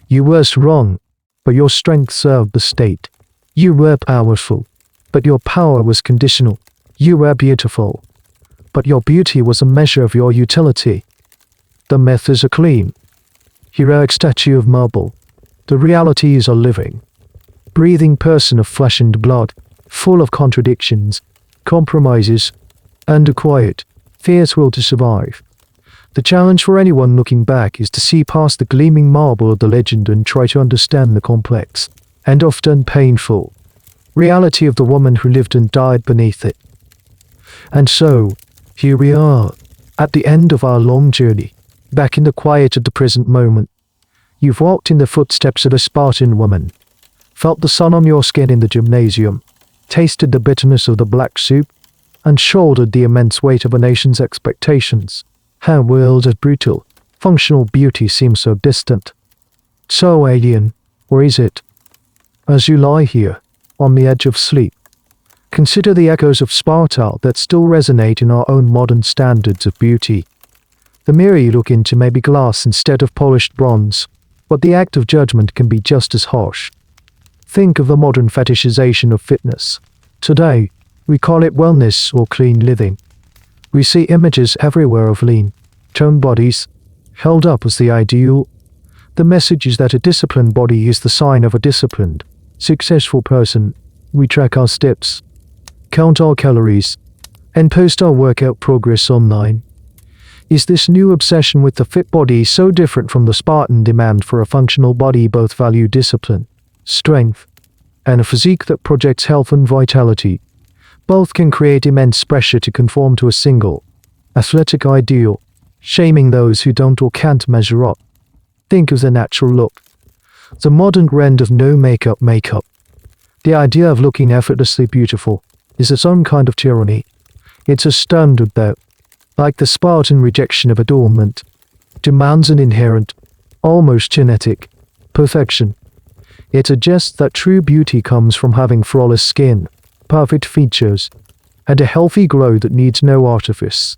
You were strong, but your strength served the state. You were powerful, but your power was conditional. You were beautiful, but your beauty was a measure of your utility. The myth is a clean, heroic statue of marble. The reality is a living, breathing person of flesh and blood, full of contradictions, compromises, and a quiet, fierce will to survive. The challenge for anyone looking back is to see past the gleaming marble of the legend and try to understand the complex, and often painful, reality of the woman who lived and died beneath it. And so, here we are, at the end of our long journey, back in the quiet of the present moment. You've walked in the footsteps of a Spartan woman, felt the sun on your skin in the gymnasium, tasted the bitterness of the black soup, and shouldered the immense weight of a nation's expectations. Her world is brutal. Functional beauty seems so distant, so alien, or is it? As you lie here, on the edge of sleep, consider the echoes of Sparta that still resonate in our own modern standards of beauty. The mirror you look into may be glass instead of polished bronze, but the act of judgment can be just as harsh. Think of the modern fetishization of fitness. Today, we call it wellness or clean living. We see images everywhere of lean, toned bodies, held up as the ideal. The message is that a disciplined body is the sign of a disciplined, successful person. We track our steps, count our calories, and post our workout progress online. Is this new obsession with the fit body so different from the Spartan demand for a functional body? Both value discipline, strength, and a physique that projects health and vitality. Both can create immense pressure to conform to a single, athletic ideal, shaming those who don't or can't measure up. Think of the natural look, the modern trend of no makeup. The idea of looking effortlessly beautiful is its own kind of tyranny. It's a standard that, like the Spartan rejection of adornment, demands an inherent, almost genetic, perfection. It suggests that true beauty comes from having flawless skin, perfect features, and a healthy glow that needs no artifice.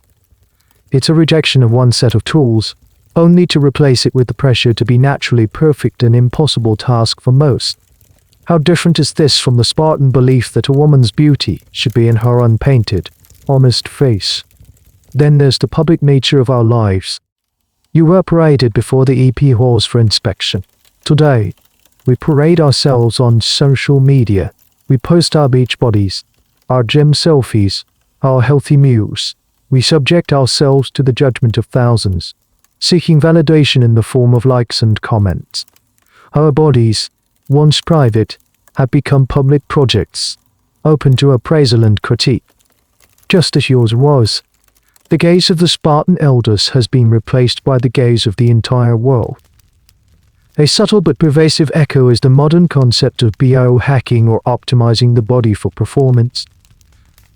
It's a rejection of one set of tools, only to replace it with the pressure to be naturally perfect, an impossible task for most. How different is this from the Spartan belief that a woman's beauty should be in her unpainted, honest face? Then there's the public nature of our lives. You were paraded before the EP halls for inspection. Today, we parade ourselves on social media. We post our beach bodies, our gym selfies, our healthy meals. We subject ourselves to the judgment of thousands, seeking validation in the form of likes and comments. Our bodies, once private, have become public projects, open to appraisal and critique. Just as yours was. The gaze of the Spartan elders has been replaced by the gaze of the entire world. A subtle but pervasive echo is the modern concept of biohacking or optimizing the body for performance.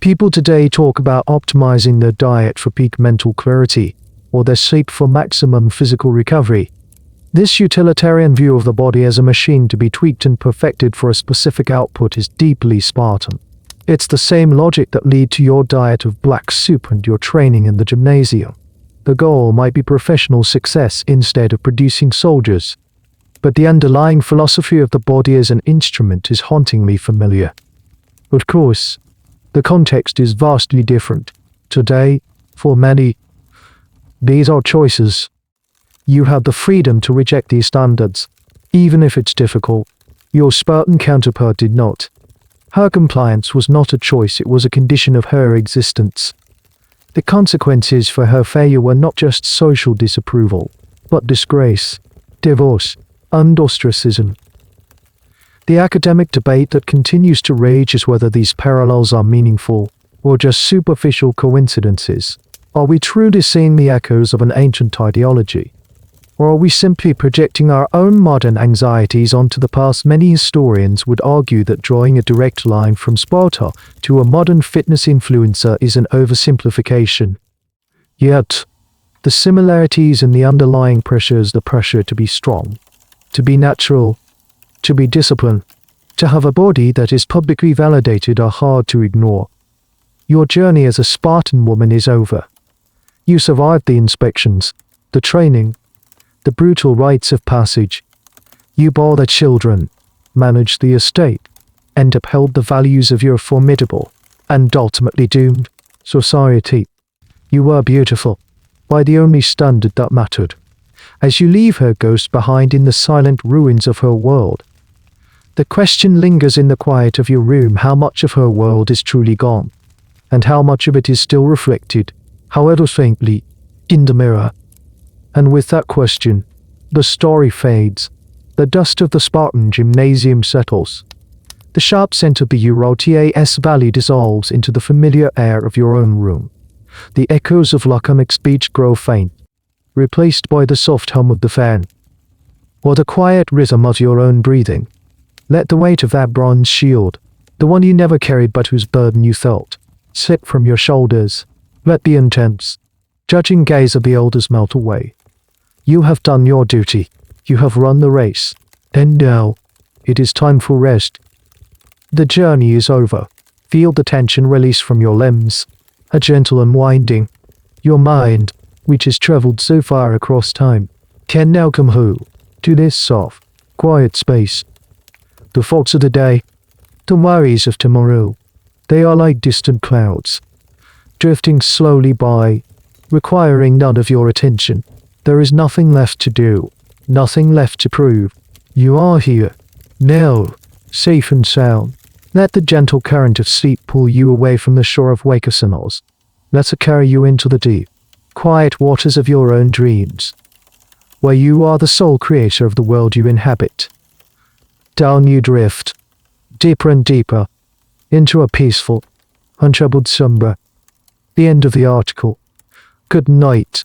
People today talk about optimizing their diet for peak mental clarity, or their sleep for maximum physical recovery. This utilitarian view of the body as a machine to be tweaked and perfected for a specific output is deeply Spartan. It's the same logic that led to your diet of black soup and your training in the gymnasium. The goal might be professional success instead of producing soldiers. But the underlying philosophy of the body as an instrument is hauntingly familiar. Of course, the context is vastly different. Today, for many, these are choices. You have the freedom to reject these standards, even if it's difficult. Your Spartan counterpart did not. Her compliance was not a choice, it was a condition of her existence. The consequences for her failure were not just social disapproval, but disgrace, divorce, and ostracism. The academic debate that continues to rage is whether these parallels are meaningful, or just superficial coincidences. Are we truly seeing the echoes of an ancient ideology? Or are we simply projecting our own modern anxieties onto the past? Many historians would argue that drawing a direct line from Sparta to a modern fitness influencer is an oversimplification. Yet, the similarities in the underlying pressure is the pressure to be strong, to be natural, to be disciplined, to have a body that is publicly validated are hard to ignore. Your journey as a Spartan woman is over. You survived the inspections, the training, the brutal rites of passage. You bore the children, managed the estate, and upheld the values of your formidable, and ultimately doomed, society. You were beautiful, by the only standard that mattered. As you leave her ghost behind in the silent ruins of her world, the question lingers in the quiet of your room: how much of her world is truly gone, and how much of it is still reflected, however faintly, in the mirror? And with that question, the story fades. The dust of the Spartan gymnasium settles. The sharp scent of the Eurotas Valley dissolves into the familiar air of your own room. The echoes of Laconic's beach grow faint, replaced by the soft hum of the fan, or the quiet rhythm of your own breathing. Let the weight of that bronze shield, the one you never carried but whose burden you felt, Slip from your shoulders. Let the intense, judging gaze of the elders melt away. You have done your duty. You have run the race. And now, it is time for rest. The journey is over. Feel the tension release from your limbs. A gentle unwinding. Your mind, which has traveled so far across time, can now come home to this soft, quiet space. The thoughts of the day, the worries of tomorrow, they are like distant clouds, drifting slowly by, requiring none of your attention. There is nothing left to do, nothing left to prove. You are here, now, safe and sound. Let the gentle current of sleep pull you away from the shore of wakefulness. Let it carry you into the deep, quiet waters of your own dreams, where you are the sole creator of the world you inhabit. Down you drift, deeper and deeper, into a peaceful, untroubled slumber. The end of the article. Good night.